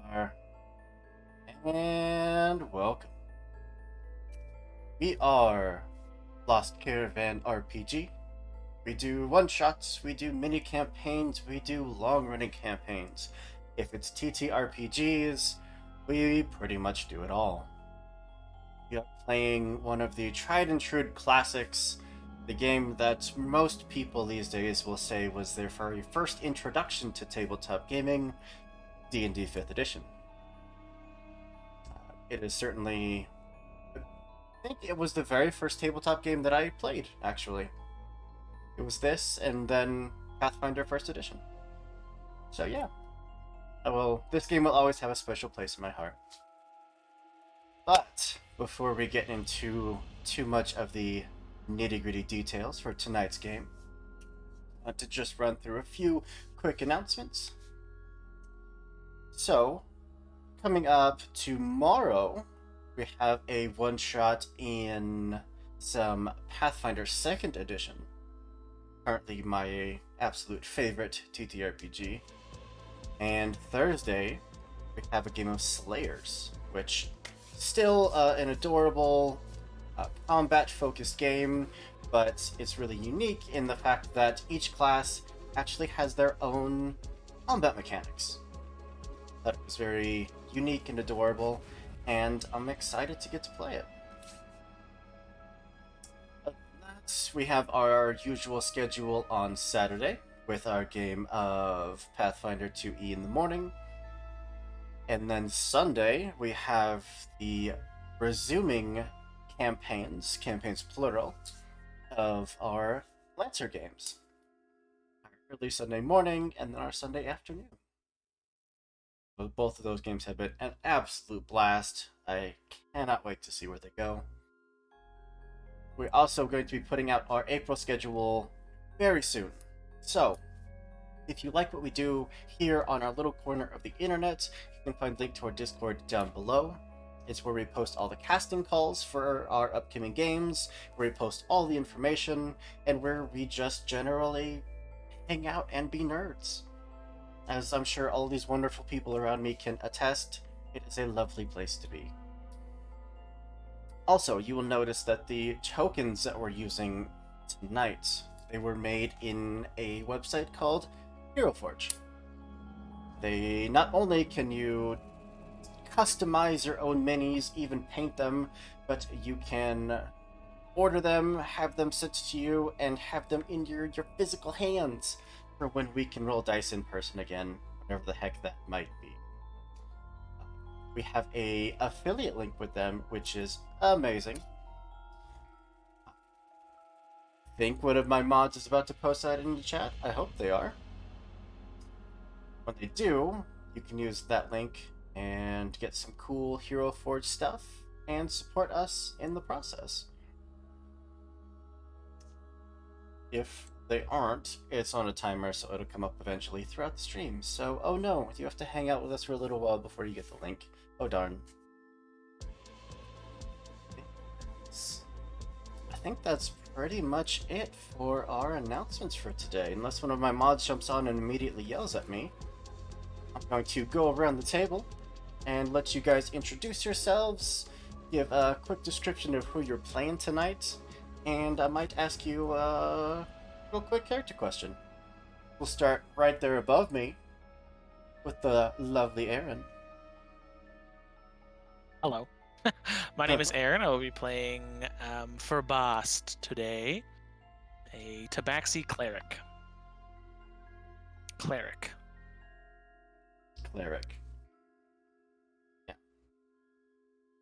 there. And welcome. We are Lost Caravan RPG. We do one-shots, we do mini-campaigns, we do long-running campaigns. If it's TTRPGs, we pretty much do it all. We are playing one of the tried-and-true classics, the game that most people these days will say was their very first introduction to tabletop gaming, D&D 5th edition. It is certainly... I think it was the very first tabletop game that I played, actually. It was this, and then Pathfinder 1st edition. So yeah. This game will always have a special place in my heart. But, before we get into too much of the nitty-gritty details for tonight's game, I want to just run through a few quick announcements. So, coming up tomorrow, we have a one-shot in some Pathfinder 2nd edition. Currently my absolute favorite TTRPG. And Thursday, we have a game of Slayers, which still an adorable combat-focused game, but it's really unique in the fact that each class actually has their own combat mechanics. That was very unique and adorable, and I'm excited to get to play it. We have our usual schedule on Saturday with our game of Pathfinder 2E in the morning. And then Sunday, we have the resuming campaigns plural, of our Lancer games. Our early Sunday morning and then our Sunday afternoon. Both of those games have been an absolute blast. I cannot wait to see where they go. We're also going to be putting out our April schedule very soon. So, if you like what we do here on our little corner of the internet, you can find a link to our Discord down below. It's where we post all the casting calls for our upcoming games, where we post all the information, and where we just generally hang out and be nerds. As I'm sure all these wonderful people around me can attest, it is a lovely place to be. Also, you will notice that the tokens that we're using tonight, they were made in a website called HeroForge. They not only can you customize your own minis, even paint them, but you can order them, have them sent to you, and have them in your physical hands for when we can roll dice in person again, whatever the heck that might be. We have a affiliate link with them, which is amazing. I think one of my mods is about to post that in the chat. I hope they are. When they do, you can use that link and get some cool Hero Forge stuff and support us in the process. If they aren't, it's on a timer, so it'll come up eventually throughout the stream. So, oh no, you have to hang out with us for a little while before you get the link. Oh darn. I think that's pretty much it for our announcements for today, unless one of my mods jumps on and immediately yells at me. I'm going to go around the table and let you guys introduce yourselves, give a quick description of who you're playing tonight, and I might ask you a real quick character question. We'll start right there above me with the lovely Aaron. Hello. My name is Aaron. I will be playing Ferbast today, a Tabaxi cleric. Cleric.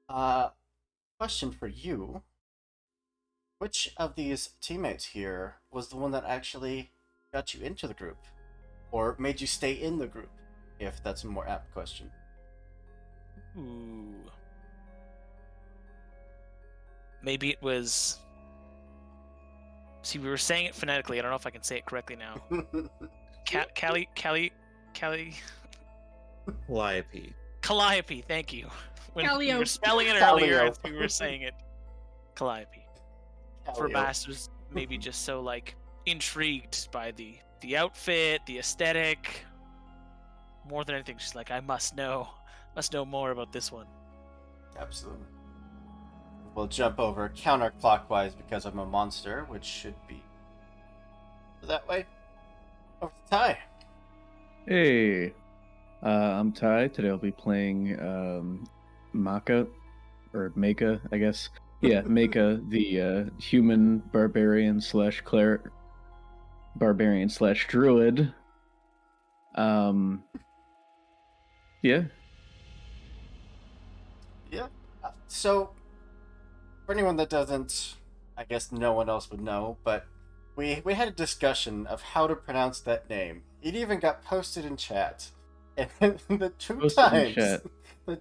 Yeah. Question for you. Which of these teammates here was the one that actually got you into the group? Or made you stay in the group, if that's a more apt question? Ooh. Maybe it was... See, we were saying it phonetically. I don't know if I can say it correctly now. Calliope. Calliope, thank you. When we were spelling it earlier, I think we were saying it. Calliope. Ferbast was maybe just so, like, intrigued by the outfit, the aesthetic, more than anything, she's like, I must know more about this one. Absolutely. We'll jump over counterclockwise because I'm a monster, which should be that way. Over to Ty. Hey, I'm Ty. Today I'll be playing Maka, or Maka, I guess. Yeah, Maka, the human barbarian slash druid. Yeah. Yeah. So, for anyone that doesn't, I guess no one else would know, but we had a discussion of how to pronounce that name. It even got posted in chat. And the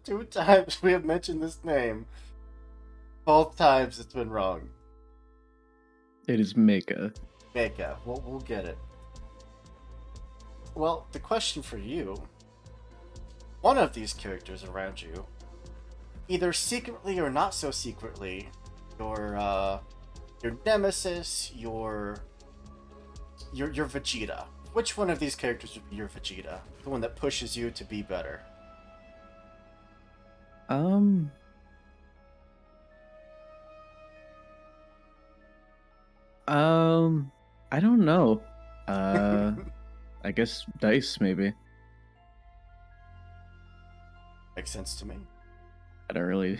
two times we have mentioned this name, both times it's been wrong. It is Maka. Maka. We'll get it. Well, the question for you, one of these characters around you, either secretly or not so secretly, your nemesis, your Vegeta. Which one of these characters would be your Vegeta? The one that pushes you to be better? I don't know. I guess Dice, maybe. Makes sense to me. I don't really...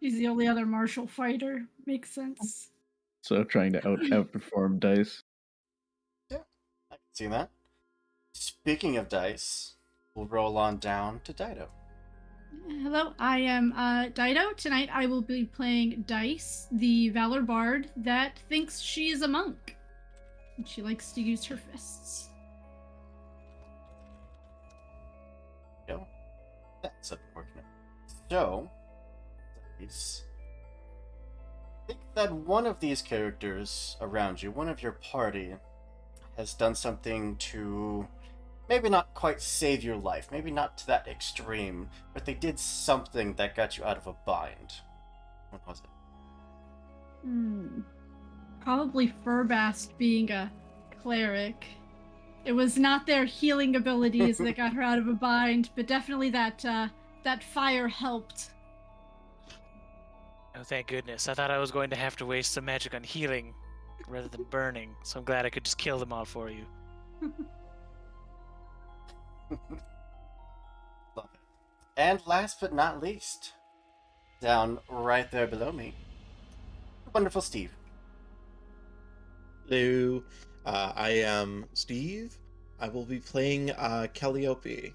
He's the only other martial fighter. Makes sense. So trying to outperform Dice. Yeah, I can see that. Speaking of Dice, we'll roll on down to Dido. Hello, I am Dido. Tonight I will be playing Dice, the Valor Bard that thinks she is a monk. And she likes to use her fists. Yo, that's up working. So, Dice. I think that one of these characters around you, one of your party, has done something to maybe not quite save your life, maybe not to that extreme, but they did something that got you out of a bind. What was it? Probably Furbast being a cleric. It was not their healing abilities that got her out of a bind, but definitely that fire helped. Oh, thank goodness. I thought I was going to have to waste some magic on healing rather than burning, so I'm glad I could just kill them all for you. Love it. And last but not least, down right there below me, wonderful Steve. Hello, I am Steve. I will be playing Calliope,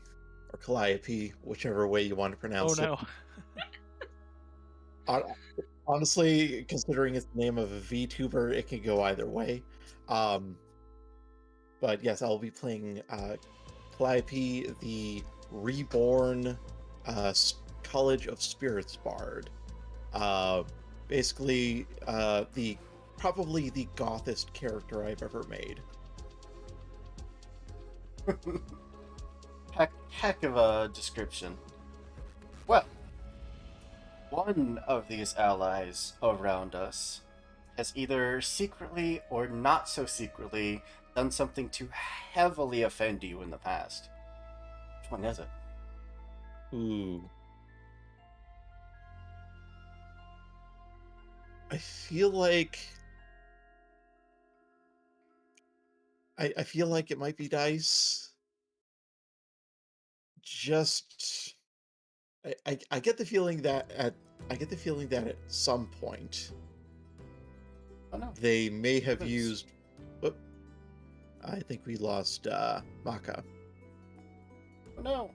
or Calliope, whichever way you want to pronounce it. Oh no. Honestly, considering it's the name of a VTuber, it can go either way. But yes, I'll be playing Calliope, the reborn College of Spirits Bard. Basically, probably the gothest character I've ever made. Heck of a description. Well, one of these allies around us has either secretly or not so secretly done something to heavily offend you in the past. Which one is it? Ooh. I feel like it might be Dice. Just I get the feeling that at some point they may have used. Whoop, I think we lost Maka. Oh no!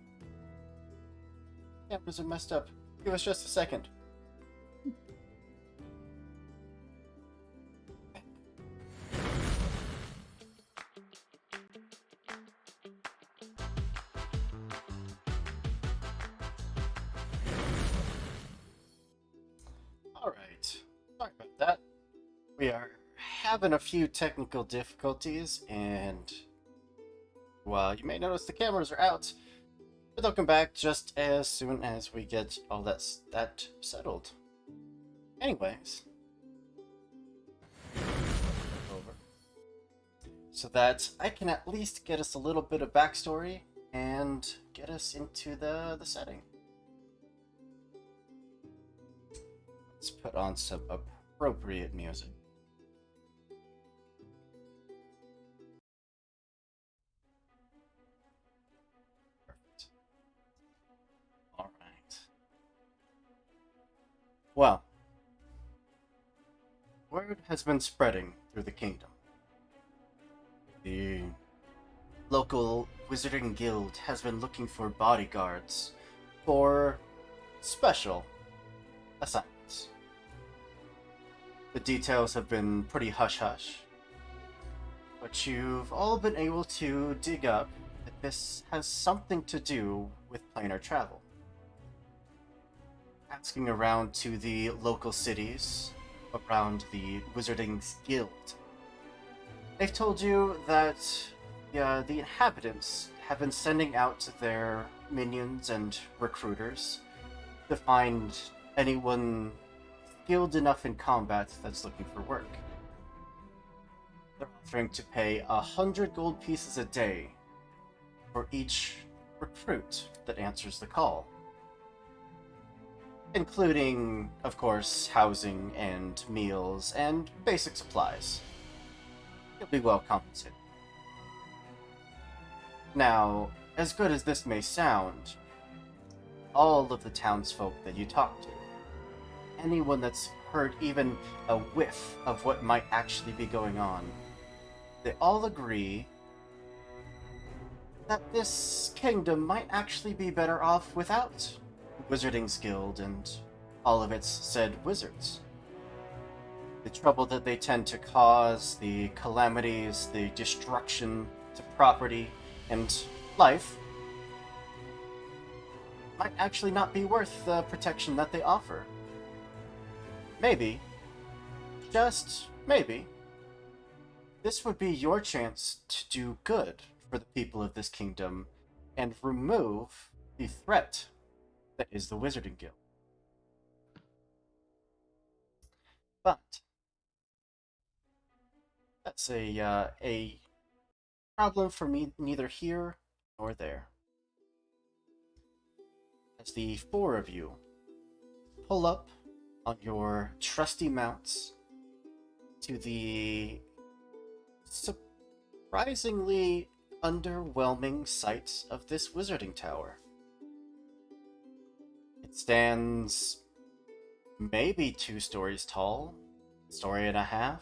Cameras are messed up. Give us just a second. Alright. Sorry about that. We are having a few technical difficulties, and while you may notice the cameras are out, but they'll come back just as soon as we get all that settled. Anyways. Over. so that I can at least get us a little bit of backstory and get us into the setting. Let's put on some appropriate music. Perfect. All right. Well, word has been spreading through the kingdom. The local wizarding guild has been looking for bodyguards for special assignments. The details have been pretty hush-hush, but you've all been able to dig up that this has something to do with planar travel. Asking around to the local cities around the Wizarding Guild, they've told you that the inhabitants have been sending out their minions and recruiters to find anyone skilled enough in combat that's looking for work. They're offering to pay 100 gold pieces a day for each recruit that answers the call, including, of course, housing and meals and basic supplies. You'll be well compensated. Now, as good as this may sound, all of the townsfolk that you talk to, anyone that's heard even a whiff of what might actually be going on, they all agree that this kingdom might actually be better off without Wizarding's Guild and all of its said wizards. The trouble that they tend to cause, the calamities, the destruction to property and life, might actually not be worth the protection that they offer. Maybe, just maybe, this would be your chance to do good for the people of this kingdom and remove the threat that is the Wizarding Guild. But that's a problem for me neither here nor there. As the four of you pull up on your trusty mounts to the surprisingly underwhelming sight of this wizarding tower. It stands maybe 2 stories tall, 1.5 stories.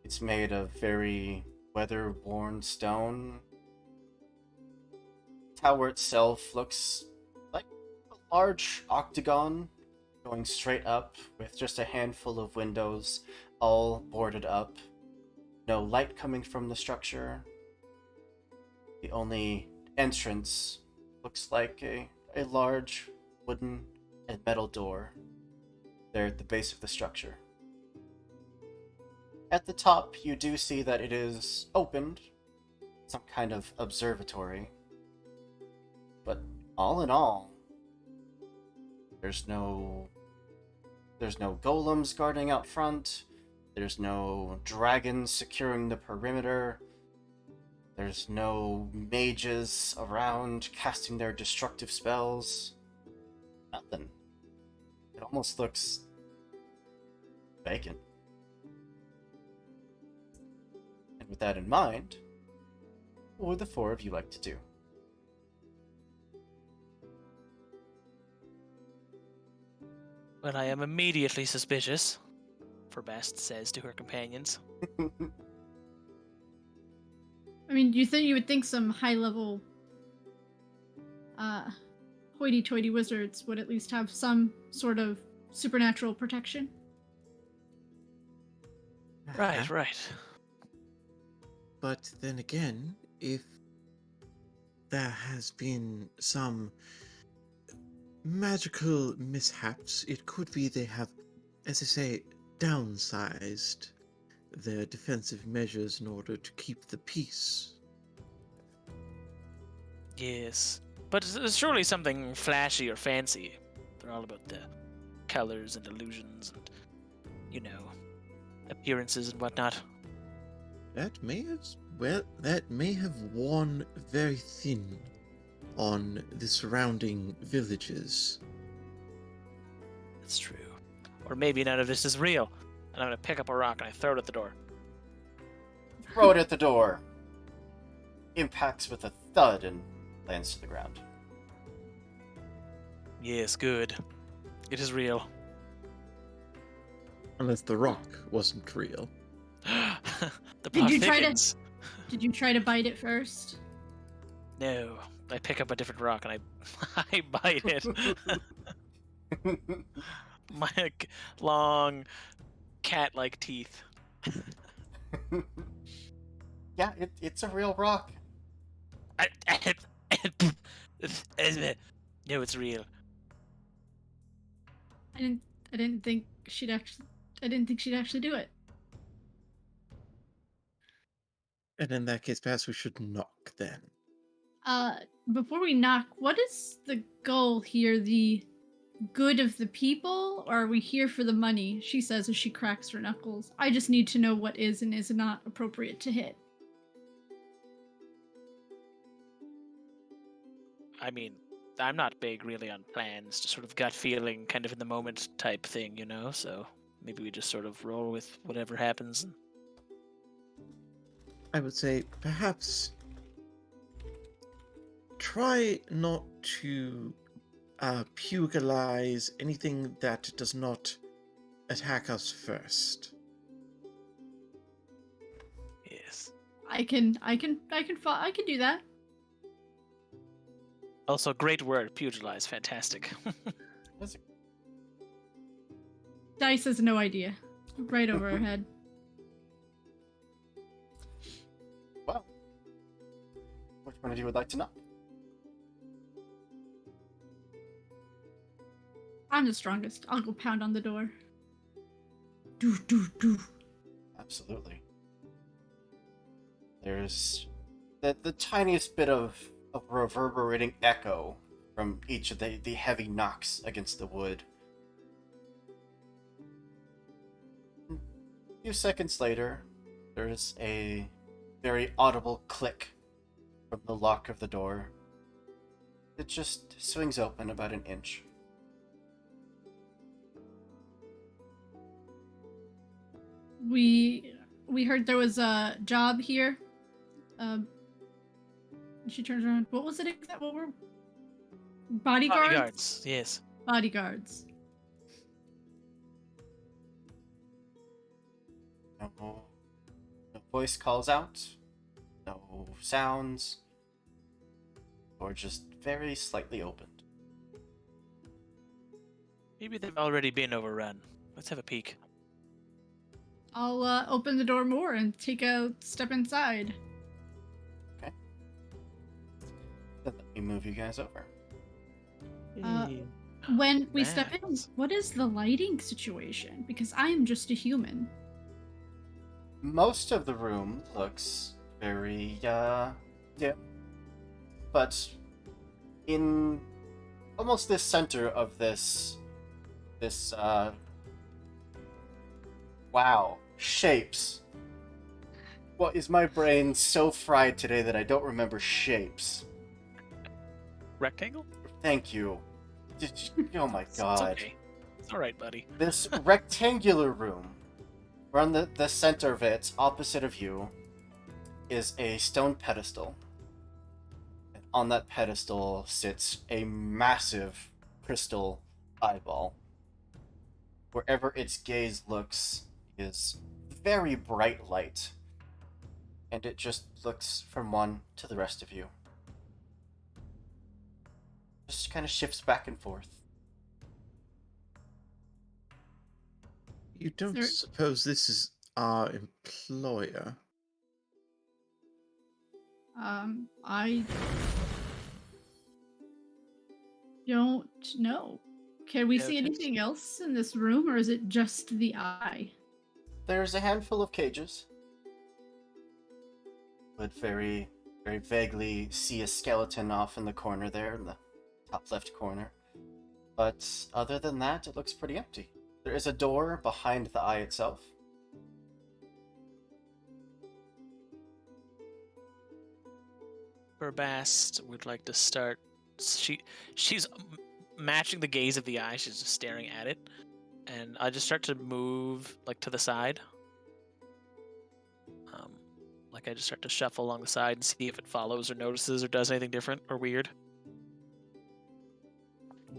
It's made of very weather-worn stone. The tower itself looks like a large octagon going straight up with just a handful of windows, all boarded up. No light coming from the structure. The only entrance looks like a large wooden and metal door there at the base of the structure. At the top, you do see that it is opened, some kind of observatory. But all in all, there's no golems guarding out front. There's no dragons securing the perimeter. There's no mages around casting their destructive spells. Nothing. It almost looks vacant. And with that in mind, what would the four of you like to do? Well, I am immediately suspicious, Ferbast says to her companions. I mean, you would think some high-level hoity-toity wizards would at least have some sort of supernatural protection. Right. But then again, if there has been some magical mishaps, it could be they have, as they say, downsized their defensive measures in order to keep the peace. Yes, but it's surely something flashy or fancy. They're all about the colors and illusions and, appearances and whatnot. That may have worn very thin on the surrounding villages. That's true. Or maybe none of this is real. And I'm gonna pick up a rock and I throw it at the door. Throw it at the door. Impacts with a thud and lands to the ground. Yes, good. It is real. Unless the rock wasn't real. The Did plot you try to- thickens. Did you try to bite it first? No. I pick up a different rock and I bite it. My long cat-like teeth. Yeah, it's a real rock. No, it's real. I didn't think she'd actually do it. And in that case, perhaps we should knock then. Before we knock, what is the goal here? The good of the people, or are we here for the money? She says as she cracks her knuckles. I just need to know what is and is not appropriate to hit. I mean, I'm not big really on plans, just sort of gut feeling, kind of in the moment type thing, you know? So maybe we just sort of roll with whatever happens. I would say perhaps try not to pugilize anything that does not attack us first. Yes. I can do that. Also, great word, pugilize, fantastic. Dice has no idea. Right over her head. Well, which one of you would like to knock? I'm the strongest. I'll go pound on the door. Do do do. Absolutely. There's the tiniest bit of reverberating echo from each of the heavy knocks against the wood. A few seconds later, there's a very audible click from the lock of the door. It just swings open about an inch. We heard there was a job here. She turns around. What was it exactly? What were bodyguards? Bodyguards, yes. Bodyguards. No voice calls out, no sounds, or just very slightly opened. Maybe they've already been overrun. Let's have a peek. I'll open the door more and take a step inside. Then let me move you guys over. When we step in, Nice. what is the lighting situation? Because I am just a human. Most of the room looks very dim, but in almost the center of this wow, shapes. What is my brain so fried today that I don't remember shapes? Rectangle? Thank you. Oh my It's god. okay. It's alright, buddy. This rectangular room, around the center of it, opposite of you, is a stone pedestal. And on that pedestal sits a massive crystal eyeball. Wherever its gaze looks is very bright light, and it just looks from one to the rest of you. Just kind of shifts back and forth. You don't Sir- suppose this is our employer? I don't know. Can we Yeah, see it's- anything else in this room, or is it just the eye? There's a handful of cages. Would very, very vaguely see a skeleton off in the corner there, in the top left corner. But other than that, it looks pretty empty. There is a door behind the eye itself. Burbast would like to start. She's matching the gaze of the eye. She's just staring at it, and I just start to move like to the side. Like I just start to shuffle along the side and see if it follows or notices or does anything different or weird.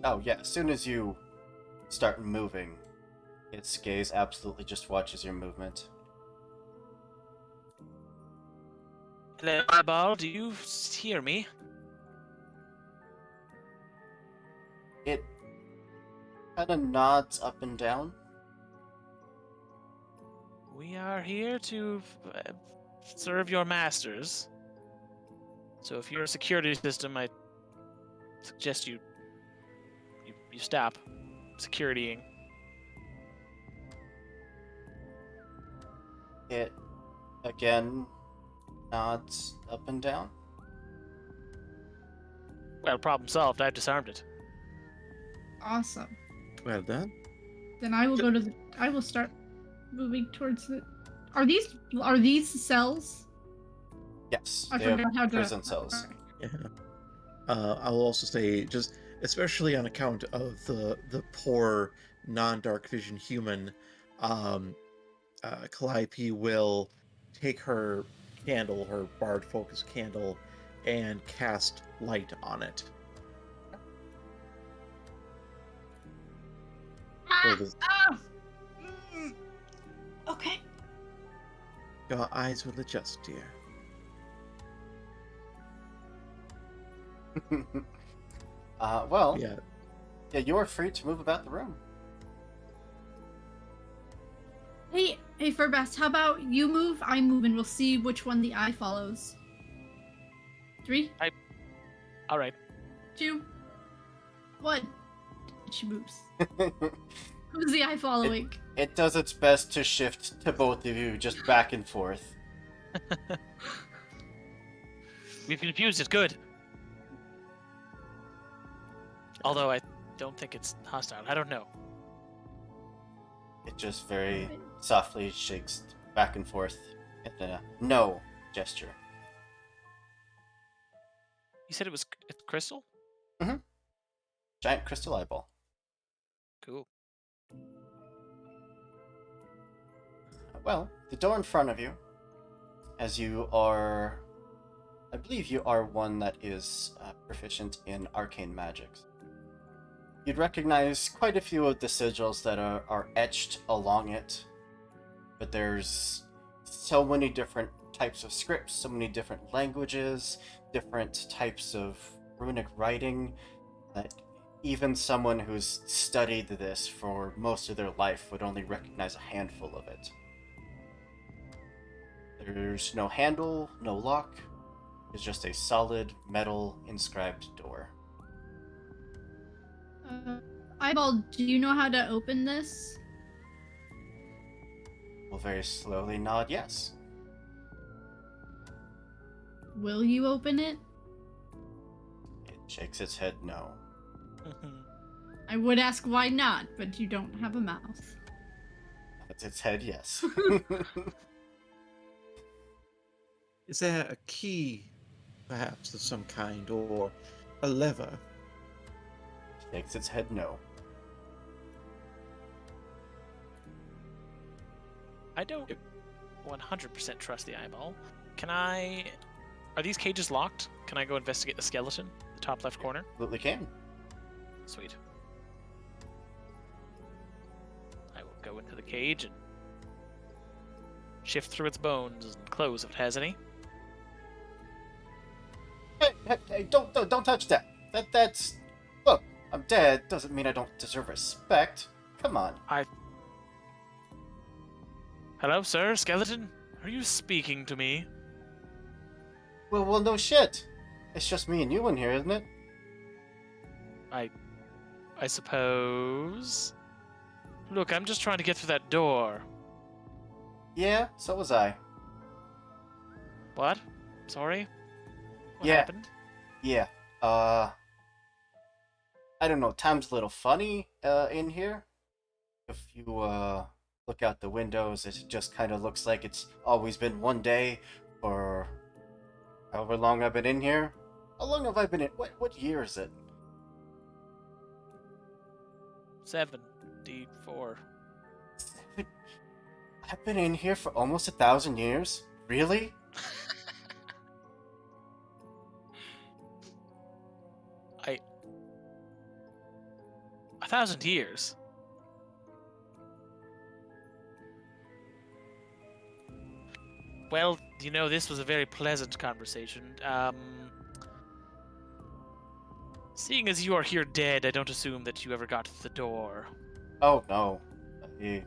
Oh yeah, as soon as you start moving, its gaze absolutely just watches your movement. Hello, eyeball. Do you hear me? It kind of nods up and down. We are here to serve your masters. So if you're a security system, I suggest you stop securitying. It again nods up and down. Well, problem solved. I've disarmed it. Awesome. Well done. Then I will go to the. I will start moving towards the. Are these cells? Yes, I they have forgot how to. prison cells. Yeah. I will also say, just especially on account of the poor non-dark vision human, Calliope will take her candle, her Bard Focus candle, and cast light on it. So the- Okay. Your eyes will adjust, dear. Well, Yeah. yeah, you are free to move about the room. Hey, Furbast, how about you move, I move, and we'll see which one the eye follows. 3, All right. 2, 1. She moves. Who's the eye following? It does its best to shift to both of you, just back and forth. We've confused it. Good. Although I don't think it's hostile. I don't know. It just very softly shakes back and forth in a no gesture. You said it was crystal? Giant crystal eyeball. Cool. Well, the door in front of you, as you are, I believe you are one that is proficient in arcane magics. You'd recognize quite a few of the sigils that are etched along it, but there's so many different types of scripts, so many different languages, different types of runic writing, that even someone who's studied this for most of their life would only recognize a handful of it. There's no handle, no lock. It's just a solid metal inscribed door. Eyeball, do you know how to open this? Will very slowly nod yes. Will you open it? It shakes its head no. I would ask why not, but you don't have a mouth. Nods its head yes. Is there a key, perhaps, of some kind, or a lever? Shakes its head no. I don't 100% trust the eyeball. Can I... Are these cages locked? Can I go investigate the skeleton? The top left corner? Absolutely can. Sweet. I will go into the cage and shift through its bones and close if it has any. Hey, don't touch that. That's... Look, I'm dead. Doesn't mean I don't deserve respect. Come on. Hello, sir, skeleton? Are you speaking to me? Well, no shit. It's just me and you in here, isn't it? I suppose. Look, I'm just trying to get through that door. Yeah, so was I. What? Sorry? What Yeah. happened? Yeah. I don't know. Time's a little funny in here. If you look out the windows, it just kind of looks like it's always been one day for however long I've been in here. How long have I been in? What year is it? 74. I've been in here for almost 1,000 years? Really? I 1,000 years. Well, this was a very pleasant conversation. Seeing as you are here dead, I don't assume that you ever got to the door. Oh no. I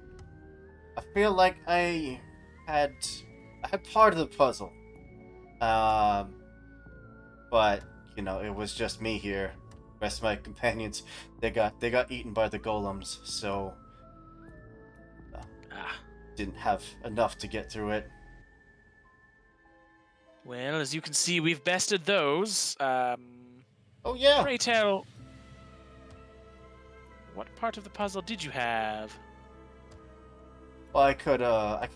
feel like I had part of the puzzle. But it was just me here. The rest of my companions, they got eaten by the golems, so Ah. didn't have enough to get through it. Well, as you can see, we've bested those. Oh yeah. Pray tell, what part of the puzzle did you have? Well, I could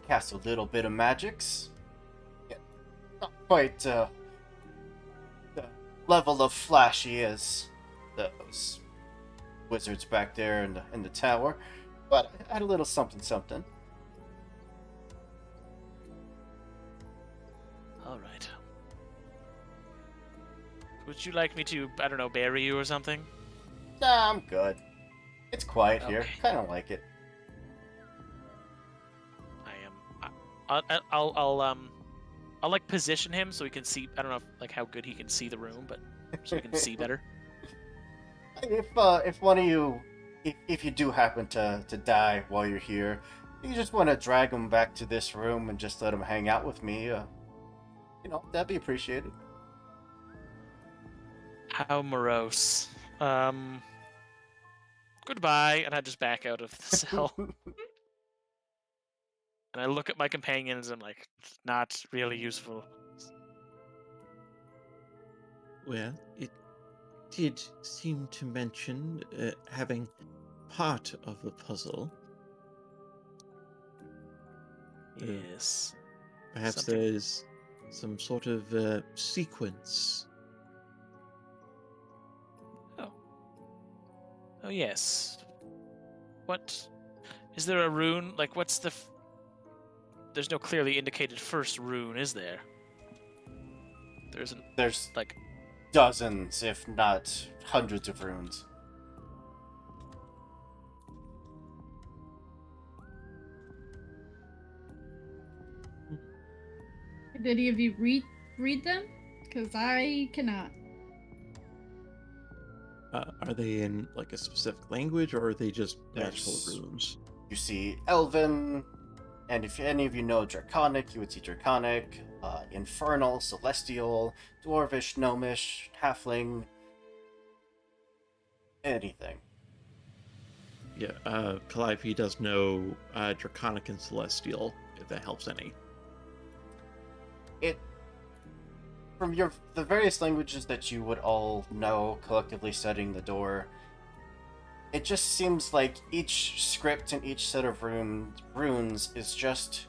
cast a little bit of magics. Yeah, not quite the level of flashy as those wizards back there in the tower, but I had a little something something. All right. Would you like me to, I don't know, bury you or something? Nah, I'm good. It's quiet here. Okay. Kind of like it. I'll like position him so he can see. I don't know like how good he can see the room, but so he can see better. If one of you, if you do happen to die while you're here, you just want to drag him back to this room and just let him hang out with me. That'd be appreciated. How morose. Goodbye, and I just back out of the cell. And I look at my companions and I'm like, not really useful. Well, it did seem to mention having part of the puzzle. Yes. Perhaps Something- there's some sort of sequence. Oh yes. What? Is there a rune? Like, what's the? There's no clearly indicated first rune, is there? There isn't. There's Like, dozens, if not hundreds of runes. Did any of you read them? Because I cannot. Are they in like a specific language, or are they just magical There's- runes? You see Elven, and if any of you know Draconic, you would see Draconic, Infernal, Celestial, Dwarvish, Gnomish, Halfling, anything. Yeah, Calliope does know Draconic and Celestial, if that helps any. From the various languages that you would all know collectively studying the door, it just seems like each script and each set of runes is just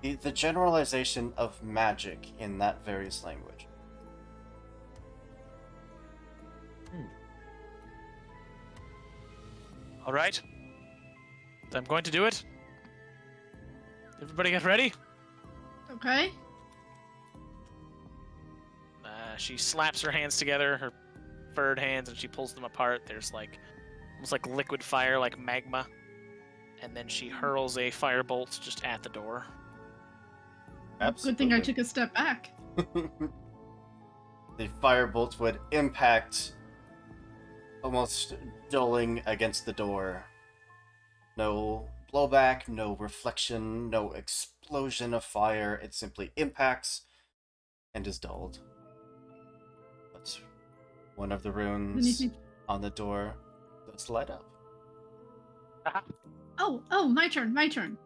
the generalization of magic in that various language. all right. I'm going to do it. Everybody get ready. Okay. She slaps her hands together, her furred hands, and she pulls them apart. There's like almost like liquid fire, like magma, and then she hurls a firebolt just at the door. Good thing I took a step back. The firebolt would impact, almost dulling against the door. No blowback, no reflection, no explosion of fire. It simply impacts and is dulled. But one of the runes Anything- on the door does light up. Oh, my turn.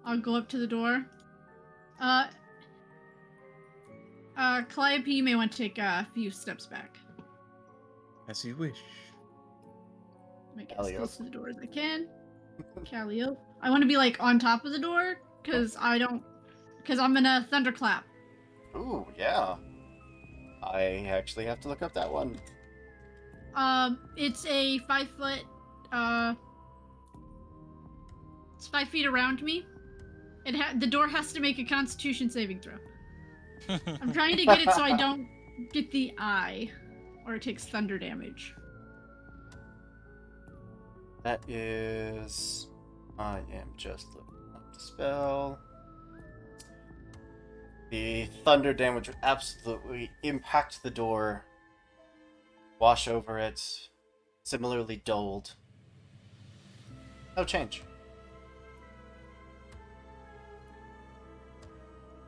I'll go up to the door. Calliope, you may want to take a few steps back. As you wish. Make it as Calliope. close to the door as I can. Calliope. I want to be like on top of the door because I don't Because I'm gonna thunderclap. Ooh, yeah. I actually have to look up that one. It's a 5 foot. It's 5 feet around me. The door has to make a Constitution saving throw. I'm trying to get it so I don't get the eye, or it takes thunder damage. That is... I am just looking up the spell. The thunder damage would absolutely impact the door, wash over it, similarly dulled. No change.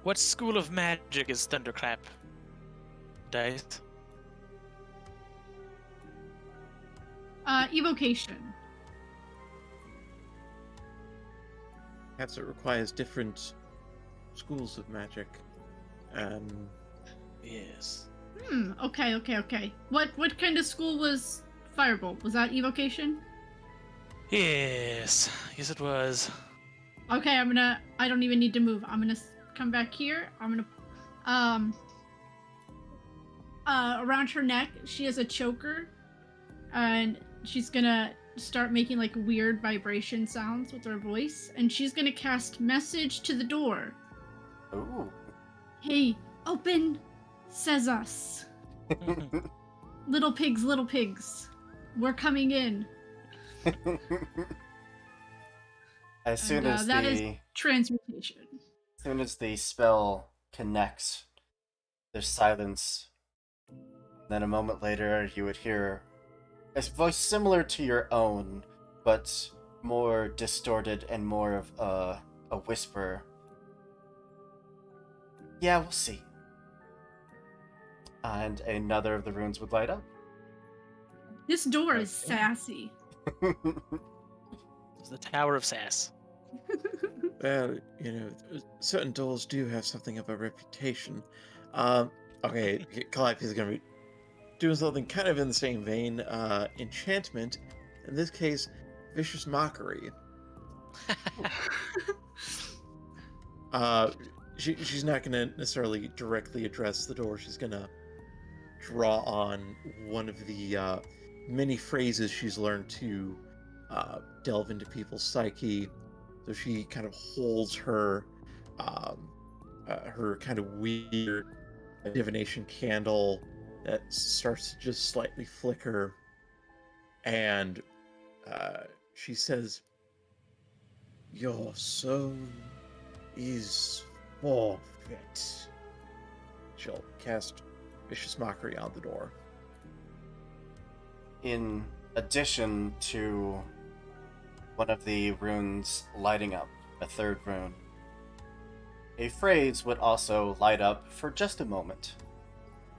What school of magic is Thunderclap? Dice. Evocation. Perhaps it requires different schools of magic. Yes. Okay. What kind of school was Firebolt? Was that evocation? Yes. Yes, it was. Okay, I don't even need to move. I'm gonna come back here. I'm gonna, around her neck, she has a choker, and she's gonna start making like weird vibration sounds with her voice, and she's gonna cast message to the door. Ooh. Hey, open, says us. Little pigs, we're coming in. As soon And, as that the is transmutation. as soon as the spell connects, there's silence. Then a moment later, you would hear a voice similar to your own, but more distorted and more of a whisper. Yeah, we'll see. And another of the runes would light up. This door is sassy. It's the Tower of Sass. Well, certain doors do have something of a reputation. Okay, Calliope is going to be doing something kind of in the same vein. Enchantment. In this case, Vicious Mockery. She's not going to necessarily directly address the door. She's going to draw on one of the many phrases she's learned to delve into people's psyche. So she kind of holds her kind of weird divination candle that starts to just slightly flicker, and she says, "Your soul is forfeit." She'll cast Vicious Mockery on the door. In addition to one of the runes lighting up, a third rune, a phrase would also light up for just a moment.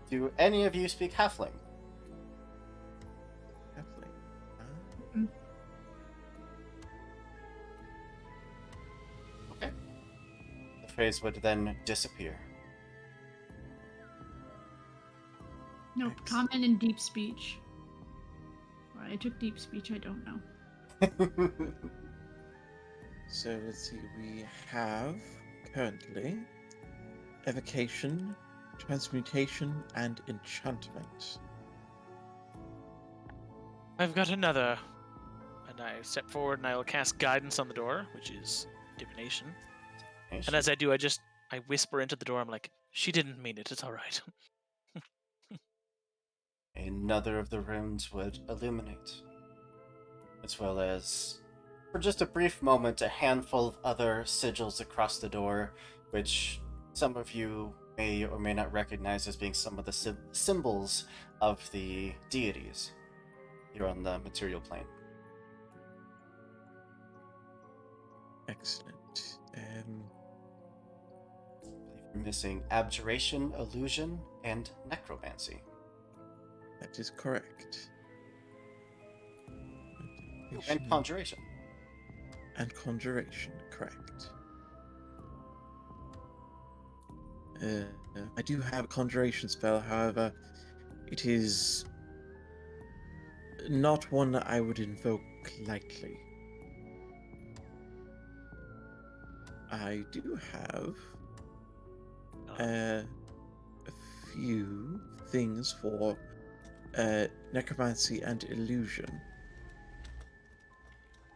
Do any of you speak Halfling? Definitely. Okay. The phrase would then disappear. No, Excellent. common and deep speech. Why I took deep speech, I don't know. So let's see, we have currently evocation, transmutation, and enchantment. I've got another. And I step forward and I will cast guidance on the door, which is divination. And as I do, I whisper into the door. I'm like, she didn't mean it. It's all right. Another of the runes would illuminate, as well as, for just a brief moment, a handful of other sigils across the door, which some of you may or may not recognize as being some of the symbols of the deities here on the material plane. Excellent. I believe we're missing abjuration, illusion, and necromancy. That is correct. And conjuration. And conjuration, correct. I do have a conjuration spell, however, it is not one that I would invoke lightly. I do have a few things for necromancy and illusion.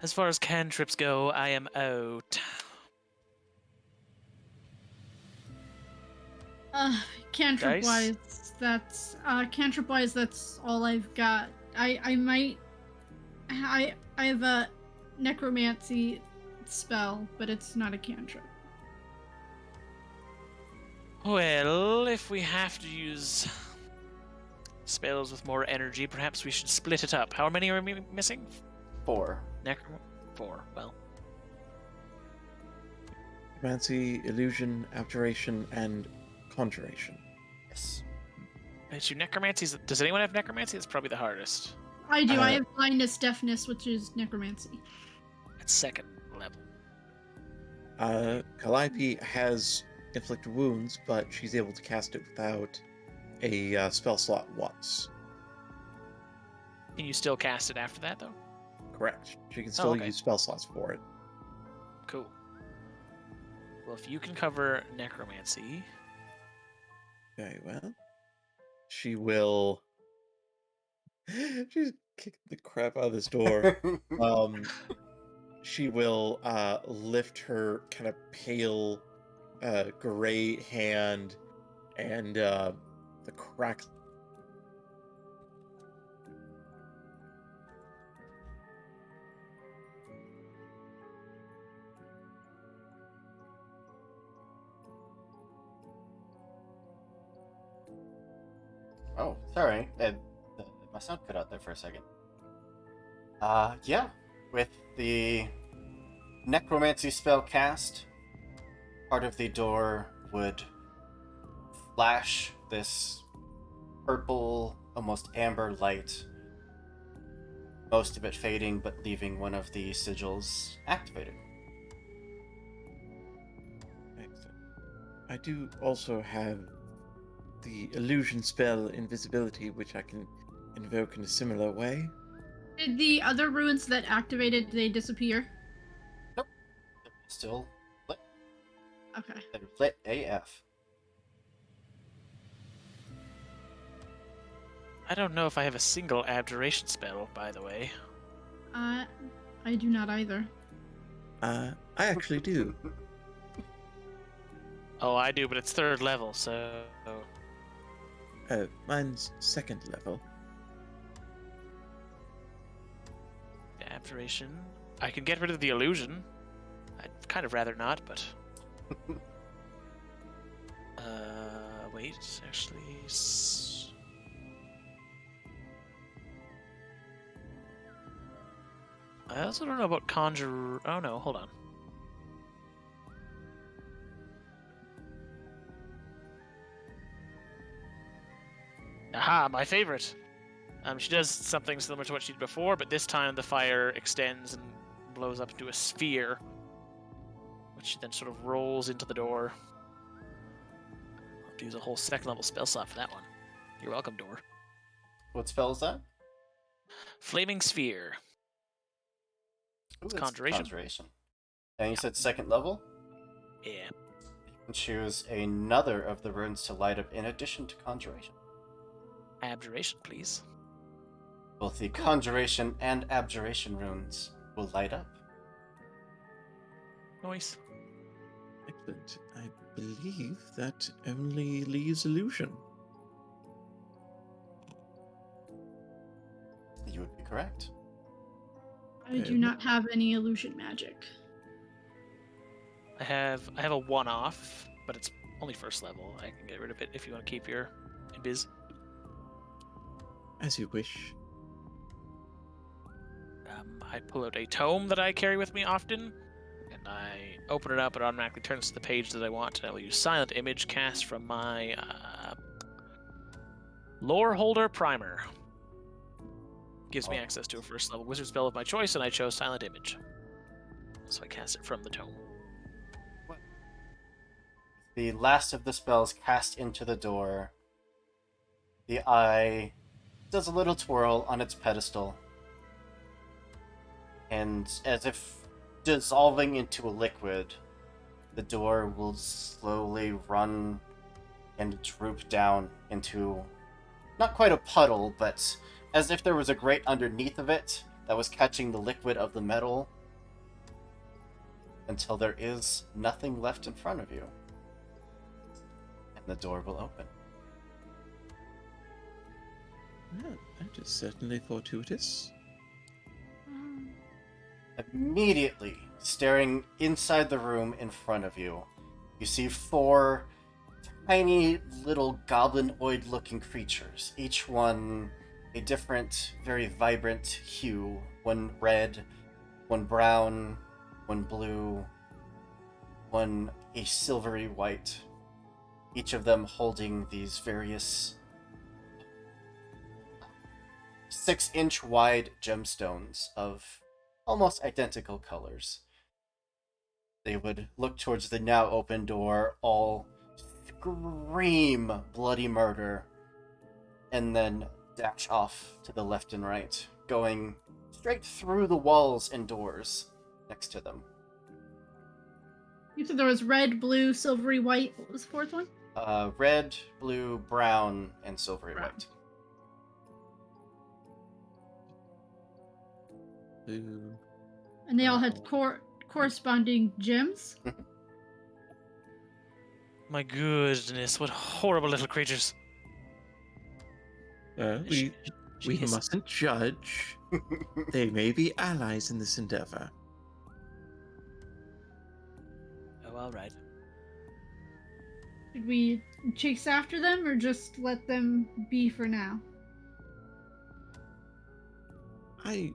As far as cantrips go, I am out. Cantrip Dice? wise, that's all I've got. I have a necromancy spell, but it's not a cantrip. Well, if we have to use spells with more energy, perhaps we should split it up. How many are we missing? 4. 4. Well, Necromancy, illusion, abjuration, and conjuration. Yes. bet you necromancy. Does anyone have necromancy? It's probably the hardest. I do. I have blindness, deafness, which is necromancy. At second level. Calliope has inflict wounds, but she's able to cast it without a spell slot once. Can you still cast it after that, though? Correct. She can still okay. use spell slots for it. Cool. Well, if you can cover necromancy, Very well. She will. She's kicking the crap out of this door. She will lift her kind of pale gray hand and the crack. Oh, sorry. My sound cut out there for a second. Yeah. With the necromancy spell cast, part of the door would flash this purple, almost amber light, most of it fading but leaving one of the sigils activated. Excellent. I do also have the illusion spell invisibility, which I can invoke in a similar way. Did the other runes that activated, they disappear? They're still lit. Okay. They're lit AF. I don't know if I have a single abjuration spell, by the way. I do not either. I actually do. Oh, I do, but it's third level, so Mine's second level. abjuration. I can get rid of the illusion. I'd kind of rather not, but wait, actually. I also don't know about conjure. Oh no, hold on. Aha, my favorite. She does something similar to what she did before, but this time the fire extends and blows up into a sphere, which then sort of rolls into the door. I'll have to use a whole second level spell slot for that one. You're welcome, door. What spell is that? Flaming sphere. Ooh, It's that's conjuration. Conjuration. And you said second level? Yeah. You can choose another of the runes to light up in addition to Conjuration. Abjuration, please. Both the Conjuration and Abjuration runes will light up. Nice. Excellent. I believe that only leaves illusion. You would be correct. I do not have any illusion magic. I have a one-off, but it's only first level. I can get rid of it if you want to keep your invis. As you wish. I pull out a tome that I carry with me often, and I open it up. It automatically turns to the page that I want, and I will use Silent Image cast from my Lore Holder Primer. Gives me access to a first level wizard spell of my choice, and I chose Silent Image. So I cast it from the tome. The last of the spells cast into the door. The eye does a little twirl on its pedestal. And as if dissolving into a liquid, the door will slowly run and droop down into not quite a puddle, but as if there was a grate underneath of it that was catching the liquid of the metal until there is nothing left in front of you. And the door will open. Well, that is certainly fortuitous. Immediately, staring inside the room in front of you, you see 4 tiny little goblinoid-looking creatures, each one a different, very vibrant hue. One red, one brown, one blue, one a silvery white. Each of them holding these various 6-inch wide gemstones of almost identical colors. They would look towards the now open door, all scream bloody murder, and then dash off to the left and right, going straight through the walls and doors next to them. You said there was red, blue, silvery, white. What was the fourth one? Red, blue, brown, and silvery Brown. white. Blue. And they all had Wow. corresponding gems. My goodness, what horrible little creatures. We Jeez. mustn't judge. They may be allies in this endeavor. Oh, all right. Should we chase after them or just let them be for now? I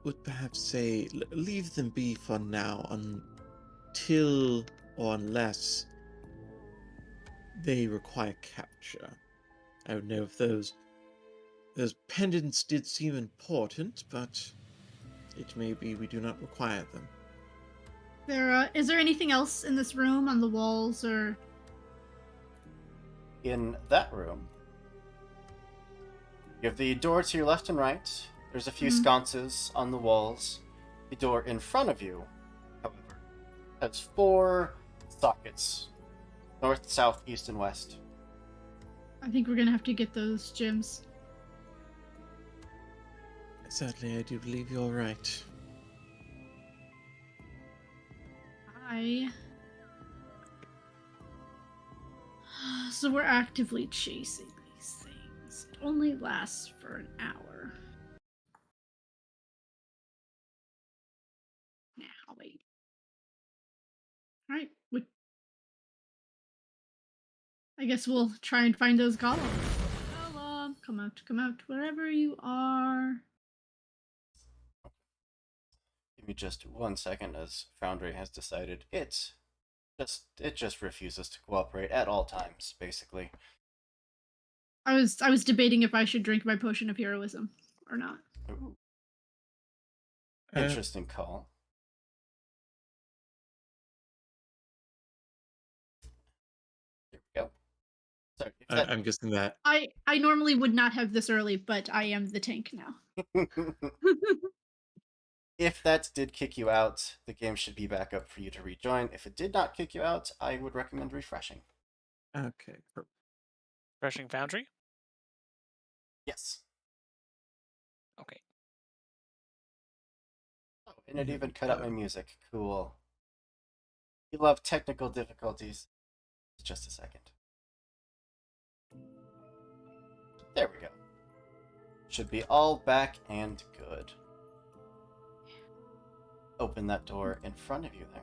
would perhaps say leave them be for now until or unless they require capture. I don't know if those pendants did seem important, but it may be we do not require them. Is there anything else in this room on the walls or? In that room, you have the door to your left and right. There's a few Mhm. sconces on the walls. The door in front of you, however, has 4 sockets: north, south, east, and west. I think we're gonna have to get those gems. Sadly, I do believe you're right. So we're actively chasing these things. It only lasts for an hour. Now, wait. Alright, I guess we'll try and find those golems. Golem, come out, wherever you are. Give me just 1 second, as Foundry has decided it just refuses to cooperate at all times, basically. I was debating if I should drink my potion of heroism or not. Ooh, Uh, interesting call. There we go. Sorry, if that- I'm guessing that. I normally would not have this early, but I am the tank now. If that did kick you out, the game should be back up for you to rejoin. If it did not kick you out, I would recommend refreshing. Okay. Refreshing Foundry? Yes. Okay. Oh, and it There even we cut out my go. music. Cool. You love technical difficulties. Just a second. There we go. Should be all back and good. Open that door in front of you there.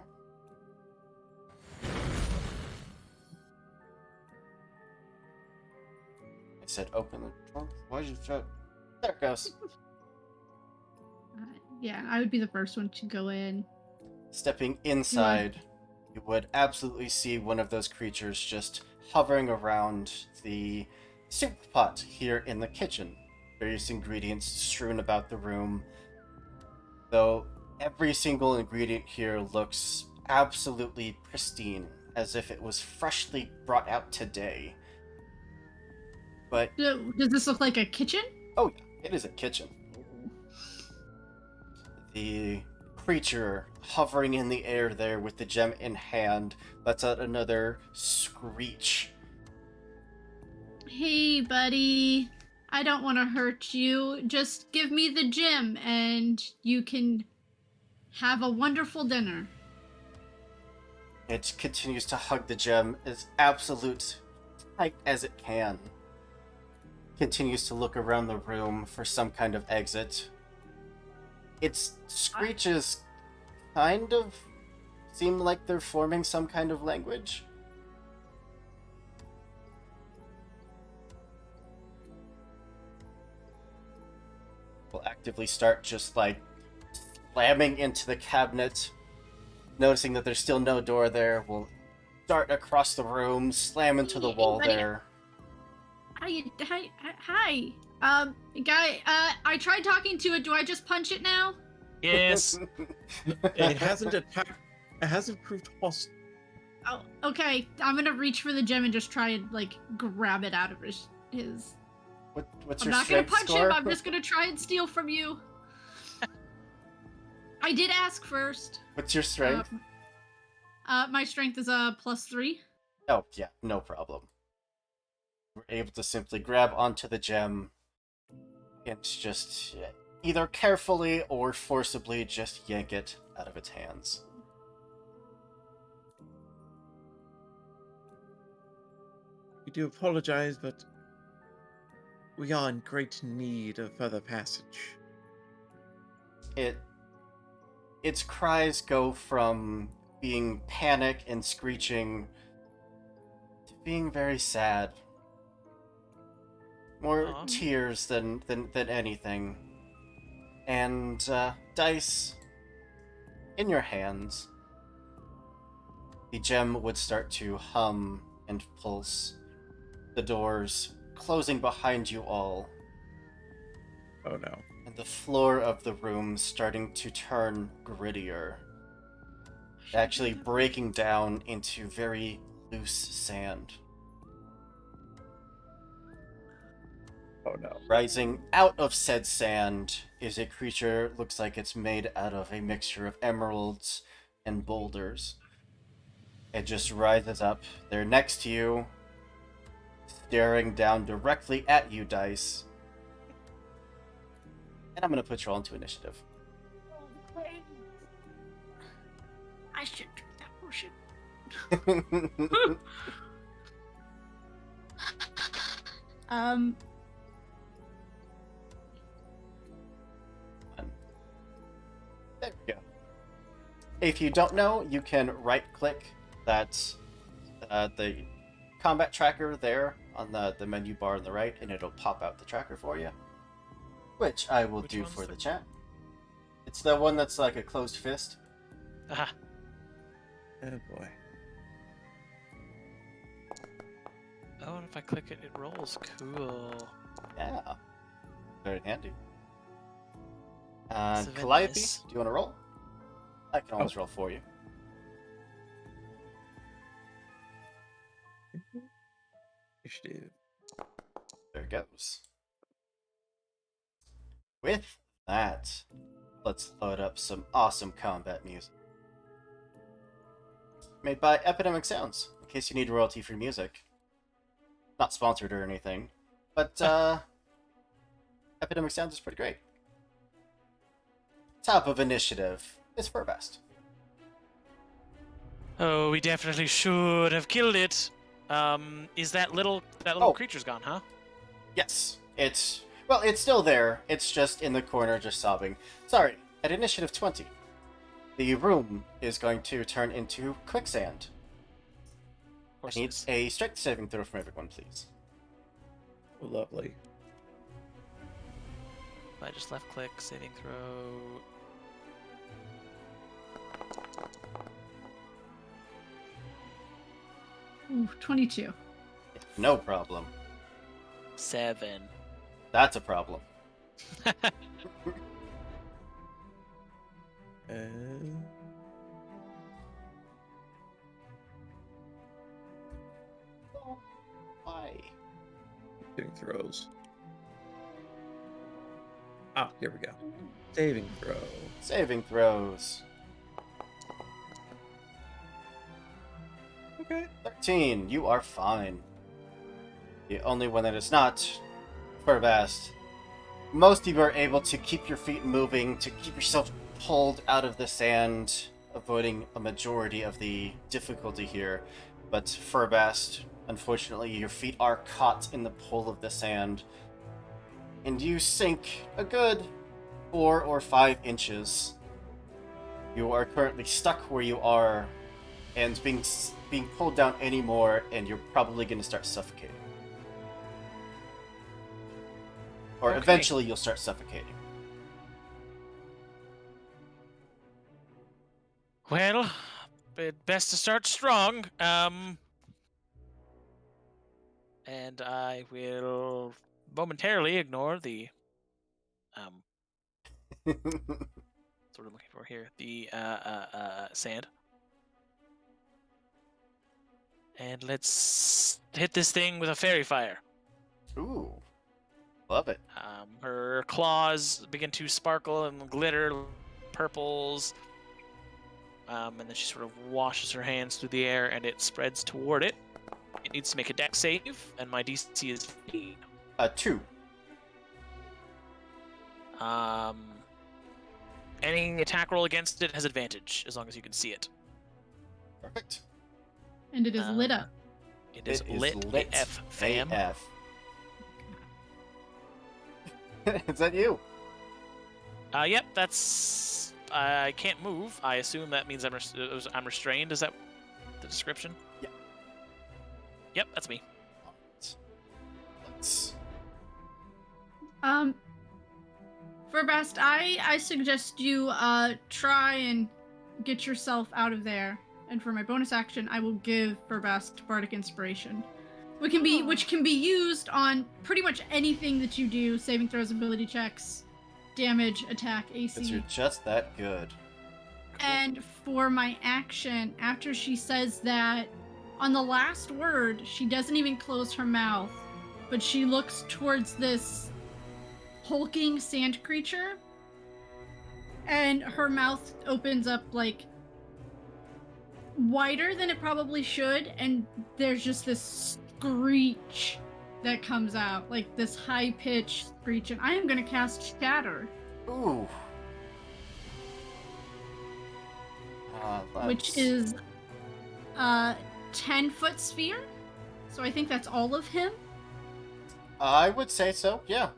I said open the door. Why did you shut? There it goes. Yeah, I would be the first one to go in. Stepping inside, you would absolutely see one of those creatures just hovering around the soup pot here in the kitchen. Various ingredients strewn about the room. Though every single ingredient here looks absolutely pristine, as if it was freshly brought out today. But, Does this look like a kitchen? oh yeah, it is a kitchen. The creature hovering in the air there with the gem in hand lets out another screech Hey, buddy. I don't want to hurt you. Just give me the gem and you can have a wonderful dinner. It continues to hug the gem as absolute tight as it can. Continues to look around the room for some kind of exit. Its screeches kind of seem like they're forming some kind of language. Will actively start just like slamming into the cabinet, noticing that there's still no door there. Will dart across the room, slam into the wall Buddy. there. Hi. Guy, I tried talking to it. Do I just punch it now? Yes. It hasn't attacked. It hasn't proved hostile. Oh, okay. I'm gonna reach for the gem and just try and, like, grab it out of his... What's I'm your not gonna strength punch score? him, I'm just gonna try and steal from you. I did ask first. What's your strength? My strength is a +3. Oh, yeah, no problem. We're able to simply grab onto the gem and just either carefully or forcibly just yank it out of its hands. We do apologize, but we are in great need of further passage. Its cries go from being panic and screeching to being very sad. More Aw. tears than anything. And dice in your hands. The gem would start to hum and pulse. The doors closing behind you all. Oh no. And the floor of the room starting to turn grittier, actually breaking down into very loose sand. Oh no. Rising out of said sand is a creature looks like it's made out of a mixture of emeralds and boulders. It just rises up. They're next to you, staring down directly at you, Dice. And I'm going to put you all into initiative. I should drink that potion. There we go. If you don't know, you can right-click that the combat tracker there on the menu bar on the right, and it'll pop out the tracker for you. Which I will Which do one's for the- the chat. It's the one that's like a closed fist. Aha. Oh boy. Oh, and if I click it, it rolls. Cool. Yeah. Very handy. And So very Calliope, nice. do you want to roll? I can always roll for you. Initiative. There it goes. With that, let's load up some awesome combat music. Made by Epidemic Sounds, in case you need royalty-free music. Not sponsored or anything, but Epidemic Sounds is pretty great. Top of initiative is Furbast. Oh, we definitely should have killed it. Is that little Oh. creature's gone, huh? Yes, it's still there. It's just in the corner, just sobbing. Sorry, at initiative 20, the room is going to turn into quicksand. I Or need a strength saving throw from everyone, please. Oh, lovely. I just left click, saving throw. Ooh, 22. No problem. 7. That's a problem. Uh, Why? Saving throws. Ah, here we go. Saving throw. Saving throws. Okay. 13, you are fine. The only one that is not, Furbast. Most of you are able to keep your feet moving, to keep yourself pulled out of the sand, avoiding a majority of the difficulty here. But Furbast, unfortunately, your feet are caught in the pull of the sand, and you sink a good 4 or 5 inches. You are currently stuck where you are, and being pulled down anymore, and you're probably going to start suffocating. Or Okay. eventually you'll start suffocating. Well, best to start strong. And I will momentarily ignore the what I'm looking for here, the sand. And let's hit this thing with a fairy fire. Ooh. Love it. Her claws begin to sparkle and glitter, purples. And then she sort of washes her hands through the air, and it spreads toward it. It needs to make a dex save, and my DC is 15. 2. Any attack roll against it has advantage, as long as you can see it. Perfect. And it is lit up. It is It is lit AF, fam. AF. Is that you? Yep, that's... I can't move. I assume that means I'm restrained. Is that the description? Yeah. Yep, that's me. Let's... Furbast, I suggest you try and get yourself out of there. And for my bonus action, I will give Furbast Bardic Inspiration, which can be used on pretty much anything that you do: saving throws, ability checks, damage, attack, AC. Because you're just that good. And for my action, after she says that, on the last word, she doesn't even close her mouth, but she looks towards this hulking sand creature, and her mouth opens up like wider than it probably should, and there's just this screech that comes out, like this high-pitched screech, and I am going to cast Shatter. Ooh. Which is a 10-foot sphere. So I think that's all of him. I would say so, yeah.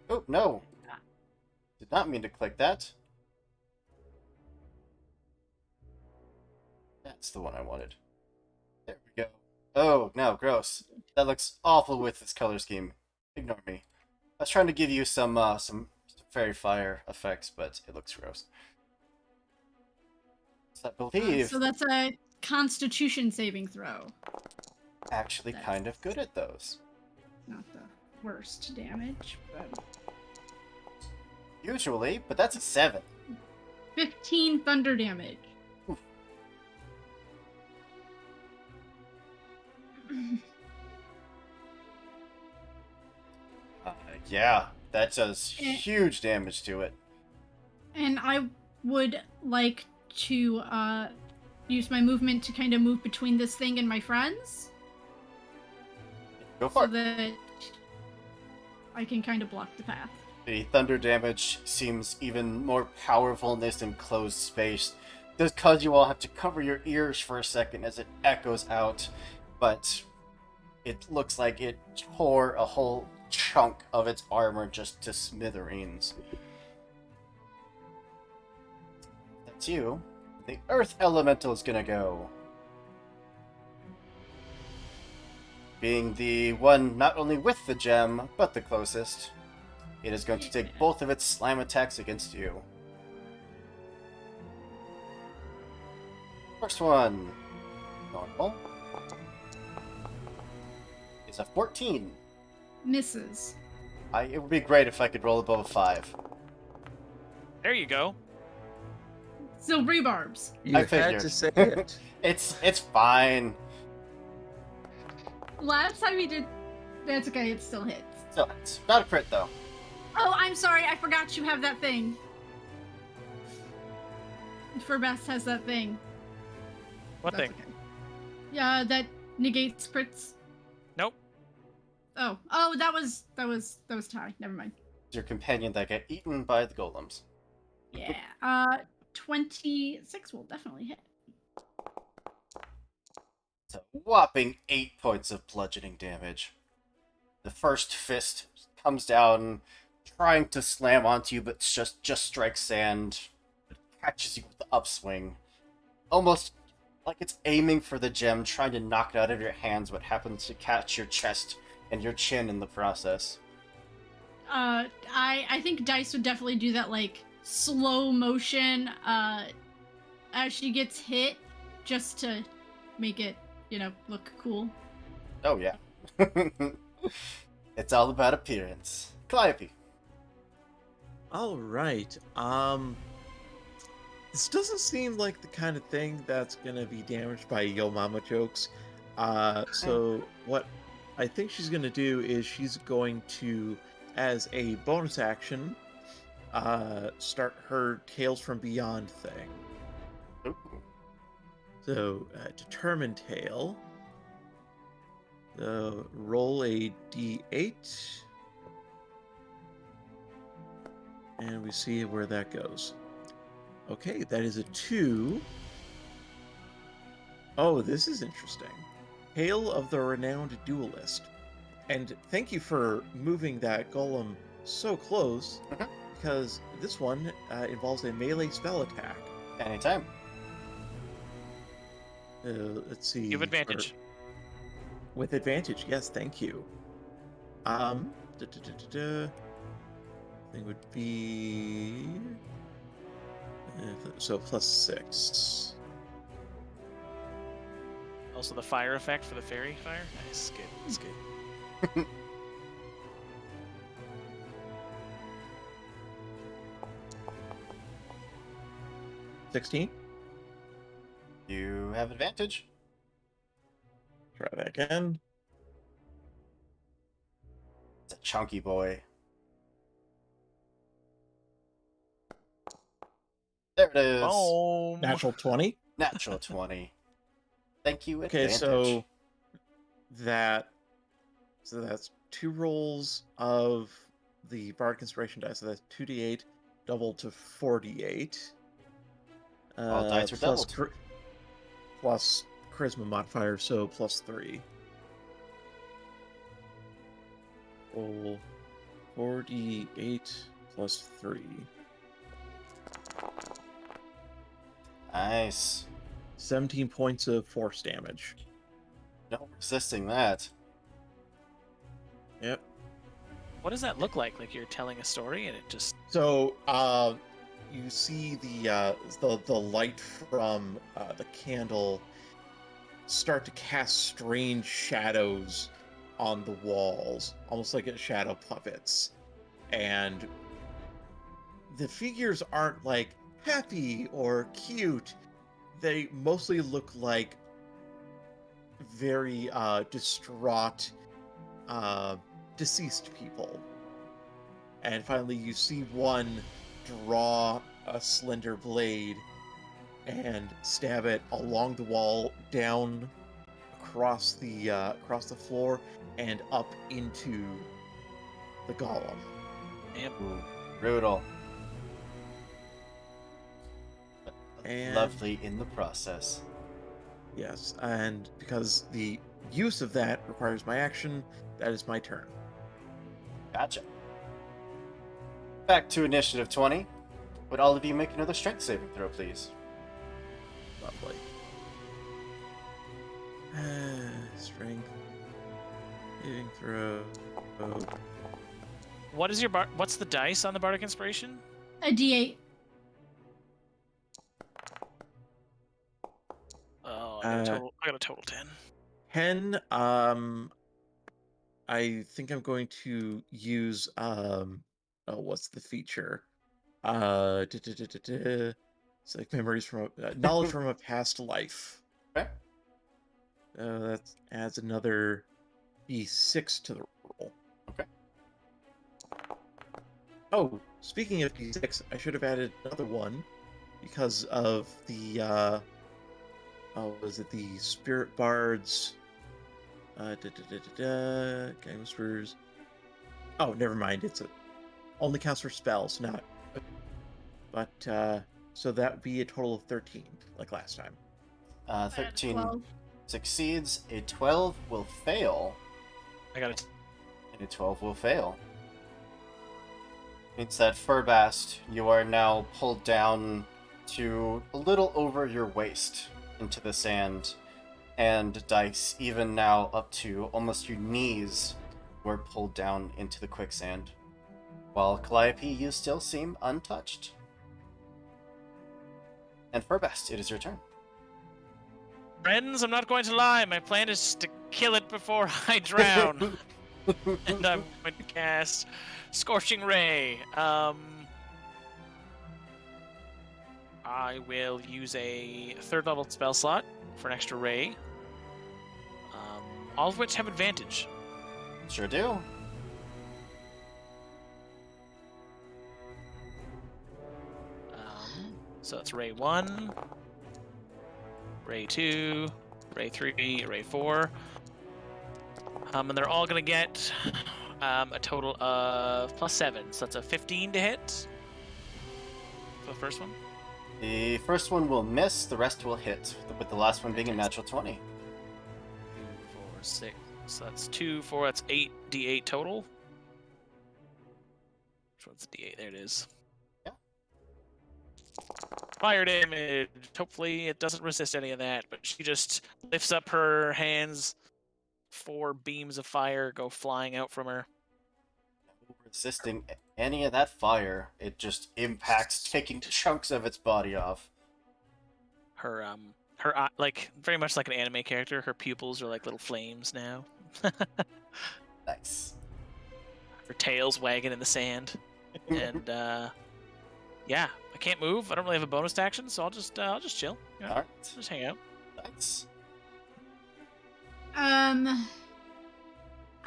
Oh, no. Did not mean to click that. That's the one I wanted. There we go. Oh, no, gross. That looks awful with this color scheme. Ignore me. I was trying to give you some fairy fire effects, but it looks gross. So I believe So that's a Constitution saving throw. actually kind of good at those. Not the worst damage, but Usually, but that's a 7. 15 thunder damage. Oof. Yeah, that does huge damage to it. And I would like to use my movement to kind of move between this thing and my friends, Go for so it. that I can kind of block the path. The thunder damage seems even more powerful in this enclosed space. Does cause you all have to cover your ears for a second as it echoes out, but it looks like it tore a whole chunk of its armor just to smithereens. That's you. The Earth Elemental is gonna go. Being the one not only with the gem, but the closest, it is going to take both of its slam attacks against you. First one, normal, is a 14. Misses. It would be great if I could roll above a 5. There you go. Still rebarbs. You I had figured. to say it. It's fine. Last time he did, that's okay. It still hits. So it's not a crit though. Oh, I'm sorry. I forgot you have that thing. Furbast has that thing. What That's thing? okay. Yeah, that negates crits. Nope. that was Ty. Never mind. Your companion that got eaten by the golems. Yeah. 26 will definitely hit. It's a whopping 8 points of bludgeoning damage. The first fist comes down, trying to slam onto you, but just strikes sand. It catches you with the upswing. Almost like it's aiming for the gem, trying to knock it out of your hands, but happens to catch your chest and your chin in the process. I think Dice would definitely do that, like, slow motion, as she gets hit, just to make it, look cool. Oh, yeah. It's all about appearance. Calliope. All right. This doesn't seem like the kind of thing that's gonna be damaged by Yo Mama jokes. So what I think she's gonna do is she's going to, as a bonus action, start her Tales from Beyond thing. Ooh. So, determine Tale. Roll a d8. And we see where that goes. Okay, that is a 2. Oh, this is interesting. Hail of the Renowned Duelist. And thank you for moving that golem so close, because this one involves a melee spell attack. Anytime. Let's see. You have advantage. With advantage, yes, thank you. Thing would be so +6. Also the fire effect for the fairy fire. Nice, good. That's good. 16. You have advantage. Try that again. It's a chunky boy. There it is. Boom. Natural 20. Natural 20. Thank you, Okay, advantage. so that's 2 rolls of the Bardic Inspiration die, so that's 2d8 doubled to 4d8. All dice are plus doubled. plus charisma modifier, so +3. Roll 4d8 plus 3. Nice. 17 points of force damage. No resisting that. Yep. What does that look like? Like you're telling a story and it just... So, you see the light from the candle start to cast strange shadows on the walls, almost like a shadow puppets. And the figures aren't like happy or cute. They mostly look like very distraught, deceased people. And finally, you see one draw a slender blade and stab it along the wall, down across the floor, and up into the golem. Yep. Ooh, brutal. And Lovely in the process. yes, and because the use of that requires my action, that is my turn. Gotcha. Back to initiative 20. Would all of you make another strength saving throw, please? Lovely. Strength. Saving throw. Oh. What is your what's the dice on the Bardic Inspiration? A D8. Oh, I got a total 10. 10. I think I'm going to use what's the feature? It's like memories from knowledge from a past life. Okay. That adds another d6 to the roll. Okay. Oh, speaking of d6, I should have added another one because of the was it the Spirit Bard's Gang Whispers. Oh, never mind. It's only counts for spells, not. But so that would be a total of 13, like last time. 13 12. succeeds, a 12 will fail, I got it. and a 12 will fail. Means that Furbast, you are now pulled down to a little over your waist into the sand, and Dice, even now up to almost your knees, were pulled down into the quicksand. While Calliope, you still seem untouched. And Furbast, it is your turn. Friends, I'm not going to lie. My plan is to kill it before I drown. And I'm going to cast Scorching Ray. I will use a 3rd level spell slot for an extra ray. All of which have advantage. Sure do. So it's Ray 1, Ray 2, Ray 3, Ray 4. And they're all going to get a total of +7. So that's a 15 to hit for the first one. The first one will miss, the rest will hit, with the last one being a natural 20. 2, 4, 6. So that's 2, 4. That's 8d8 total. Which one's d8? There it is. Yeah. Fire damage. Hopefully it doesn't resist any of that, but she just lifts up her hands. 4 beams of fire go flying out from her. Resisting any of that fire, it just impacts, taking chunks of its body off. Her like very much like an anime character. Her pupils are like little flames now. Nice. Her tail's wagging in the sand, and yeah, I can't move. I don't really have a bonus action, so I'll just chill. Yeah, Alright. just hang out. Nice.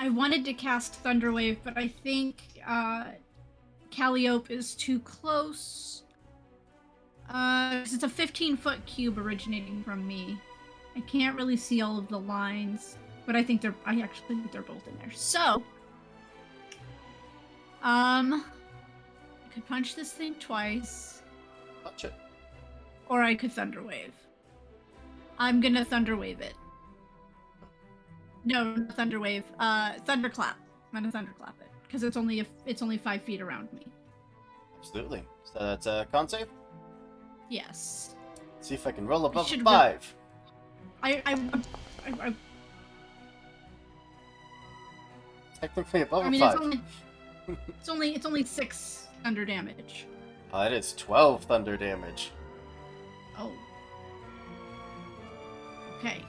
I wanted to cast Thunderwave, but I think Calliope is too close. 'Cause it's a 15-foot cube originating from me. I can't really see all of the lines, but I actually think they're both in there. So, I could punch this thing twice, Touch it. or I could Thunderwave. I'm gonna Thunderwave it. No, not Thunderwave. Thunderclap. I'm gonna Thunderclap it because it's only 5 feet around me. Absolutely. So that's a con save. Yes. See if I can roll above should 5. I Technically above mean, a 5. it's only 6 thunder damage. It is 12 thunder damage. Oh. Okay.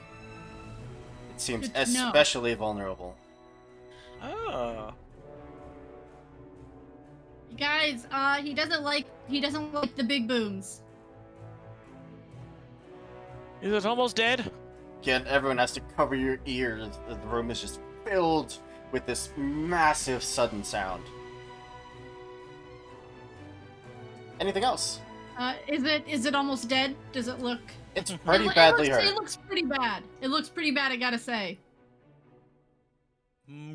It seems Good to know. especially vulnerable. Oh. Guys, he doesn't like the big booms. Is it almost dead? Again, everyone has to cover your ears. The room is just filled with this massive sudden sound. Anything else? Is it almost dead? Does it look? It's pretty badly It hurt. looks pretty bad. It looks pretty bad, I gotta say.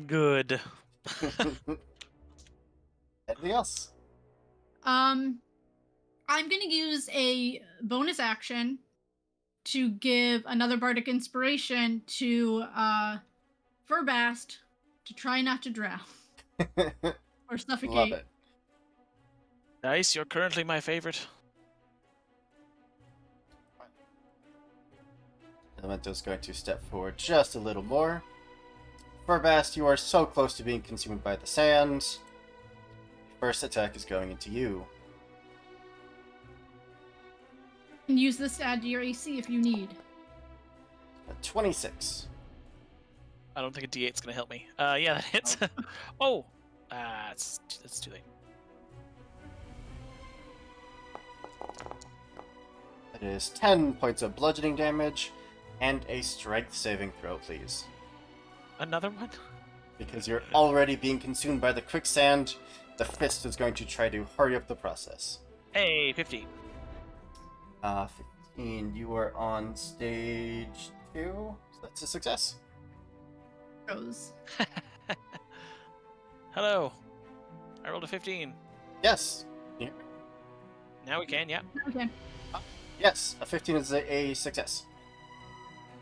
Good. Anything else? I'm gonna use a bonus action to give another bardic inspiration to Furbast to try not to drown or suffocate. Love it. Nice. You're currently my favorite. Elemento's going to step forward just a little more. Furbast, you are so close to being consumed by the sand. First attack is going into you. You can use this to add to your AC if you need. A 26. I don't think a D8's gonna help me. Yeah, that hits. Oh, it's too late. That is 10 points of bludgeoning damage and a strength saving throw, please. Another one? Because you're already being consumed by the quicksand, the fist is going to try to hurry up the process. Hey, 15. 15. You are on stage 2, so that's a success. goes. Hello. I rolled a 15. Yes. Now we can, yeah. Okay. Yes, a 15 is a success.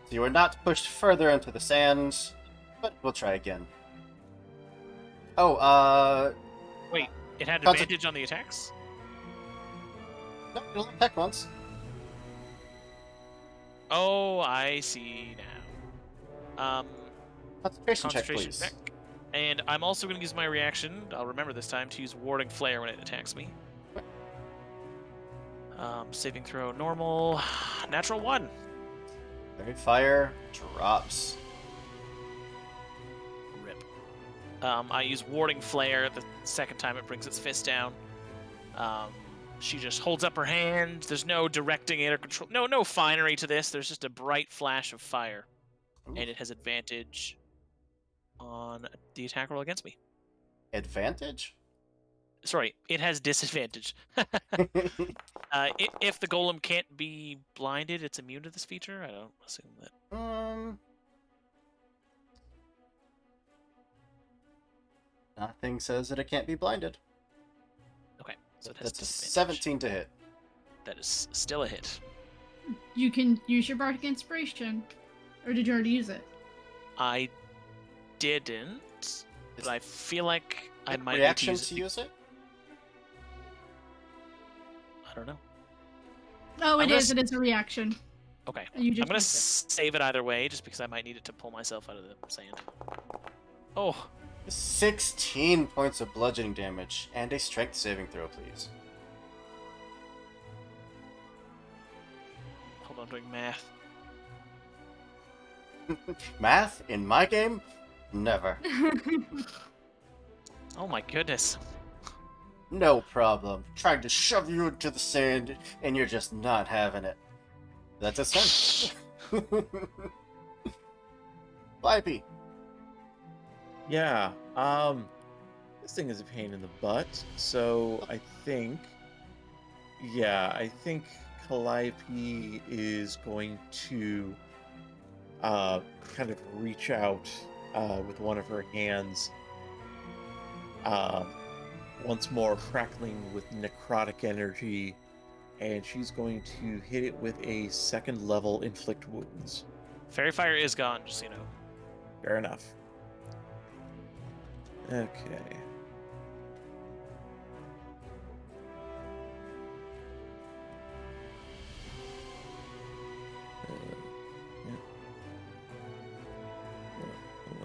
So you are not pushed further into the sand, but we'll try again. Oh, Wait, it had Conce- advantage on the attacks? no, you'll attack once. Oh, I see now. Concentration check, Concentration please. check. And I'm also going to use my reaction, I'll remember this time, to use Warding Flare when it attacks me. Saving throw normal. Natural 1. Fairy fire drops. Rip. I use Warding Flare the second time it brings its fist down. She just holds up her hand. There's no directing it or control. No finery to this. There's just a bright flash of fire. Ooh. And it has advantage on the attack roll against me. Advantage? Sorry, it has disadvantage. If the golem can't be blinded, it's immune to this feature. I don't assume that. Nothing says that it can't be blinded. Okay, so it has That's a disadvantage. 17 to hit. That is still a hit. You can use your bardic inspiration, or did you already use it? I didn't, but I feel like I might Reaction need to use it. I don't know. Oh, I'm it gonna is. It is a reaction. Okay. You just I'm gonna used save it either way, just because I might need it to pull myself out of the sand. Oh, 16 points of bludgeoning damage and a strength saving throw, please. hold on, doing math. Math in my game? Never. it. Oh my goodness. No problem. Trying to shove you into the sand and you're just not having it. That's a strength. Flyby. Yeah. This thing is a pain in the butt. So I think Calliope is going to kind of reach out with one of her hands, once more crackling with necrotic energy, and she's going to hit it with a second level inflict wounds. Fairy fire is gone, just so you know. Fair enough. Okay. Yeah. Hold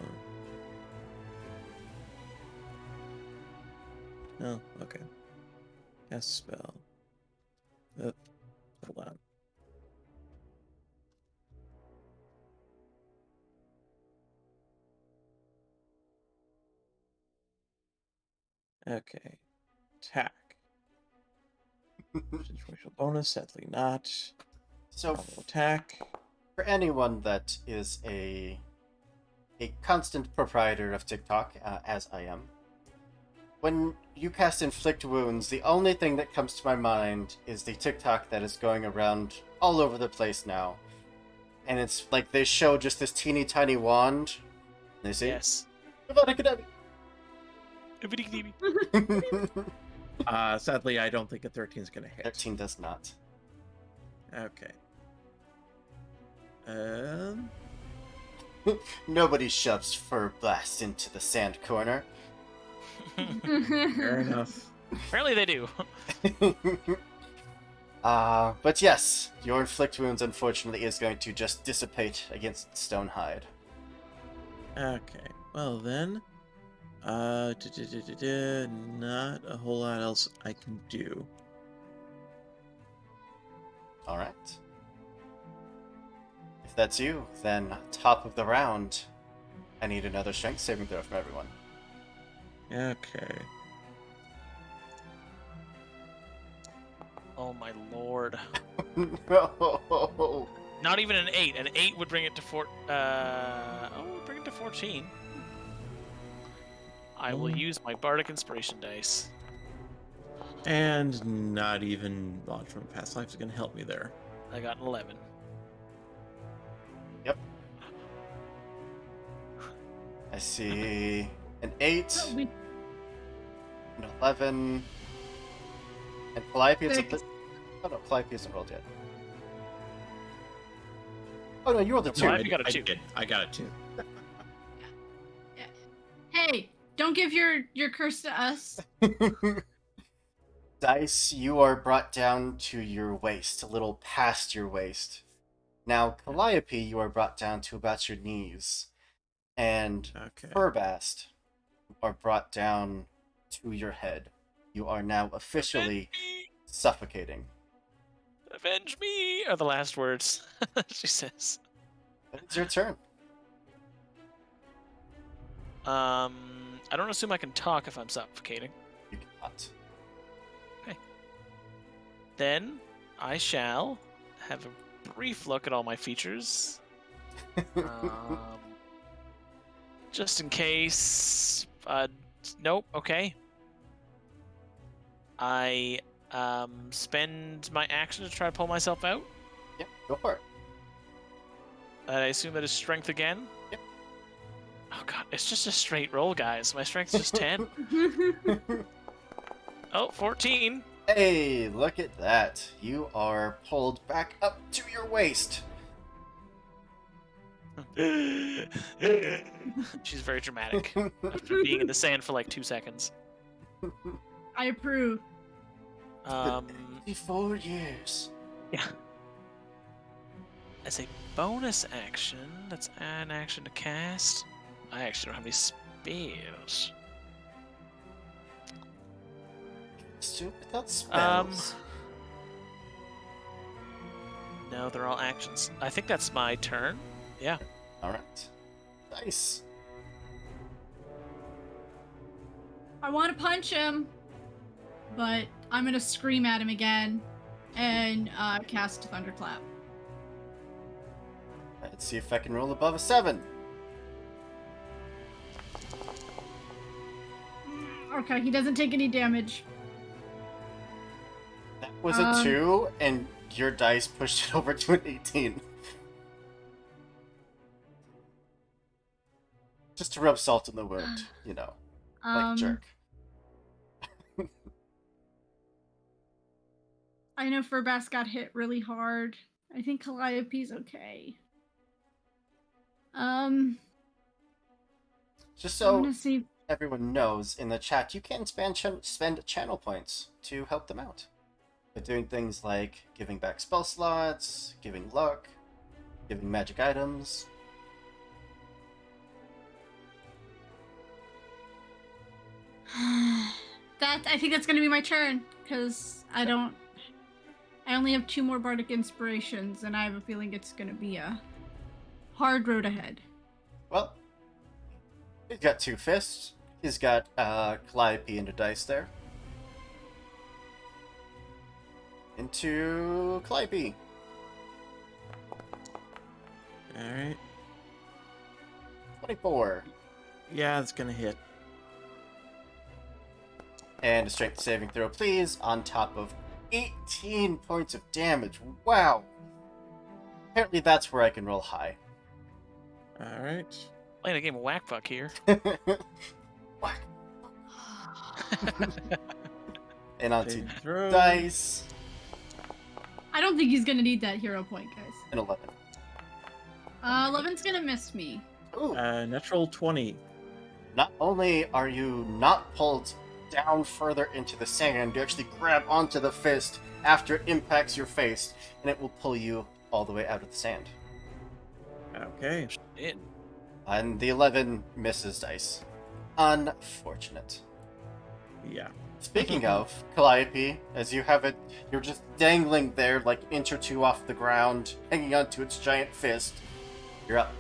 on. Oh, okay. Cast spell. Hold on. Okay. Attack. Situational bonus, sadly not. So, Normal attack. for anyone that is a constant proprietor of TikTok, as I am, when you cast Inflict Wounds, the only thing that comes to my mind is the TikTok that is going around all over the place now. And it's like they show just this teeny tiny wand. And they say, Yes. Avada Kedavra. Sadly, I don't think a 13 is going to hit. 13 does not. Okay. Nobody shoves Fur Blast into the sand corner. Fair enough. Apparently they do. But yes, your Inflict Wounds unfortunately is going to just dissipate against Stonehide. Okay. Well then, not a whole lot else I can do. Alright. If that's you, then top of the round, I need another strength saving throw from everyone. Okay. Oh my lord. No. Not even an 8. An 8 would bring it to bring it to 14. I will use my Bardic Inspiration dice. And not even Launch from Past Life is going to help me there. I got an 11. Yep. I see an 8, Oh, we an 11, and Calliope. It's a Six. oh no, Calliope isn't rolled yet. Oh no, you rolled a No, 2. Calliope got a I 2. did. I got it too. Hey, don't give your curse to us. Dice, you are brought down to your waist, a little past your waist. Now, Calliope, you are brought down to about your knees. And Okay. Furbast, you are brought down to your head. You are now officially suffocating. Avenge me! Are the last words she says. It's your turn. I don't assume I can talk if I'm suffocating. You cannot. Then I shall have a brief look at all my features. Just in case. Nope. Okay. I spend my action to try to pull myself out. Yep, go for it. I assume that is strength again. Yep. Oh god, it's just a straight roll, guys. My strength's just 10. Oh, 14. Hey, look at that. You are pulled back up to your waist. She's very dramatic after being in the sand for like 2 seconds. I approve. 84 years. Yeah. As a bonus action, that's an action to cast. I actually don't have any spells. Stupid without spells. No, they're all actions. I think that's my turn. Yeah. Alright. Nice. I want to punch him, but I'm gonna scream at him again and cast Thunderclap. Let's see if I can roll above a 7. Okay, he doesn't take any damage. That was a 2, and your dice pushed it over to an 18. Just to rub salt in the wound, you know, like a jerk. I know Furbast got hit really hard. I think Calliope's okay. Just I'm so gonna see. everyone knows, in the chat, you can spend channel points to help them out. By doing things like giving back spell slots, giving luck, giving magic items. I think that's gonna be my turn because I only have 2 more bardic inspirations, and I have a feeling it's gonna be a hard road ahead. Well, he's got 2 fists. He's got Calliope into dice there. Into Calliope. Alright. 24. Yeah, it's gonna hit. And a strength saving throw, please, on top of 18 points of damage. Wow. Apparently that's where I can roll high. Alright. Playing a game of whack fuck here. Whack. And onto Saving throw. dice. I don't think he's gonna need that hero point, guys. An 11. 11's gonna miss me. Ooh. Natural 20. Not only are you not pulled down further into the sand, you actually grab onto the fist after it impacts your face, and it will pull you all the way out of the sand. Okay. Shit. And the 11 misses dice. Unfortunate. Yeah. Speaking of, Calliope, as you have it, you're just dangling there like inch or 2 off the ground, hanging onto its giant fist. You're up.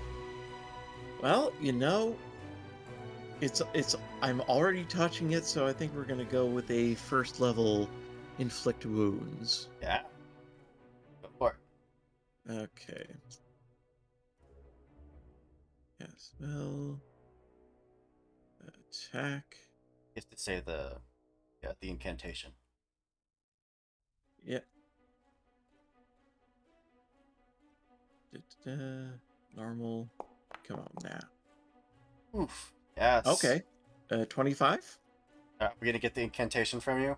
Well, you know, it's I'm already touching it, so I think we're gonna go with a first level inflict wounds. Yeah. Go for it. Okay. Yes, spell. Attack. You have to say the incantation. Yep. Da-da-da. Normal. Come on now. Oof. Yes. Okay. 25? We're gonna get the incantation from you.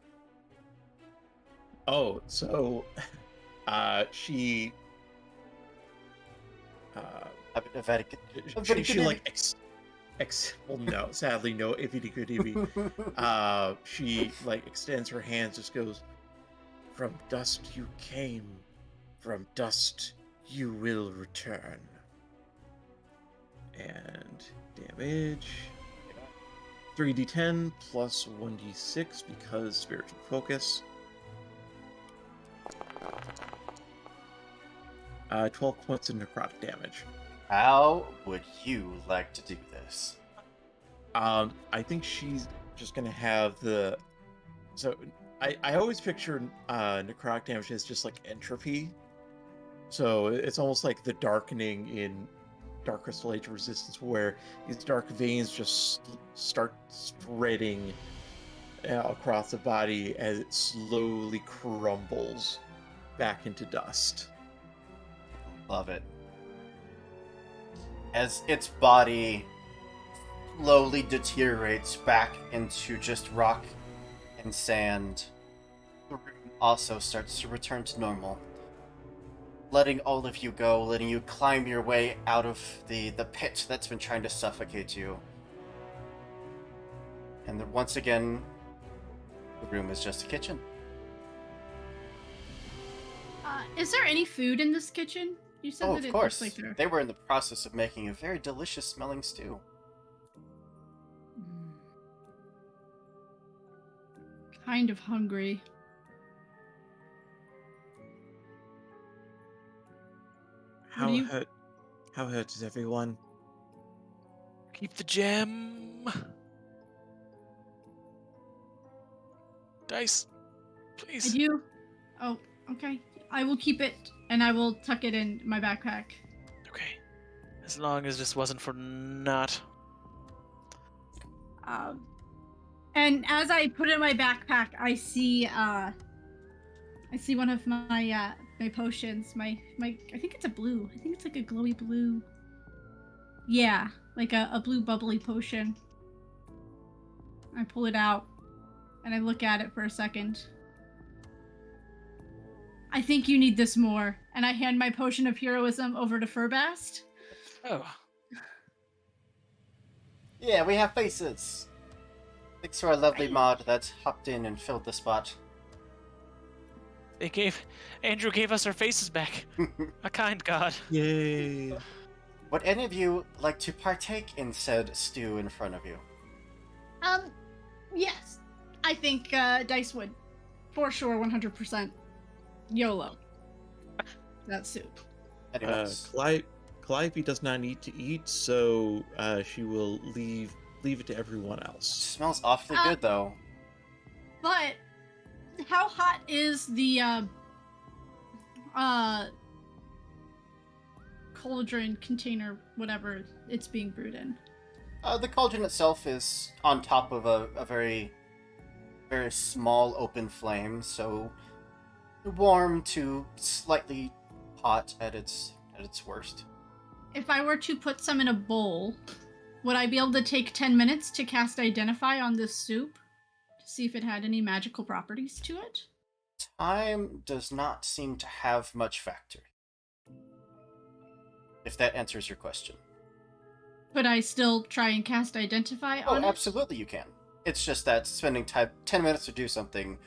Oh, so she she like well, no, sadly no iffy goody. She like extends her hands, just goes, "From dust you came, from dust you will return." And damage 3d10 plus 1d6 because spiritual focus. 12 points of necrotic damage. How would you like to do this? I think she's just gonna have the. So I always picture necrotic damage as just like entropy. So it's almost like the darkening in Dark Crystal Age of Resistance, where these dark veins just start spreading across the body as it slowly crumbles back into dust. Love it. As its body slowly deteriorates back into just rock and sand, the room also starts to return to normal. Letting all of you go, letting you climb your way out of the pit that's been trying to suffocate you. And then once again, the room is just a kitchen. Is there any food in this kitchen? You said Oh, that of it course. looks like there. They were in the process of making a very delicious smelling stew. Kind of hungry. How do you- hurt is everyone? Keep the gem. Dice, I please. do. Oh, okay. I will keep it, and I will tuck it in my backpack. Okay. As long as this wasn't for not. And as I put it in my backpack, I see one of my my potions. My I think it's a blue. I think it's like a glowy blue. Yeah, like a blue bubbly potion. I pull it out and I look at it for a second. I think you need this more. And I hand my potion of heroism over to Furbast. Oh, Yeah, we have faces! Thanks to our lovely mod that hopped in and filled the spot. Andrew gave us our faces back. A kind god. Yay! Would any of you like to partake in said stew in front of you? Yes. I think Dice would. For sure, 100%. YOLO. That soup. Anyone else? Calliope does not need to eat, so she will leave it to everyone else. Smells awfully good, though. But how hot is the cauldron container, whatever it's being brewed in? The cauldron itself is on top of a very, very small open flame, so warm to slightly hot at its worst. If I were to put some in a bowl, would I be able to take 10 minutes to cast Identify on this soup to see if it had any magical properties to it? Time does not seem to have much factor. If that answers your question. Could I still try and cast Identify on it? Absolutely you can. It's just that spending 10 minutes to do something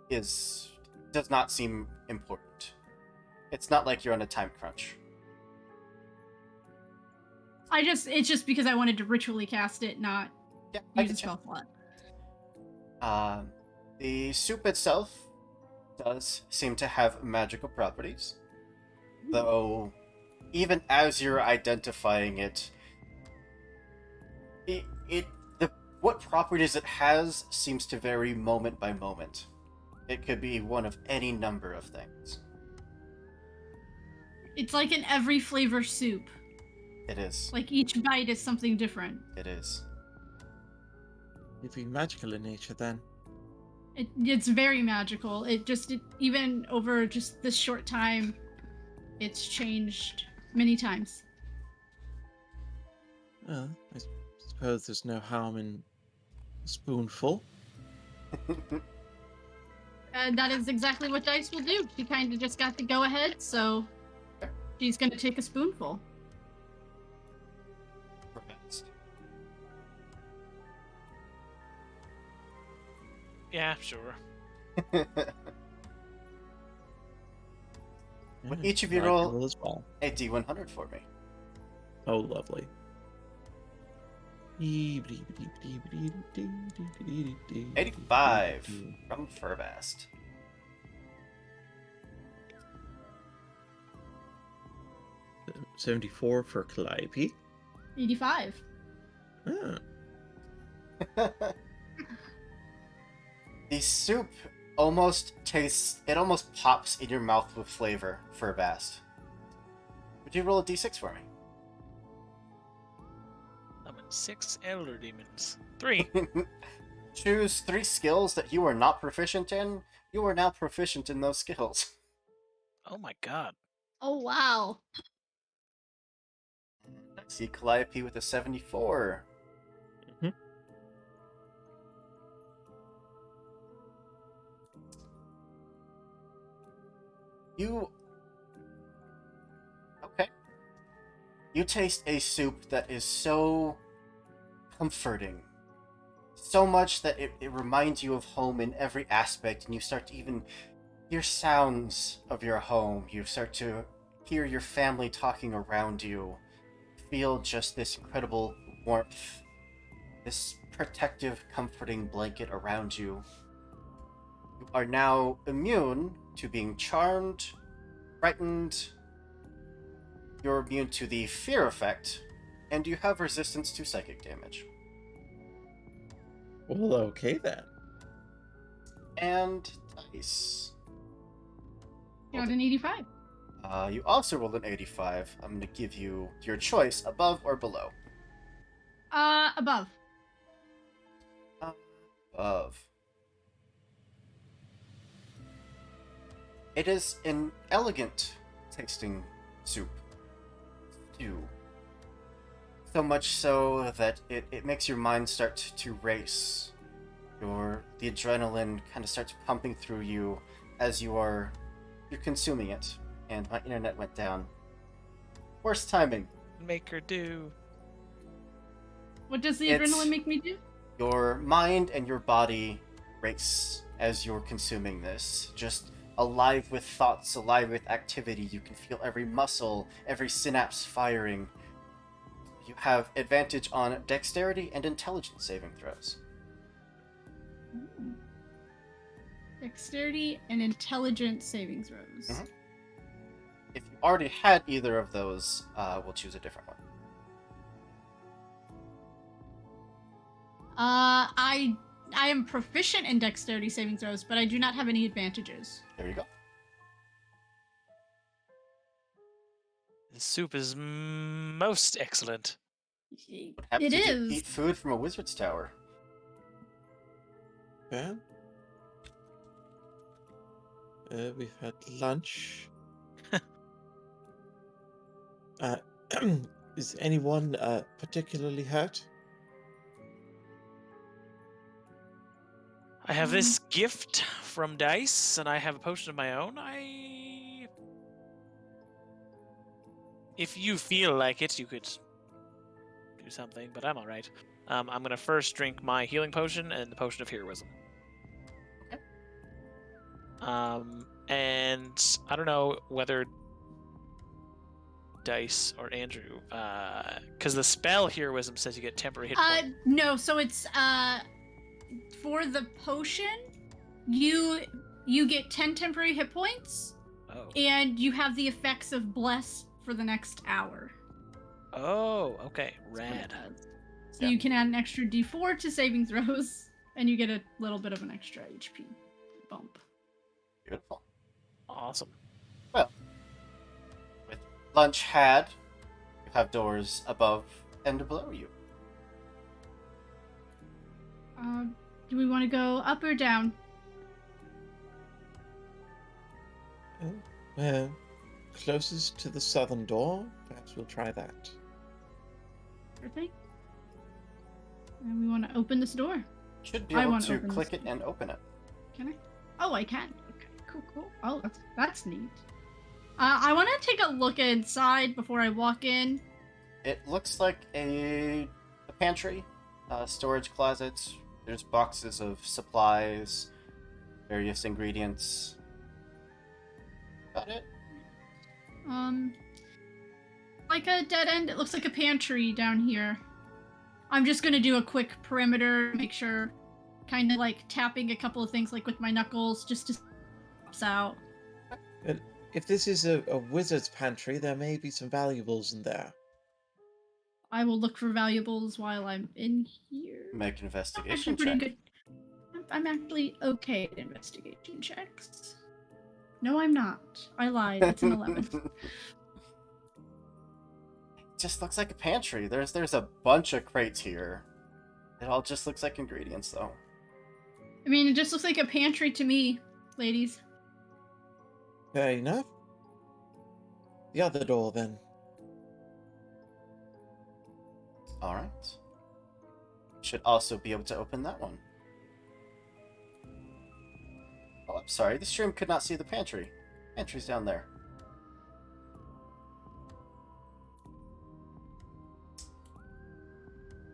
does not seem important. It's not like you're on a time crunch. It's just because I wanted to ritually cast it, not Yeah, I use a get you. spell slot. The soup itself does seem to have magical properties, though even as you're identifying it, what properties it has seems to vary moment by moment. It could be one of any number of things. It's like in every flavor soup. It is. Like each bite is something different. It is. It'd be magical in nature then. It's very magical. Even over just this short time, it's changed many times. I suppose there's no harm in a spoonful. And that is exactly what Dice will do. She kind of just got the go ahead, so she's going to take a spoonful. Yeah, sure. Would Yeah, each of you I roll will as well. a D100 for me? Oh, lovely. 85 from Furbast. 74 for Calliope. 85. Ah, The soup almost pops in your mouth with flavor, Furbast. Would you roll a D6 for me? Summon 6 elder demons. 3. Choose 3 skills that you are not proficient in. You are now proficient in those skills. Oh my god. Oh, wow. I see Calliope with a 74. Mhm. You... Okay. You taste a soup that is so comforting. So much that it reminds you of home in every aspect, and you start to even hear sounds of your home. You start to hear your family talking around you. Feel just this incredible warmth, this protective, comforting blanket around you. You are now immune to being charmed, frightened. You're immune to the fear effect, and you have resistance to psychic damage. well, okay then. And dice. You got an 85. You also rolled an 85. I'm going to give you your choice, above or below. Above. Above. It is an elegant tasting soup. Stew. So much so that it makes your mind start to race. The adrenaline kind of starts pumping through you as you're consuming it. And my internet went down. Worst timing. Make her do. What does the It's- adrenaline make me do? Your mind and your body race as you're consuming this. Just alive with thoughts, alive with activity. You can feel every muscle, every synapse firing. You have advantage on dexterity and intelligence saving throws. Ooh. Dexterity and intelligence saving throws. Mhm. If you already had either of those, we'll choose a different one. I am proficient in dexterity saving throws, but I do not have any advantages. There you go. The soup is most excellent. What happens It if you is. eat food from a wizard's tower? Yeah. We've had lunch. Is anyone particularly hurt? I have this gift from Dice, and I have a potion of my own. If you feel like it, you could do something, but I'm alright. I'm gonna first drink my healing potion and the potion of heroism. Okay. And I don't know whether Dice or Andrew, because the spell heroism says you get temporary hit points. No, so it's for the potion, you get 10 temporary hit points, Oh. and you have the effects of bless for the next hour. Oh, okay. That's what it Rad. does. So Yeah. you can add an extra D4 to saving throws, and you get a little bit of an extra HP bump. Beautiful. Awesome. With lunch had, you have doors above and below you. Do we want to go up or down? Well, closest to the southern door. Perhaps we'll try that. Sure thing. And we want to open this door. Should be I able wanna to open click this it and open it. Can I? Oh, I can. Okay, cool. Oh, that's neat. I want to take a look inside before I walk in. It looks like a pantry, storage closets. There's boxes of supplies, various ingredients. Got it? Like a dead end. It looks like a pantry down here. I'm just gonna do a quick perimeter, make sure, kind of like tapping a couple of things like with my knuckles, just to pops out. If this is a wizard's pantry, there may be some valuables in there. I will look for valuables while I'm in here. Make an I'm investigation actually pretty check. good. I'm actually okay at investigation checks. No, I'm not. I lied. It's an 11. Just looks like a pantry. There's a bunch of crates here. It all just looks like ingredients, though. I mean, it just looks like a pantry to me, ladies. Fair enough. The other door, then. All right. Should also be able to open that one. Oh, I'm sorry. The stream could not see the pantry. Pantry's down there.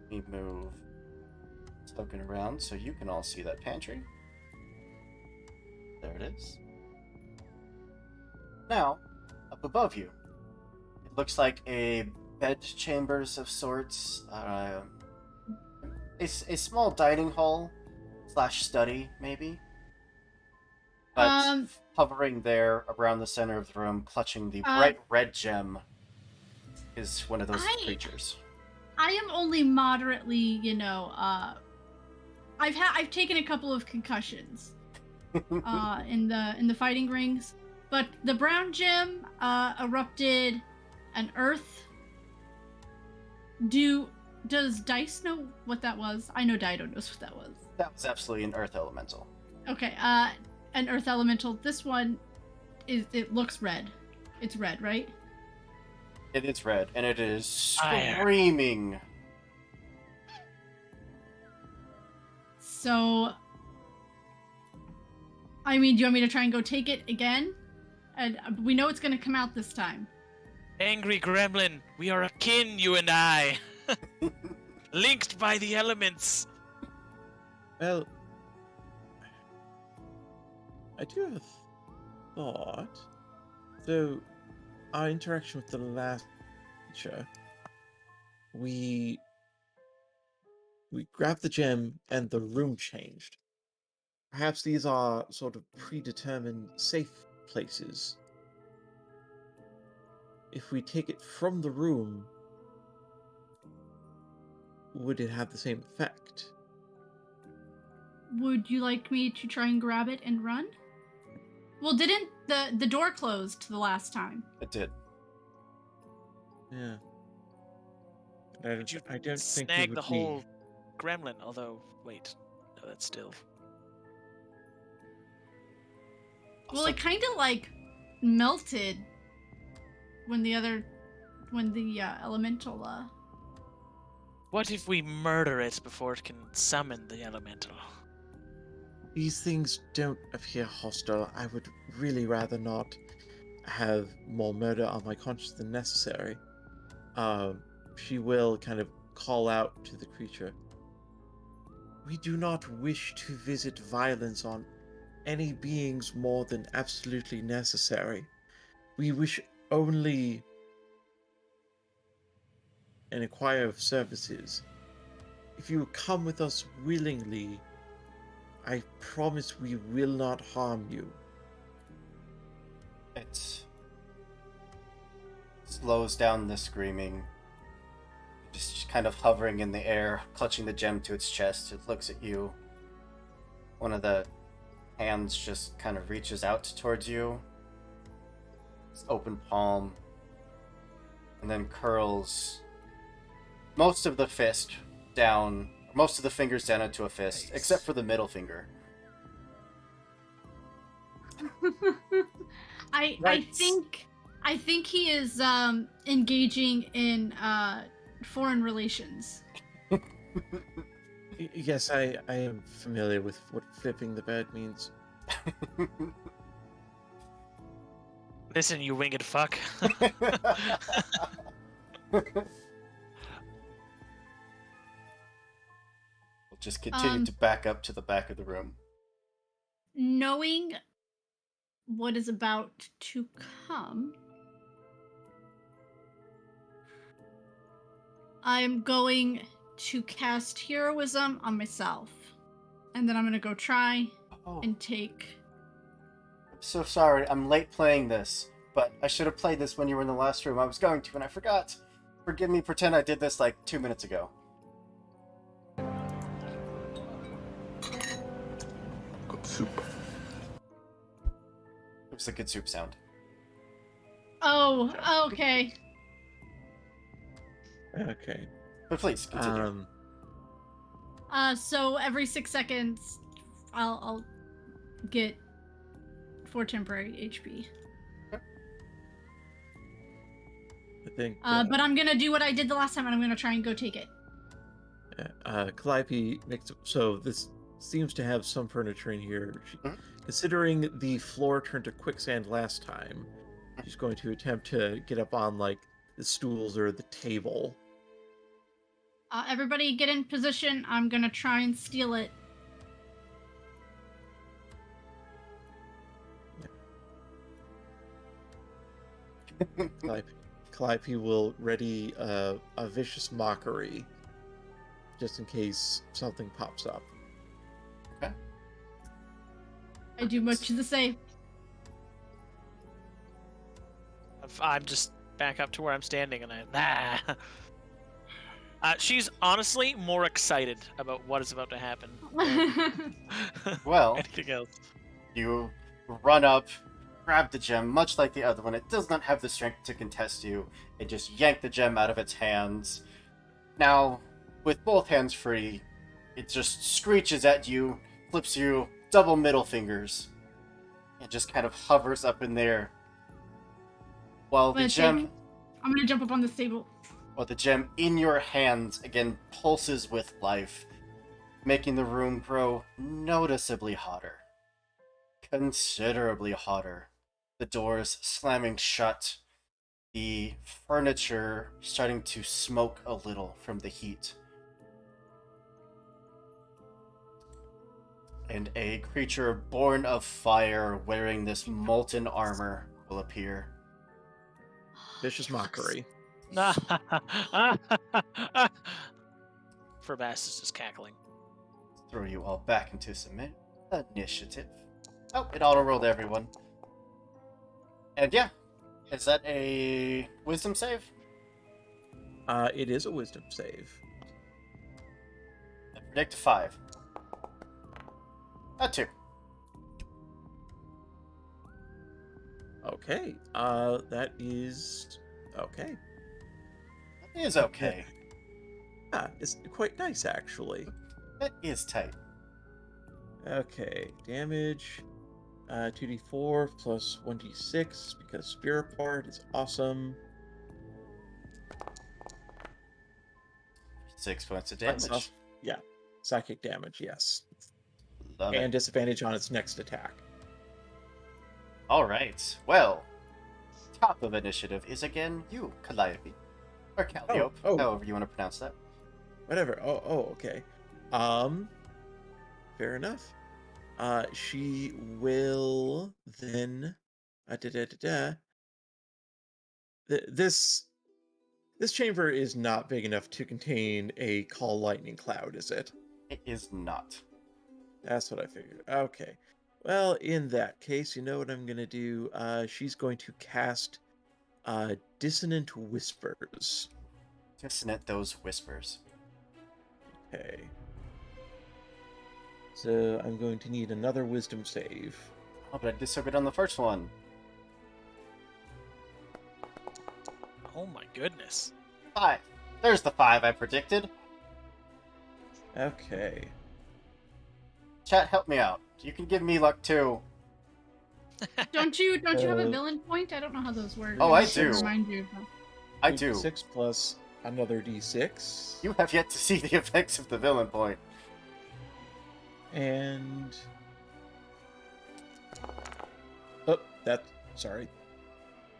Let me move token around so you can all see that pantry. There it is. Now, up above you, it looks like a bed chambers of sorts. A small dining hall / study, maybe. But hovering there around the center of the room, clutching the bright red gem, is one of those creatures. I am only moderately, I've taken a couple of concussions in the fighting rings, but the brown gem erupted an earth. Does Dice know what that was? I know Dido knows what that was. That was absolutely an earth elemental. Okay, an earth elemental. This one it looks red. It's red, right? It is red, and it is Fire. screaming. So, I mean, do you want me to try and go take it again? And we know it's going to come out this time. Angry gremlin, we are akin, you and I. Linked by the elements. Well, I do have a thought. So, our interaction with the last creature, we grabbed the gem and the room changed. Perhaps these are sort of predetermined safe places. If we take it from the room, would it have the same effect? Would you like me to try and grab it and run? Well, didn't the door closed the last time? It did. Yeah. Did you I don't think we snag would the whole need- gremlin? Although, wait, no, that's still. Well, it kind of like melted when the elemental What if we murder it before it can summon the elemental? These things don't appear hostile. I would really rather not have more murder on my conscience than necessary. She will kind of call out to the creature. We do not wish to visit violence on any beings more than absolutely necessary. We wish only and inquire of services. If you come with us willingly, I promise we will not harm you. It slows down the screaming, just kind of hovering in the air, clutching the gem to its chest. It looks at you. One of the hands just kind of reaches out towards you, its open palm, and then curls most of the fist down, most of the fingers down into a fist, except for the middle finger. I Right. think he is engaging in foreign relations. Yes, I am familiar with what fipping the bed means. Listen, you winged fuck. We'll just continue to back up to the back of the room. Knowing what is about to come, I'm going to cast heroism on myself. And then I'm going to go try Oh, and take... I'm so sorry. I'm late playing this, but I should have played this when you were in the last room. I was going to, and I forgot. Forgive me, pretend I did this like 2 minutes ago. Good soup. It was a good soup sound. Oh, okay. Okay. But please, continue. So every 6 seconds, I'll get 4 temporary HP. I think. But I'm gonna do what I did the last time, and I'm gonna try and go take it. Calliope makes so this seems to have some furniture in here. Mhm. Considering the floor turned to quicksand last time, she's going to attempt to get up on like the stools or the table. Everybody get in position. I'm gonna try and steal it. Calliope will ready a vicious mockery, just in case something pops up. I do much the same. I'm just back up to where I'm standing, and she's honestly more excited about what is about to happen. Well, Anything else? you run up, grab the gem, much like the other one. It does not have the strength to contest you. It just yanked the gem out of its hands. Now, with both hands free, it just screeches at you, flips you double middle fingers, and just kind of hovers up in there. While the gem, I'm gonna jump up on this table. while the gem in your hands again pulses with life, making the room grow noticeably hotter. Considerably hotter. The doors slamming shut, the furniture starting to smoke a little from the heat. And a creature born of fire wearing this molten armor will appear. Vicious mockery. Furbast is just cackling. Throw you all back into some initiative. Oh, it auto-rolled everyone. And yeah, is that a wisdom save? It is a wisdom save. I predict a 5. A 2. Okay. That is okay. That is okay. Yeah, it's quite nice actually. That is tight. Okay, damage. 2d4 plus 1d6 because spirit part is awesome. 6 points of damage. That's yeah, psychic damage, yes. Love And it. disadvantage on its next attack. Alright, well, top of initiative is again you, Calliope. Or Calliope, oh. however you want to pronounce that. Whatever. Oh, okay. Fair enough. She will then. This chamber is not big enough to contain a call lightning cloud, is it? It is not. That's what I figured. Okay. Well, in that case, you know what I'm gonna do? She's going to cast Dissonant Whispers. Dissonant those whispers. Okay. So I'm going to need another wisdom save. Oh, but I did so good on the first one. Oh my goodness. 5. There's the 5 I predicted. Okay. Chat, help me out. You can give me luck too. Don't you have a Uh, villain point? I don't know how those work. Oh, I should do. Remind you of that. I do. 6 plus another d6. You have yet to see the effects of the villain point. And sorry.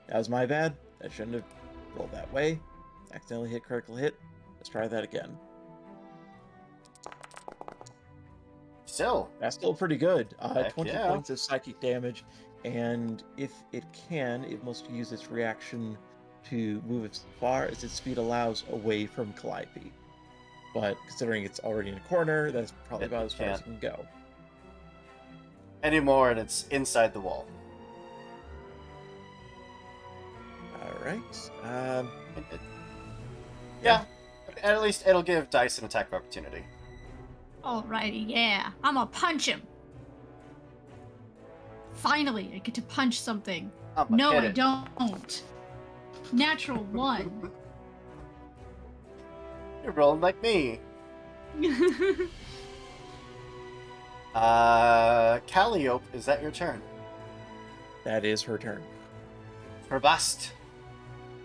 That was my bad. I shouldn't have rolled that way. Accidentally hit critical hit. Let's try that again. Still, That's still pretty good. Heck 20 yeah. points of psychic damage, and if it can, it must use its reaction to move as far as its speed allows away from Calliope. But considering it's already in a corner, that's probably It about as far as it can't. can go. anymore, and it's inside the wall. Alright. Yeah, at least it'll give Dice an attack of opportunity. Alrighty, yeah. I'm gonna punch him. Finally, I get to punch something. I'ma No, hit I it. don't. Natural 1. You're rolling like me. Calliope, is that your turn? That is her turn. Verbast.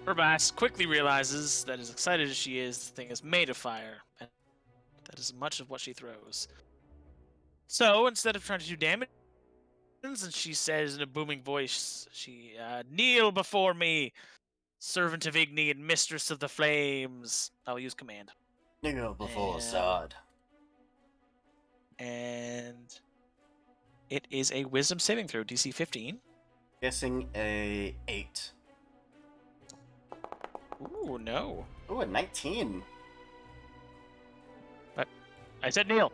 Urbas quickly realizes that as excited as she is, the thing is made of fire, and that is much of what she throws. So instead of trying to do damage, and she says in a booming voice, kneel before me, servant of Igni and mistress of the flames. I'll use command. Kneel before And- Zod. And it is a wisdom saving throw, DC 15. Guessing a 8. Ooh, no. Ooh, a 19. I said kneel.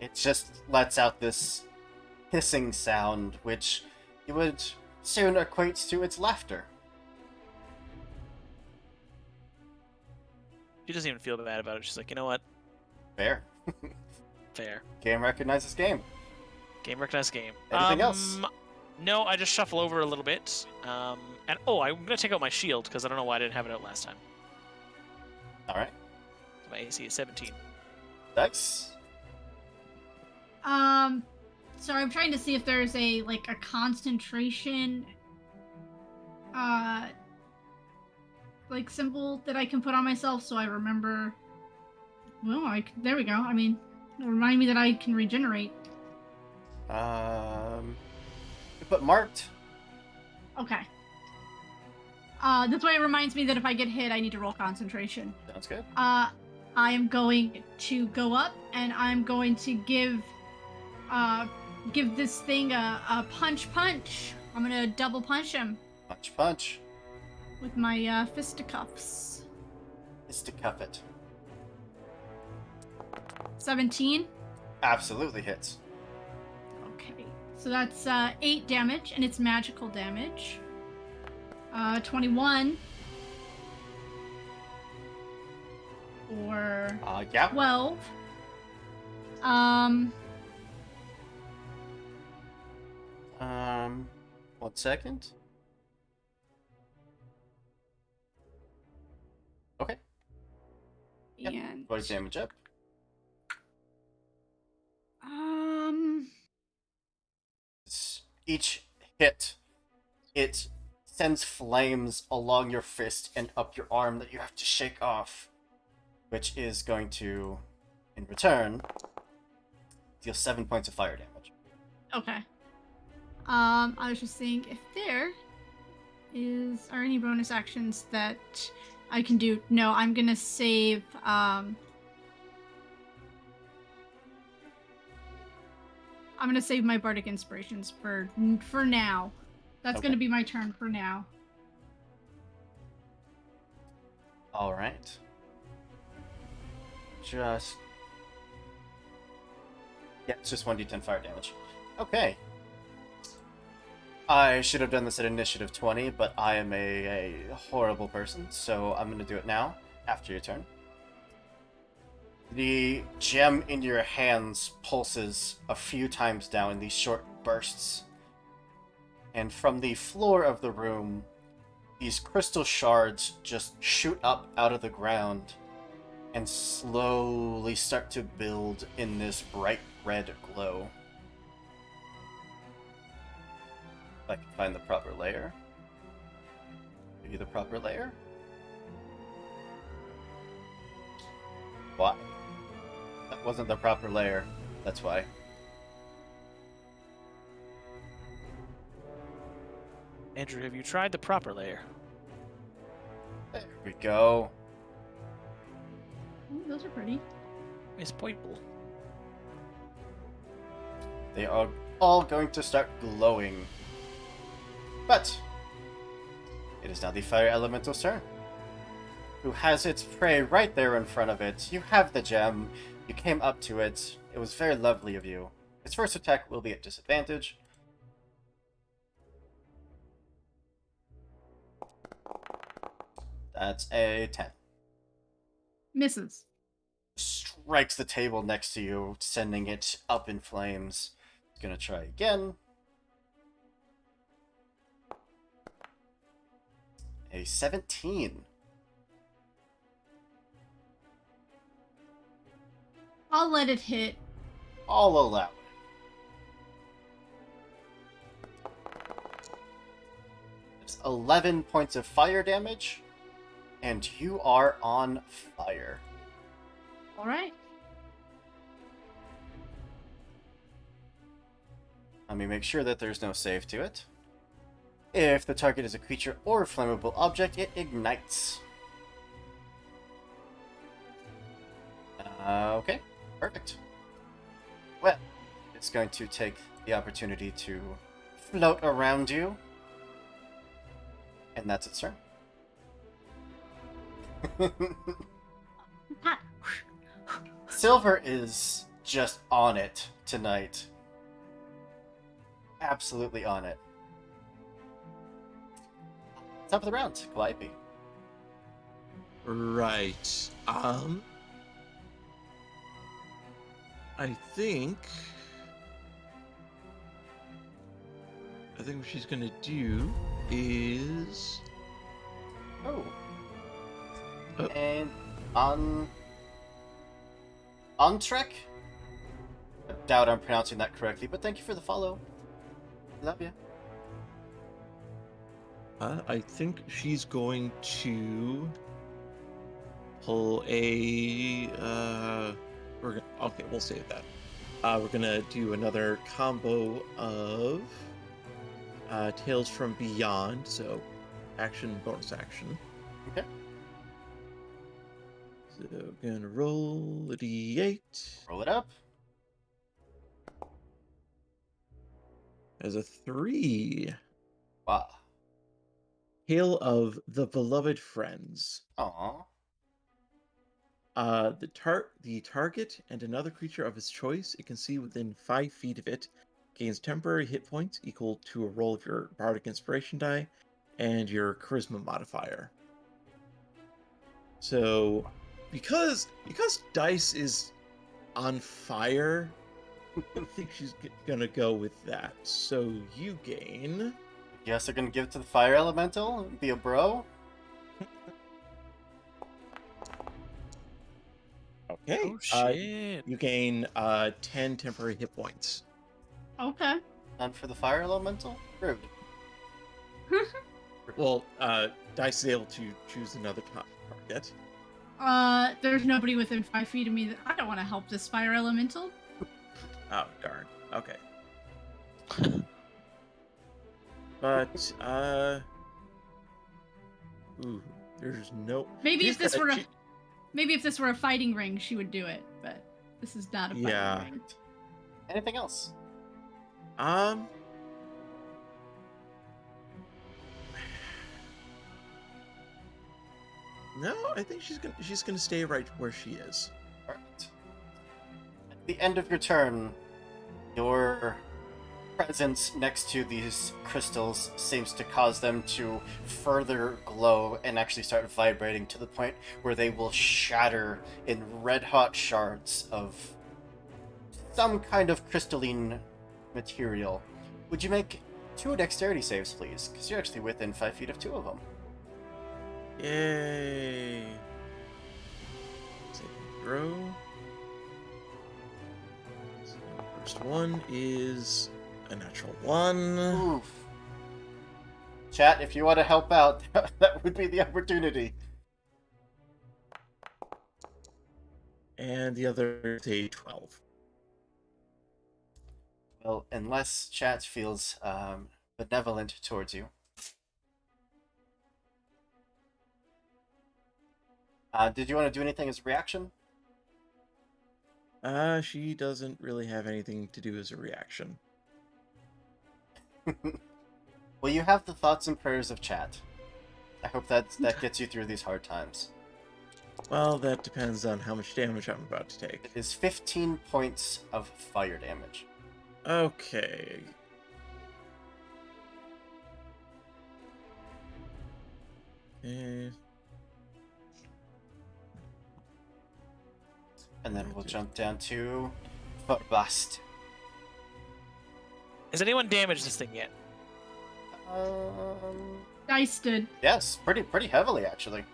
It just lets out this hissing sound, which you would soon equate to its laughter. She doesn't even feel bad about it. She's like, you know what? Fair. Fair. Game recognizes game. Game recognized game. Anything else? No, I just shuffle over a little bit. I'm gonna take out my shield because I don't know why I didn't have it out last time. Alright. My AC is 17. Dice. Sorry, I'm trying to see if there's a concentration symbol that I can put on myself so I remember. Well, there we go. I mean, it'll remind me that I can regenerate. But marked. Okay. This way it reminds me that if I get hit, I need to roll concentration. Sounds good. I am going to go up and I'm going to give this thing a punch. I'm gonna double punch him Punch. with my fisticuffs. Is to cuff it. 17. Absolutely hits. Okay, so that's 8 damage, and it's magical damage. 21. Or Yeah. 12. 1 second. Okay. Yep. And Body damage up. Each hit, it sends flames along your fist and up your arm that you have to shake off, which is going to, in return, deal 7 points of fire damage. Okay. I was just saying if there are any bonus actions that I can do. No, I'm gonna save I'm gonna save my bardic inspirations for now. That's Okay. gonna be my turn for now. All right. It's just 1d10 fire damage. Okay. I should have done this at initiative 20, but I am a horrible person, so I'm going to do it now, after your turn. The gem in your hands pulses a few times down in these short bursts. And from the floor of the room, these crystal shards just shoot up out of the ground and slowly start to build in this bright red glow. If I can find the proper layer. Give you the proper layer. Why? That wasn't the proper layer. That's why. Andrew, have you tried the proper layer? There we go. Ooh, those are pretty. It's purple. They are all going to start glowing. But it is now the fire elemental's turn. Who has its prey right there in front of it. You have the gem. You came up to it. It was very lovely of you. Its first attack will be at disadvantage. That's a 10. Misses. Strikes the table next to you, sending it up in flames. It's gonna try again. A 17. I'll let it hit. I'll allow it. It's 11 points of fire damage, and you are on fire. All right. Let me make sure that there's no save to it. If the target is a creature or flammable object, it ignites. Okay, perfect. Well, it's going to take the opportunity to float around you. And that's its turn. Ah. Silver is just on it tonight. Absolutely on it. Top of the round, Calliope. Right. I think what she's gonna do is Oh. Oh. And on Trek? I doubt I'm pronouncing that correctly, but thank you for the follow. Love you. I think she's going to pull a okay, we'll save that. We're gonna do another combo of Tales from Beyond, so action, bonus action. Okay. So gonna roll a d8 Roll it up. as a 3. Wow. Tale of the Beloved Friends. Aww. The target and another creature of its choice it can see within 5 feet of it gains temporary hit points equal to a roll of your Bardic Inspiration die and your Charisma modifier. So, because Dice is on fire, I think she's gonna go with that. So you gain. Yes, they're gonna give it to the fire elemental and be a bro. Okay. Oh shit! You gain 10 temporary hit points. Okay. And for the fire elemental? Rude. Well, Dice is able to choose another target. There's nobody within 5 feet of me that I don't want to help this fire elemental. Oh, darn. Okay. But, ooh, there's no... Maybe she's if this got were a a maybe if this were a fighting ring, she would do it, but this is not a fighting Yeah. ring. Anything else? No, I think she's gonna stay right where she is. Perfect. At the end of your turn, your presence next to these crystals seems to cause them to further glow and actually start vibrating to the point where they will shatter in red-hot shards of some kind of crystalline material. Would you make 2 dexterity saves, please? Because you're actually within 5 feet of 2 of them. Yay! Save and throw. So first one is a natural 1. Oof. Chat, if you want to help out, that would be the opportunity. And and the other is a 12. Well, unless chat feels benevolent towards you. Did you want to do anything as a reaction? She doesn't really have anything to do as a reaction. Well, you have the thoughts and prayers of chat. I hope that gets you through these hard times. Well, that depends on how much damage I'm about to take. It is 15 points of fire damage. Okay. And then we'll jump down to Bust. Has anyone damaged this thing yet? Dice did. Yes, pretty heavily actually.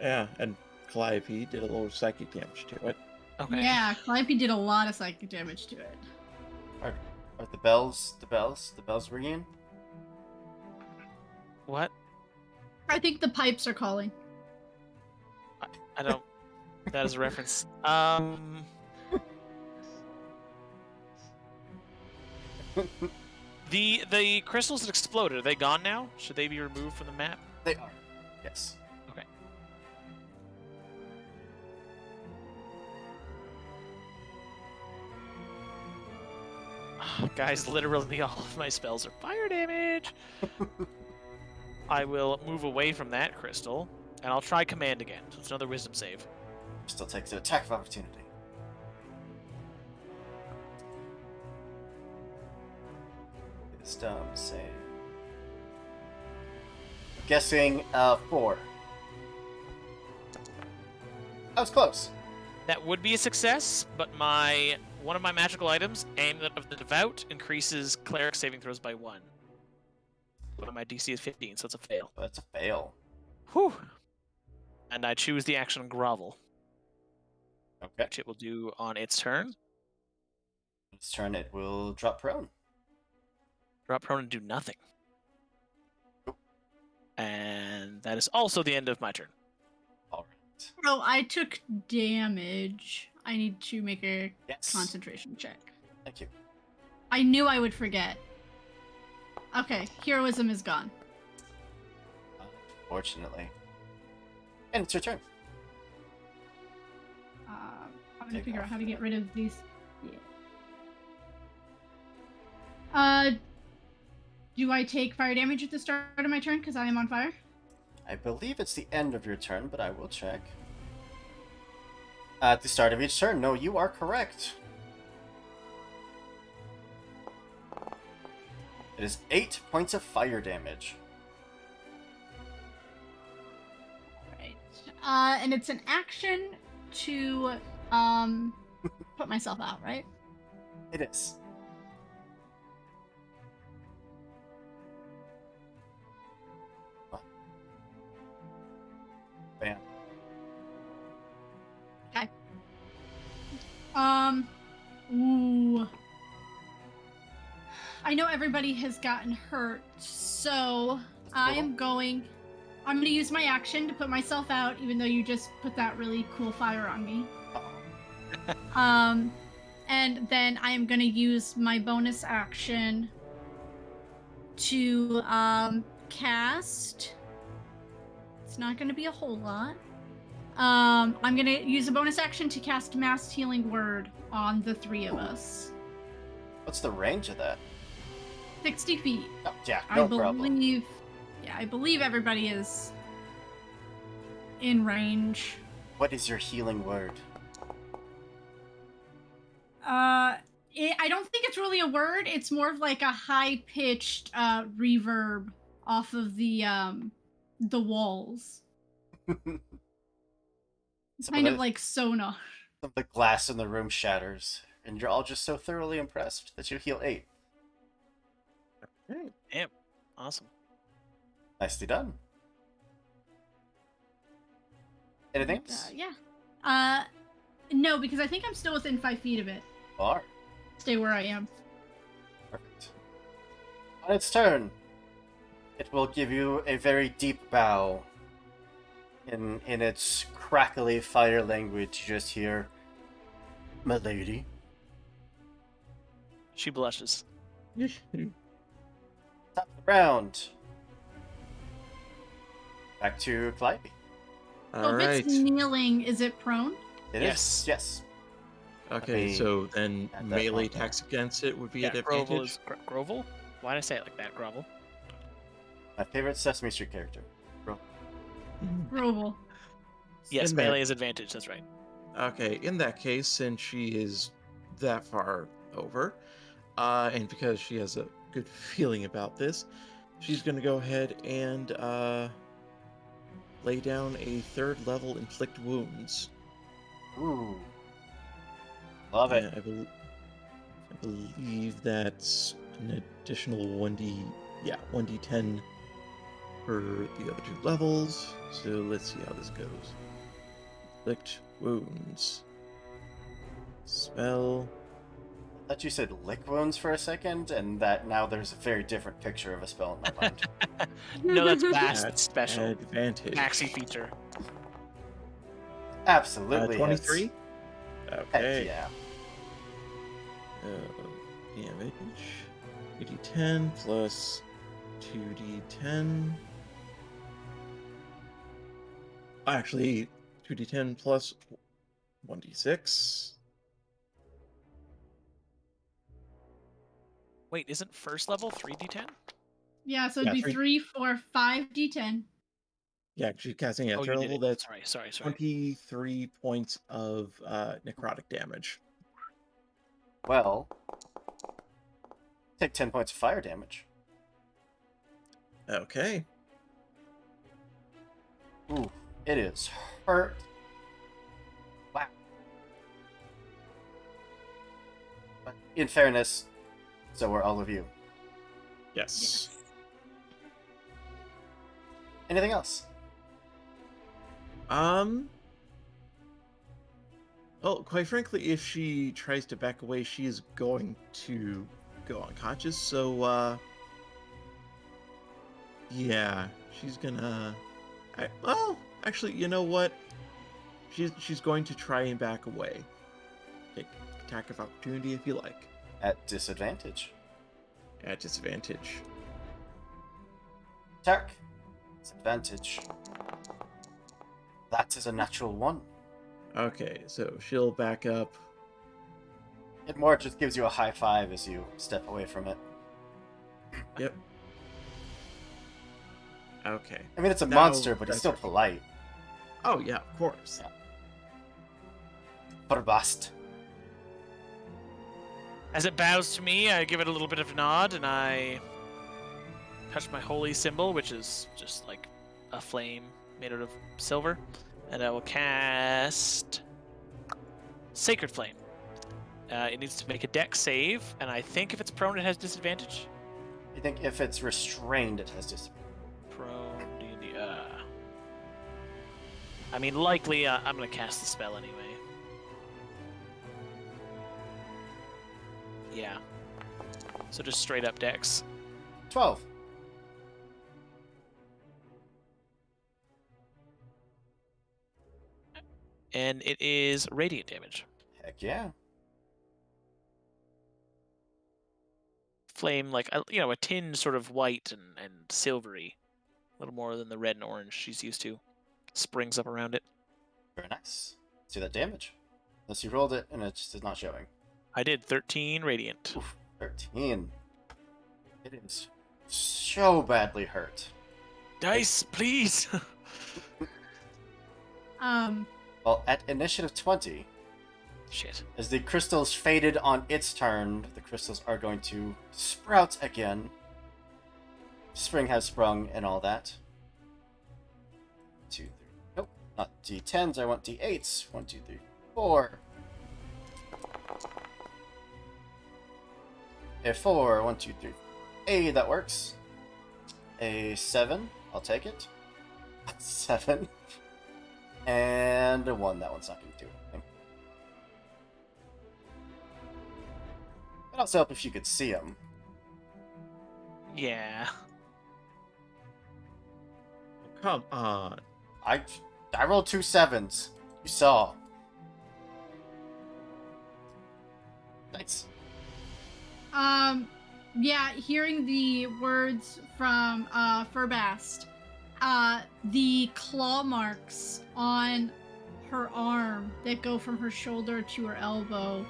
Yeah, and Calliope did a little psychic damage to it. Okay. Yeah, Calliope did a lot of psychic damage to it. Are the bells ringing? What? I think the pipes are calling. I don't. That is a reference. The crystals that exploded, are they gone now? Should they be removed from the map? They are. Yes. Okay. Guys, literally all of my spells are fire damage. I will move away from that crystal, and I'll try command again. So it's another wisdom save. Still takes an attack of opportunity. Wisdom save. Guessing 4. That was close. That would be a success, but one of my magical items, Amulet of the Devout, increases cleric saving throws by 1. But my DC is 15, so it's a fail. That's a fail. Whew. And I choose the action Grovel, Okay. which it will do on its turn. Its turn, it will drop prone. Drop prone and do nothing. Nope. And that is also the end of my turn. All right. Oh, I took damage. I need to make a Yes. concentration check. Thank you. I knew I would forget. Okay, heroism is gone. Unfortunately. And it's your turn. I'm gonna Take figure off. out how to get rid of these. Yeah. Do I take fire damage at the start of my turn because I am on fire? I believe it's the end of your turn, but I will check. At the start of each turn, no, you are correct. It is 8 points of fire damage. Right. And it's an action to put myself out, right? It is. Bam. Okay. Ooh. I know everybody has gotten hurt, so I'm gonna use my action to put myself out, even though you just put that really cool fire on me. Uh-oh. And then I am gonna use my bonus action to cast. It's not gonna be a whole lot. I'm gonna use a bonus action to cast Mass Healing Word on the 3 of us. What's the range of that? 60 feet. Oh, yeah, I no believe. problem. Yeah, I believe everybody is in range. What is your healing word? I don't think it's really a word. It's more of like a high-pitched reverb off of the walls, kind of like sonar. Some of the glass in the room shatters, and you're all just so thoroughly impressed that you heal 8. Damn. Awesome. Nicely done. Anything else? Yeah. No, because I think I'm still within 5 feet of it. Are. Stay where I am. Perfect. On its turn, it will give you a very deep bow. In its crackly fire language, you just hear, milady. She blushes. Top of the round. Back to Calliope. So All if right. it's kneeling, is it prone? It is. Yes. Okay, me so then add that melee on there. attacks against it would be Yeah, at Grovel advantage. is Grovel. Why did I say it like that? Grovel. My favorite Sesame Street character. Grovel. Yes, In that- melee is advantage. That's right. Okay, in that case, since she is that far over, and because she has a good feeling about this, she's going to go ahead and lay down a 3rd level inflict wounds. Ooh. Love it. And I believe that's an additional 1d10 for the other 2 levels. So let's see how this goes. Inflict wounds. Spell. I thought you said lick wounds for a second, and that now there's a very different picture of a spell in my mind. No, that's vast. At Special. advantage. Maxi feature. Absolutely. 23? hits. Okay. Heck yeah. Damage. 2d10 plus 2d10. Actually, 2d10 plus 1d6. Wait, isn't first level 3d10? Yeah, so it'd Yeah, be 3, 4, 5 d10. Yeah, she's casting at Oh, you third did level. it. That's Sorry. 23 points of necrotic damage. Well, take 10 points of fire damage. Okay. Ooh, it is hurt. Wow. But in fairness, so are all of you. Yes. Anything else? Well, quite frankly, if she tries to back away, she is going to go unconscious. So, yeah, she's gonna. Well, actually, you know what? She's going to try and back away. Take attack of opportunity if you like. At disadvantage. At disadvantage. Attack. Disadvantage. That is a natural 1. Okay, so she'll back up. It more just gives you a high five as you step away from it. Yep. Okay. I mean, it's a Now, monster, but it's that's still right. polite. Oh yeah, of course. Probast. As it bows to me, I give it a little bit of a nod, and I touch my holy symbol, which is just like a flame made out of silver, and I will cast Sacred Flame. It needs to make a dex save, and I think if it's prone, it has disadvantage. You think if it's restrained, it has disadvantage? Prone, D&D, I mean, likely, I'm gonna cast the spell anyway. Yeah. So just straight up dex. 12. And it is radiant damage. Heck yeah. Flame, like, a tinge sort of white and silvery. A little more than the red and orange she's used to. Springs up around it. Very nice. See that damage? Unless you rolled it and it just is not showing. I did 13 radiant. Oof, 13. It is so badly hurt. Dice, please! Well, at initiative 20, Shit. as the crystals faded on its turn, the crystals are going to sprout again. Spring has sprung and all that. 2, 3. Nope, not D10s. I want D8s. 1, 2, 3, 4. A 4. 1, 2, 3. A, that works. A 7. I'll take it. 7. And a 1. That one's not going to do anything. It'd also help if you could see him. Yeah. Come on. I rolled 2 7s. You saw. Nice. Yeah, hearing the words from Furbast, the claw marks on her arm that go from her shoulder to her elbow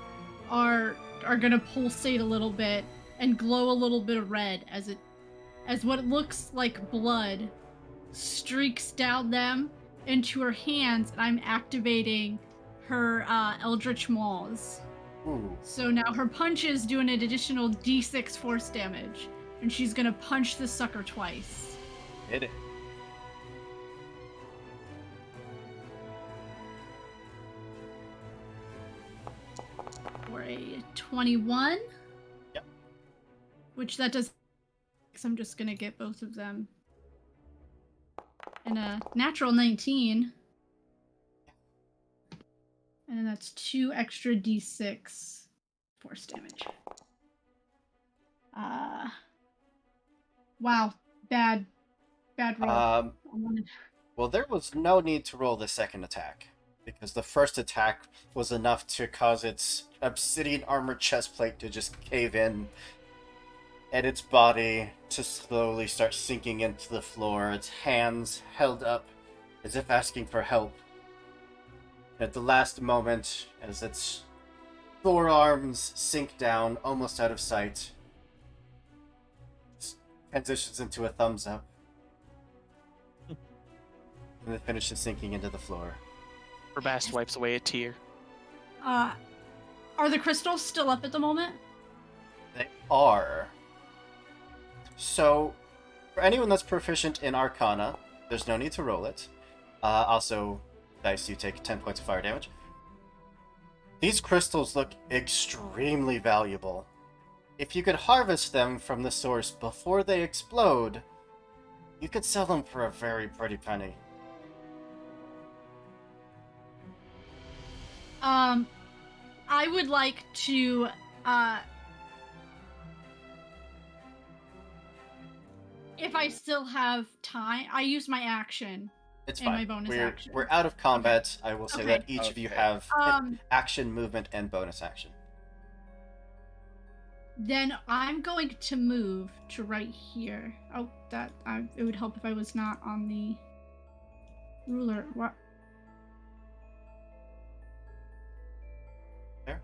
are gonna pulsate a little bit and glow a little bit of red as what looks like blood streaks down them into her hands, and I'm activating her Eldritch Maws. Ooh. So now her punches do an additional d6 force damage, and she's gonna punch the sucker twice. Hit it. For a 21. Yep. Which that does. So I'm just gonna get both of them. And a natural 19. And that's 2 extra d6 force damage. Wow. Bad roll. Well, there was no need to roll the second attack, because the first attack was enough to cause its obsidian armor chest plate to just cave in, and its body to slowly start sinking into the floor, its hands held up as if asking for help. At the last moment, as its forearms sink down, almost out of sight, transitions into a thumbs up. And it finishes sinking into the floor. Rabast wipes away a tear. Are the crystals still up at the moment? They are. So, for anyone that's proficient in Arcana, there's no need to roll it. Also, dice, you take 10 points of fire damage. These crystals look extremely valuable. If you could harvest them from the source before they explode, you could sell them for a very pretty penny. I would like to, if I still have time, I use my action. It's And fine. my bonus we're, action. we're out of combat. I will say Okay. that each of you have action, movement, and bonus action. Then I'm going to move to right here. Oh, it would help if I was not on the ruler. What? There?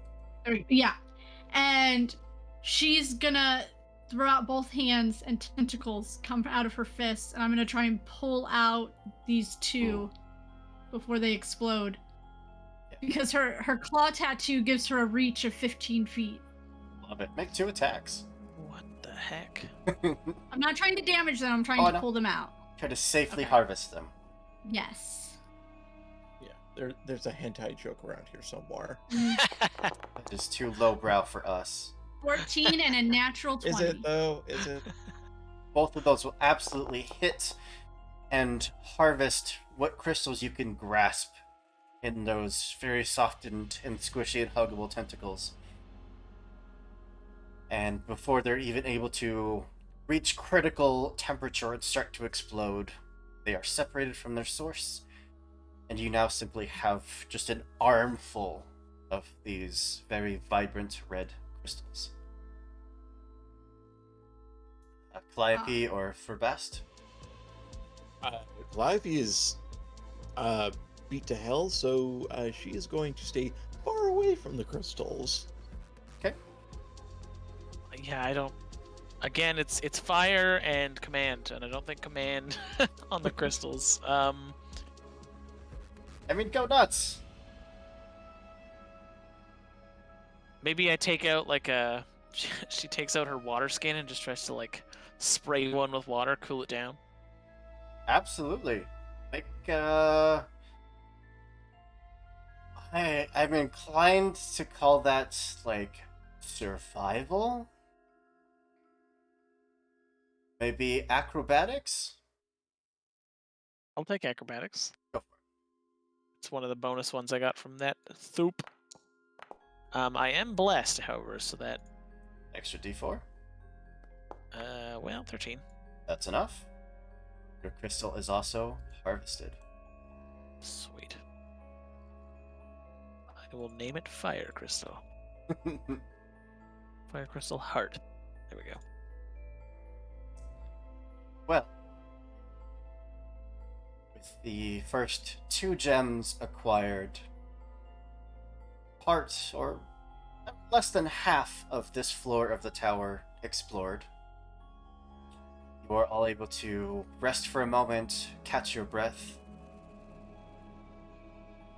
Yeah. And she's gonna throw out both hands, and tentacles come out of her fists, and I'm gonna try and pull out these two before they explode. Yeah. Because her claw tattoo gives her a reach of 15 feet. Love it. Make 2 attacks. What the heck? I'm not trying to damage them, I'm trying Oh, to no. pull them out. Try to safely Okay. harvest them. Yes. Yeah, there's a hentai joke around here somewhere. That is too lowbrow for us. 14 and a natural 20. Is it though? Is it? Both of those will absolutely hit and harvest what crystals you can grasp in those very soft and squishy and huggable tentacles. And before they're even able to reach critical temperature and start to explode, they are separated from their source, and you now simply have just an armful of these very vibrant red crystals. Calliope or Furbast? Livy is beat to hell, so she is going to stay far away from the crystals. Okay. Yeah, I don't. Again, it's fire and command, and I don't think command on the crystals. I mean, go nuts! Maybe I take out like a. She takes out her water skin and just tries to like spray one with water, cool it down. Absolutely. Like, I'm inclined to call that, like, survival? Maybe acrobatics? I'll take acrobatics. Go for It's one of the bonus ones I got from that thoop. I am blessed, however, so that Extra d4. well, 13. That's enough. Your crystal is also harvested. Sweet. I will name it Fire Crystal. Fire crystal heart. There we go. Well, with the first 2 gems acquired, part or less than half of this floor of the tower explored, you are all able to rest for a moment, catch your breath.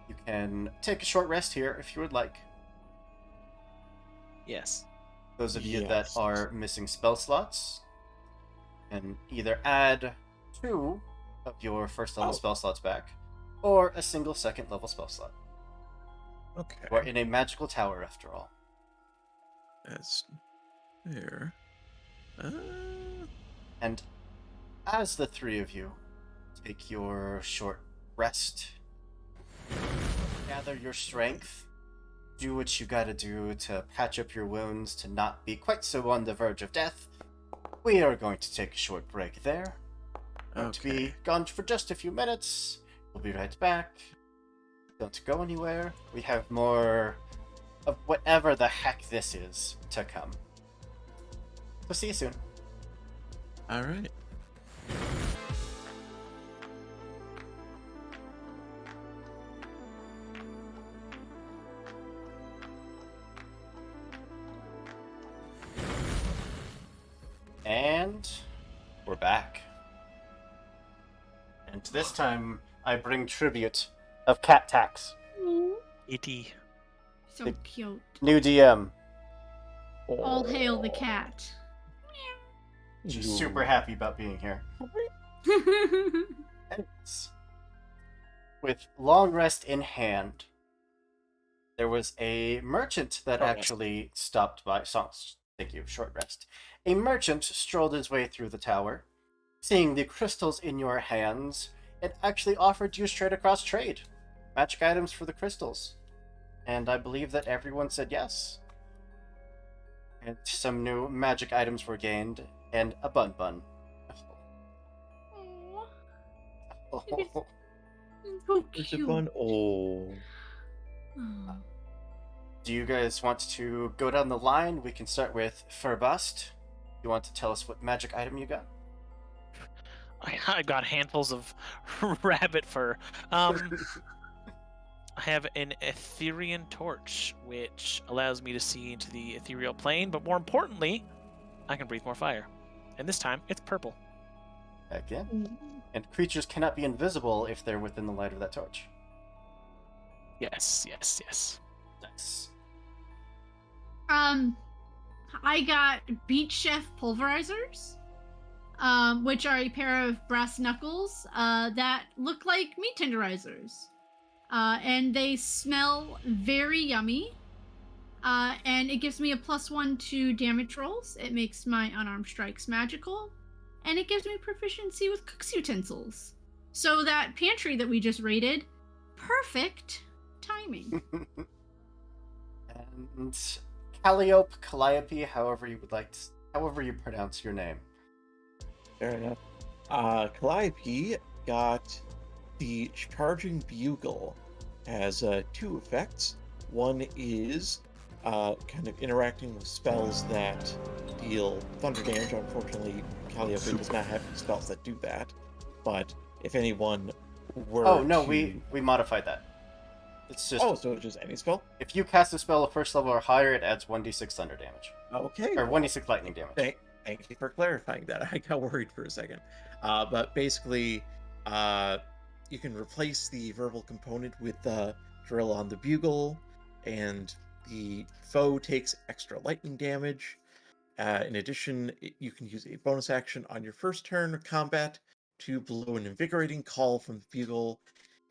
You can take a short rest here if you would like. Yes. Those of you that Yes. are missing spell slots can either add 2 of your first level Oh. spell slots back, or a single second level spell slot. Okay. We're in a magical tower after all. That's fair. And as the 3 of you take your short rest, gather your strength, do what you gotta do to patch up your wounds to not be quite so on the verge of death, we are going to take a short break there. Going to be gone for just a few minutes. We'll be right back. Don't go anywhere. We have more of whatever the heck this is to come. So see you soon. All right. And we're back. And this time I bring tribute of Cat Tax. E.T. So The- cute. New DM. All hail the cat. She's super happy about being here. Anyways, with long rest in hand, there was a merchant that Short rest. actually stopped by. Thank you, short rest. A merchant strolled his way through the tower, seeing the crystals in your hands, and actually offered you straight across trade. Magic items for the crystals. And I believe that everyone said yes. And some new magic items were gained, and a bun bun. Aw, so It's a cute. fun. Oh. Aw. Do you guys want to go down the line? We can start with Furbust. You want to tell us what magic item you got? I got handfuls of rabbit fur. I have an Etherean torch, which allows me to see into the ethereal plane, but more importantly, I can breathe more fire. And this time, it's purple. Heck yeah. And creatures cannot be invisible if they're within the light of that torch. Yes, yes, yes. Nice. I got Beach Chef pulverizers, which are a pair of brass knuckles that look like meat tenderizers. And they smell very yummy. And it gives me a +1 to damage rolls. It makes my unarmed strikes magical. And it gives me proficiency with cook's utensils. So that pantry that we just raided, perfect timing. And Calliope, however you would like to, however you pronounce your name. Fair enough. Calliope got the Charging Bugle. Has 2 effects. One is kind of interacting with spells that deal thunder damage. Unfortunately, Calliope does not have any spells that do that. But if anyone were Oh no, to... we modified that. It's just Oh, so it's just any spell? if you cast a spell at first level or higher, it adds 1d6 thunder damage. Okay. Or 1d6 lightning damage. Thank you for clarifying that. I got worried for a second. But basically, you can replace the verbal component with the drill on the bugle, and the foe takes extra lightning damage. In addition, you can use a bonus action on your first turn of combat to blow an invigorating call from the bugle,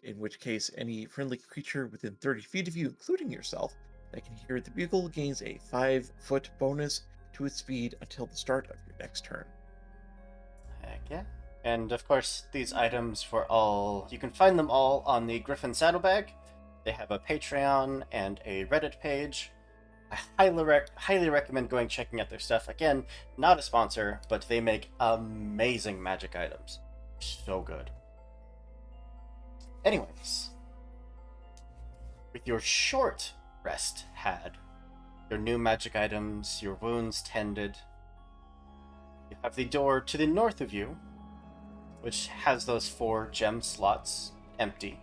in which case any friendly creature within 30 feet of you, including yourself, that can hear the bugle gains a 5-foot bonus to its speed until the start of your next turn. Heck yeah. And of course, these items for all, you can find them all on the Griffin Saddlebag. They have a Patreon and a Reddit page. I highly recommend going checking out their stuff. Again, not a sponsor, but they make amazing magic items. So good. Anyways, with your short rest had, your new magic items, your wounds tended. You have the door to the north of you, which has those 4 gem slots empty,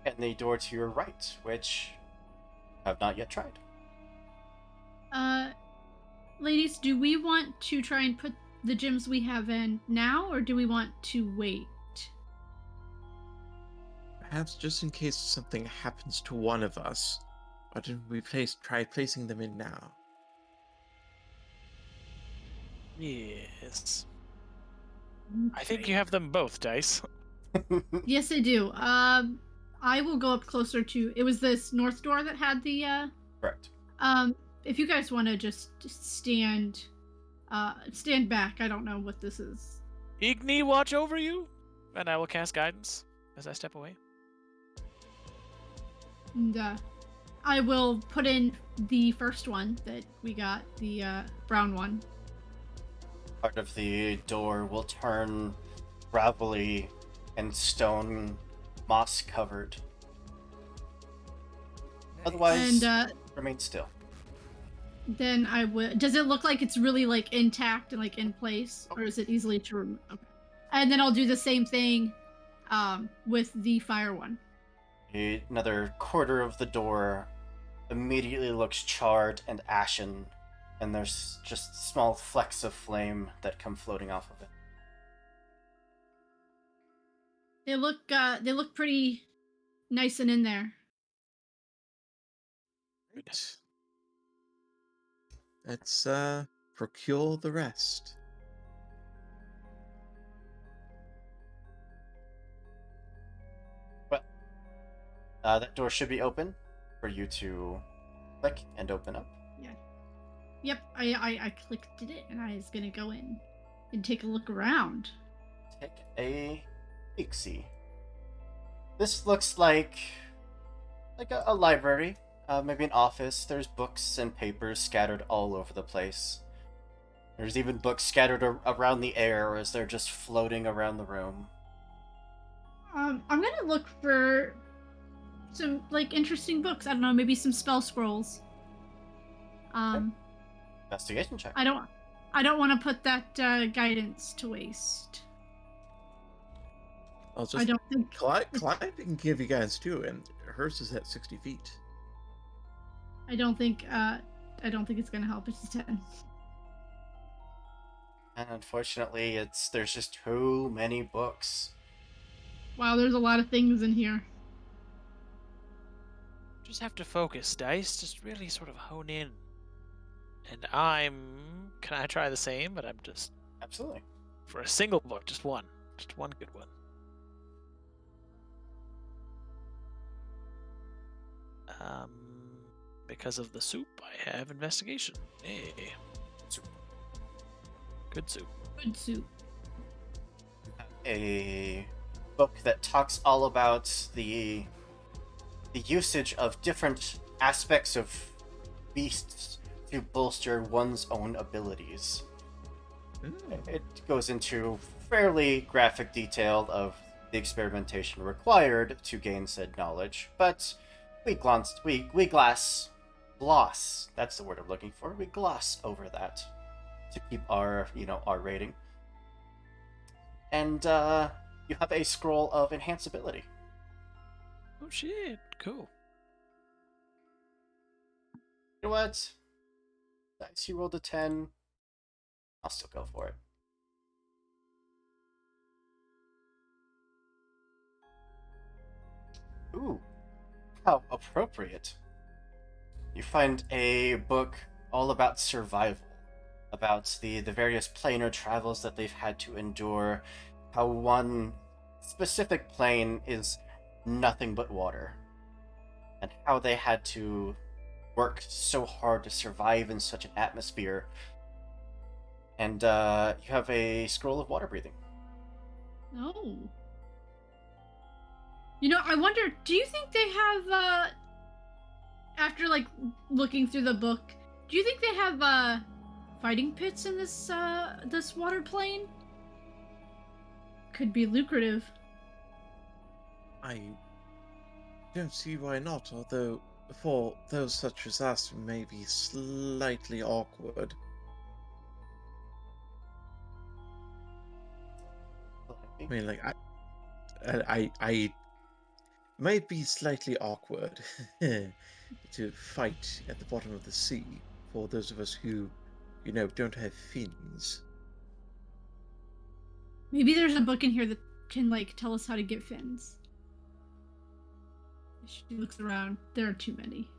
and the door to your right, which I have not yet tried. Ladies, do we want to try and put the gems we have in now, or do we want to wait? Perhaps just in case something happens to one of us, why didn't we try placing them in now? Yes. I think you have them both, Dice. Yes, I do. I will go up closer to. It was this north door that had the. Correct. If you guys want to just stand back. I don't know what this is. Igni, watch over you, and I will cast guidance as I step away. And I will put in the first one that we got, the brown one. Part of the door will turn gravelly and stone moss covered. Otherwise, And remain still. then I would. Does it look like it's really like intact and like in place, or is it easily to remove? Okay. And then I'll do the same thing with the fire one. Another quarter of the door immediately looks charred and ashen, and there's just small flecks of flame that come floating off of it. They look pretty nice and in there. Goodness. Let's procure the rest. That door should be open for you to click and open up. Yep, I clicked it and I was gonna go in and take a look around. Take a peek-see. This looks like a library, maybe an office. There's books and papers scattered all over the place. There's even books scattered around the air as they're just floating around the room. I'm gonna look for some like interesting books. I don't know, maybe some spell scrolls. Investigation check. I don't want to put that guidance to waste. I'll just I don't think. climbing can give you guys too, and hers is at 60 feet. I don't think it's gonna help. It's a 10. And unfortunately, there's just too many books. Wow, there's a lot of things in here. Just have to focus, Dice. Just really sort of hone in. And can I try the same? But I'm just, Absolutely. for a single book, just one good one. Because of the soup, I have investigation. Hey. Soup. Good soup. Good soup. A book that talks all about the usage of different aspects of beasts to bolster one's own abilities. It goes into fairly graphic detail of the experimentation required to gain said knowledge, but we gloss, that's the word I'm looking for, we gloss over that to keep our rating. And you have a scroll of enhance ability. Oh shit! Cool. You know what? Dice, you rolled a 10. I'll still go for it. Ooh, how appropriate. You find a book all about survival, about the various planar travels that they've had to endure, how one specific plane is nothing but water, and how they had to work so hard to survive in such an atmosphere. And you have a scroll of water breathing. Oh. You know, I wonder, do you think they have, after, like, looking through the book, do you think they have, fighting pits in this, this water plane? Could be lucrative. I don't see why not, although for those such as us may be slightly awkward. I mean, like, I might be slightly awkward to fight at the bottom of the sea for those of us who, don't have fins. Maybe there's a book in here that can tell us how to get fins. She looks around. There are too many.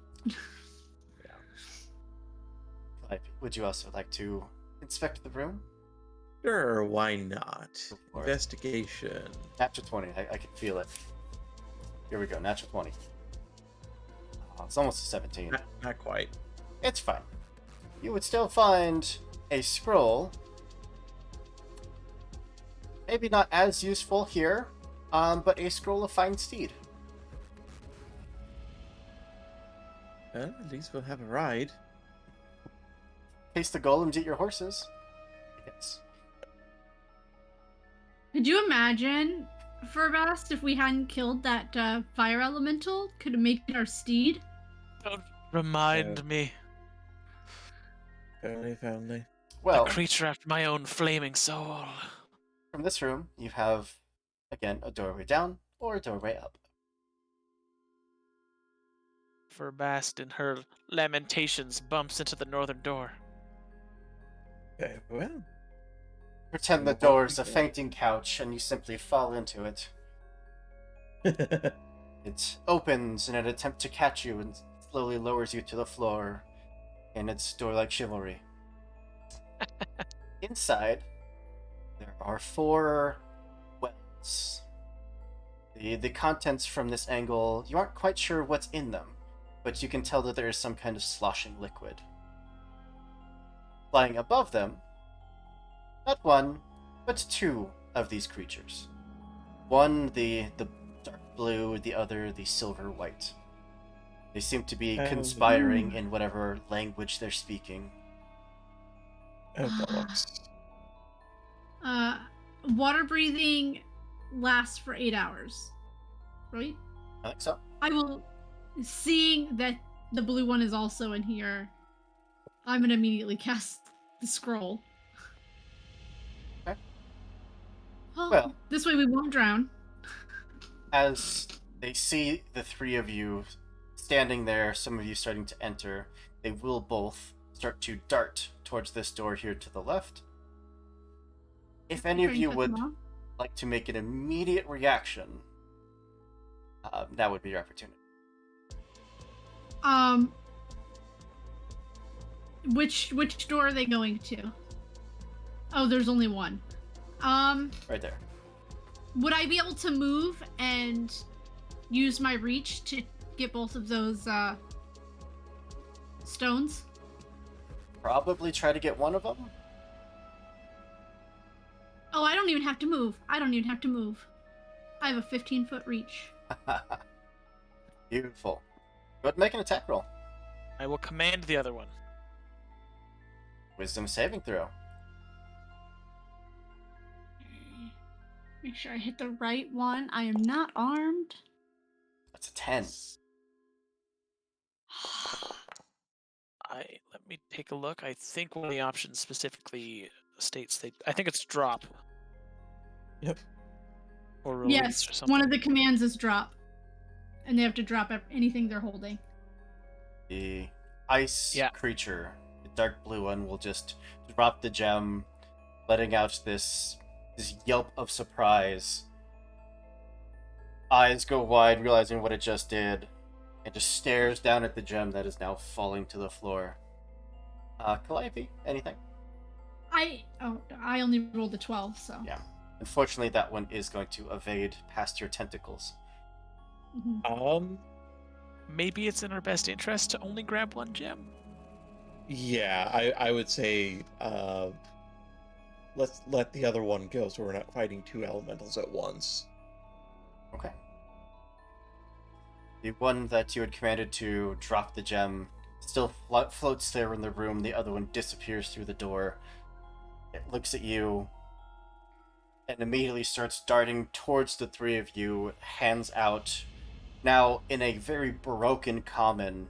Would you also like to inspect the room? Sure, why not? Go for it. Investigation. Natural 20. I can feel it. Here we go. Natural 20. It's almost a 17. Not quite. It's fine. You would still find a scroll. Maybe not as useful here, but a scroll of Find Steed. Well, at least we'll have a ride. Taste the golems, eat your horses. Yes. Could you imagine, Furbast, if we hadn't killed that fire elemental? Could have made it our steed? Don't remind me. If only. Well, A creature after my own flaming soul. from this room, you have, again, a doorway down or a doorway up. Furbast in her lamentations bumps into the northern door. Okay, well. Pretend the door is a fainting couch and you simply fall into it. It opens in an attempt to catch you and slowly lowers you to the floor in its door-like chivalry. Inside, there are 4 wells. The contents from this angle, you aren't quite sure what's in them, but you can tell that there is some kind of sloshing liquid. Flying above them, not 1, but 2 of these creatures. One, the dark blue, the other, the silver white. They seem to be conspiring in whatever language they're speaking. Oh, bollocks. Water breathing lasts for 8 hours, right? I think so. I will, seeing that the blue one is also in here, I'm gonna immediately cast the scroll. Okay. Oh, Well. this way we won't drown. As they see the 3 of you standing there, some of you starting to enter, they will both start to dart towards this door here to the left. If any of you would like to make an immediate reaction, that would be your opportunity. Which door are they going to? Oh, there's only one. Right there. Would I be able to move and use my reach to get both of those stones? Probably try to get one of them. Oh, I don't even have to move. I have a 15-foot reach. Beautiful. Go ahead and make an attack roll. I will command the other one. Wisdom saving throw. Make sure I hit the right one. I am not armed. That's a 10. Let me take a look. I think one of the options specifically states I think it's drop. Yep. Or release Yes, or something. one of the commands is drop. And they have to drop anything they're holding. The ice creature, the dark blue one, will just drop the gem, letting out this yelp of surprise. Eyes go wide, realizing what it just did, and just stares down at the gem that is now falling to the floor. Calliope, anything? I only rolled a 12, so. Yeah. Unfortunately, that one is going to evade past your tentacles. Mhm. Maybe it's in our best interest to only grab one gem. Yeah, I would say let's let the other one go so we're not fighting 2 elementals at once. Okay. The one that you had commanded to drop the gem still floats there in the room. The other one disappears through the door. It looks at you and immediately starts darting towards the 3 of you, hands out, now in a very broken common,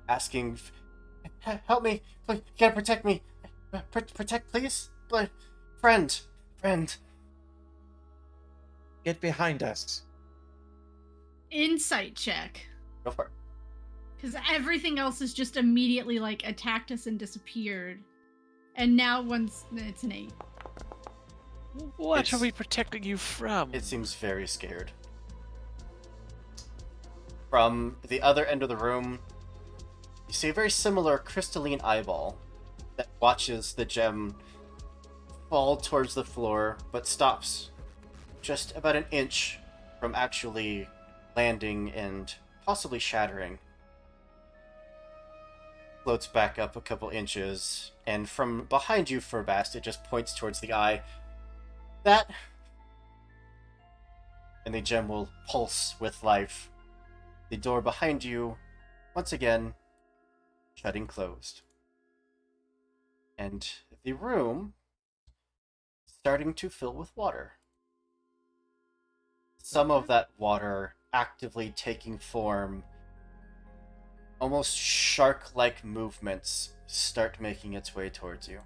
asking, "Help me! Please, you gotta protect me! Protect, please! But, friend! Get behind us. Insight check. Go for it." Because everything else is just immediately, like, attacked us and disappeared. And now it's an 8. What It's- are we protecting you from? It seems very scared. From the other end of the room, you see a very similar crystalline eyeball that watches the gem fall towards the floor, but stops just about an inch from actually landing and possibly shattering. Floats back up a couple inches, and from behind you, Furbast, it just points towards the eye. That... And the gem will pulse with life. The door behind you, once again, shutting closed. And the room starting to fill with water. Some of that water actively taking form. Almost shark-like movements start making its way towards you.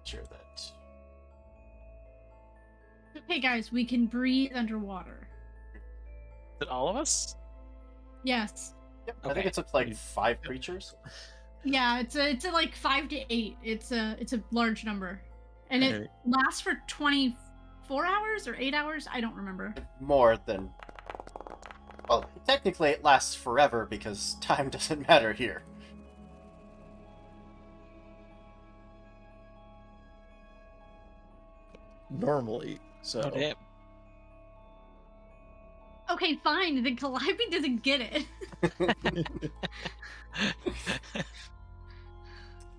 Sure that. Hey guys, we can breathe underwater. Is it all of us? Yes. Yep, I Okay. think it's up to like 5 creatures. Yeah, it's a like 5 to 8. It's a large number, and it Alright. lasts for 24 hours or 8 hours. I don't remember. More than... Well, technically it lasts forever because time doesn't matter here. Normally, so. Oh, damn. Okay, fine. Then Calliope doesn't get it.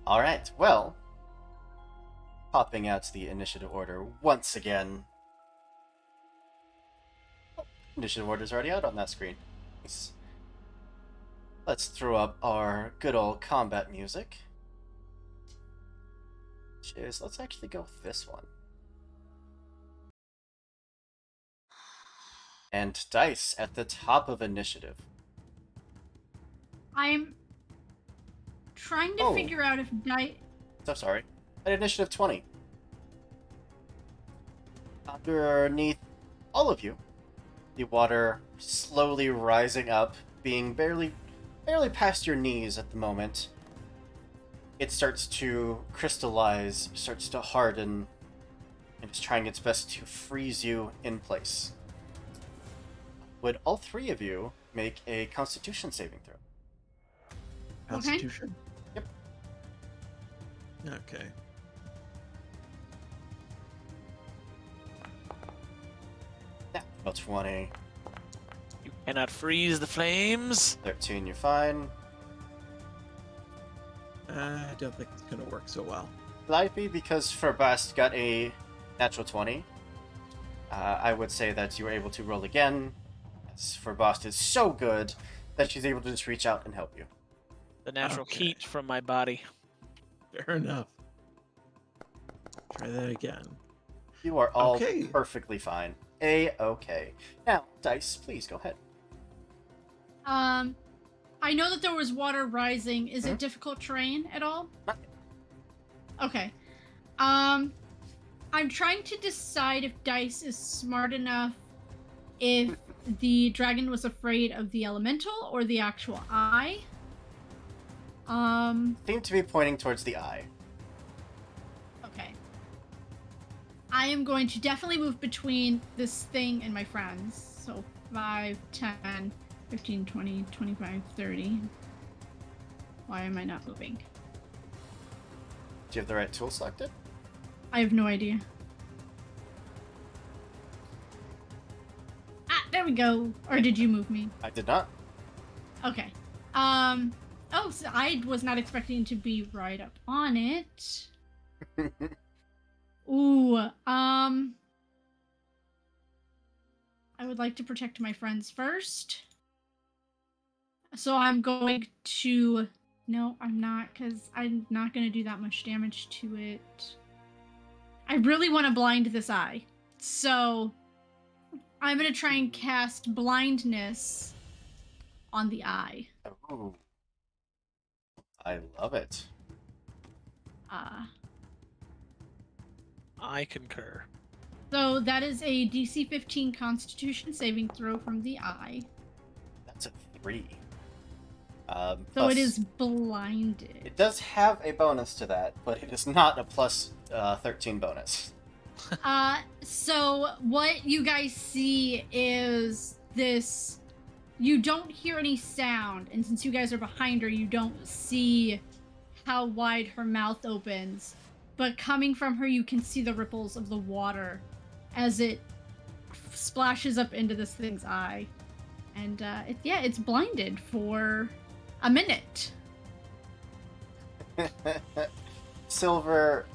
Alright, well... Popping out the initiative order once again. Oh, initiative order's already out on that screen. Nice. Let's throw up our good old combat music. Which is, let's actually go with this one. And dice at the top of initiative. I'm trying to Oh. figure out if So sorry. At initiative 20. Underneath all of you, the water slowly rising up, being barely past your knees at the moment. It starts to crystallize, starts to harden, and is trying its best to freeze you in place. Would all 3 of you make a Constitution saving throw? Constitution? Yep. Okay. Yeah. About 20. You cannot freeze the flames. 13, you're fine. I don't think it's gonna work so well. Calliope, because Furbast got a natural 20, I would say that you were able to roll again, as Furbast is so good that she's able to just reach out and help you. The natural Okay. heat from my body. Fair enough. Try that again. You are all Okay. perfectly fine. A-okay. Now, Dice, please go ahead. I know that there was water rising. Is Mhm. it difficult terrain at all? Not Okay. I'm trying to decide if Dice is smart enough if the dragon was afraid of the elemental or the actual eye. Seem to be pointing towards the eye. Okay. I am going to definitely move between this thing and my friends. So 5, 10, 15, 20, 25, 30. Why am I not moving? Do you have the right tool selected? I have no idea. Ah, there we go. Or did you move me? I did not. Okay. Oh, so I was not expecting to be right up on it. Ooh, I would like to protect my friends first. So I'm going to... No, I'm not, because I'm not going to do that much damage to it. I really want to blind this eye. So I'm going to try and cast blindness on the eye. Ooh. I love it. I concur. So that is a DC 15 Constitution saving throw from the eye. That's a 3. So Plus- it is blinded. It does have a bonus to that, but it is not a plus 13 bonus. So what you guys see is this. You don't hear any sound, and since you guys are behind her, you don't see how wide her mouth opens. But coming from her, you can see the ripples of the water as it splashes up into this thing's eye. And it's blinded for a minute. Silver,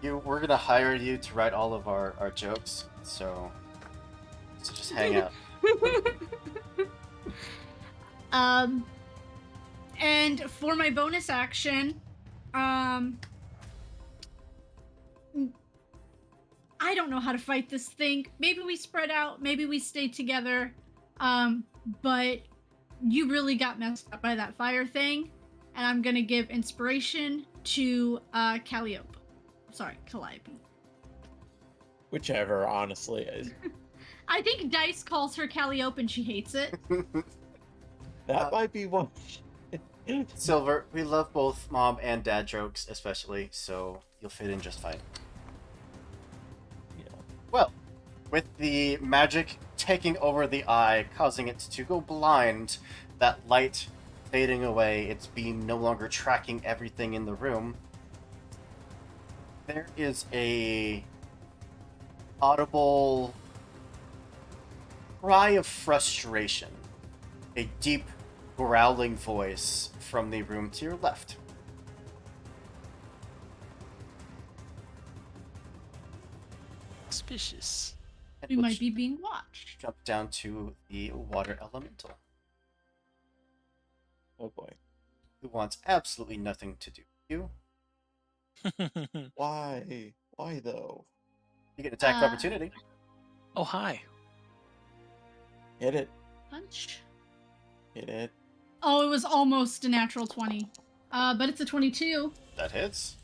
we're gonna hire you to write all of our jokes, so just hang out. And for my bonus action, I don't know how to fight this thing. Maybe we spread out, maybe we stay together. But you really got messed up by that fire thing, and I'm gonna give inspiration to Calliope. Sorry, Calliope. Whichever, honestly. I think Dice calls her Calliope and she hates it. That might be one. Silver, we love both mom and dad jokes, especially, so you'll fit in just fine. Yeah. Well, with the magic taking over the eye, causing it to go blind, that light fading away, its beam no longer tracking everything in the room, there is a audible cry of frustration, a deep growling voice from the room to your left. Suspicious. And We we'll might be being watched. jump down to the water elemental, Oh boy. who wants absolutely nothing to do with you. Why? Why though? You get attack of opportunity. Oh, hi. Hit it. Punch. Hit it. Oh, it was almost a natural 20. But it's a 22, That hits.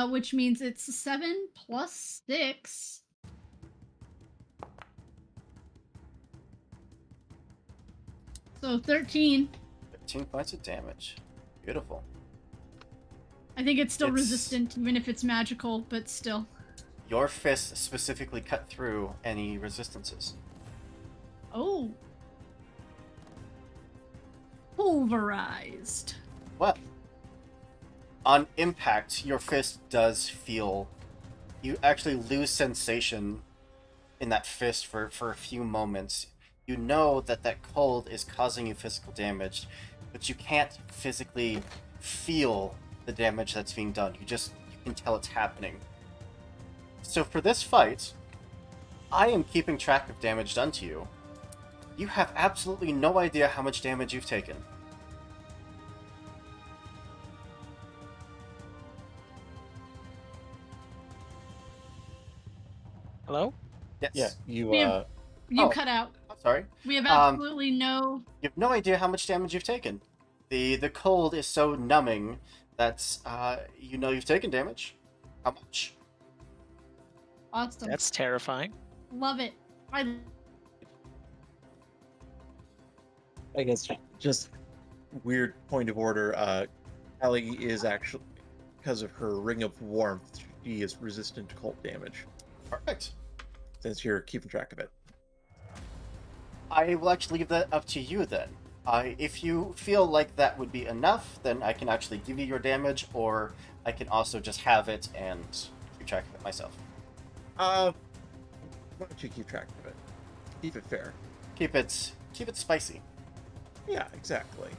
which means it's 7 plus 6. So 13. 13 points of damage. Beautiful. I think it's still It's- resistant, even if it's magical, but still. Your fist specifically cut through any resistances. Oh. Pulverized. Well, on impact, your fist does feel... You actually lose sensation in that fist for a few moments. You know that cold is causing you physical damage, but you can't physically feel the damage that's being done. You can tell it's happening. So for this fight, I am keeping track of damage done to you. You have absolutely no idea how much damage you've taken. Hello? Yes. Yeah, you We have- You Oh. cut out. I'm sorry. We have Um, absolutely no. You have no idea how much damage you've taken. The cold is so numbing that you know you've taken damage. How much? Awesome. That's terrifying. Love it. I guess just weird point of order. Ellie is actually, because of her ring of warmth, she is resistant to cold damage. Perfect. Since you're keeping track of it. I will actually leave that up to you then. If you feel like that would be enough, then I can actually give you your damage, or I can also just have it and keep track of it myself. Why don't you keep track of it? Keep it fair. Keep it spicy. Yeah, exactly.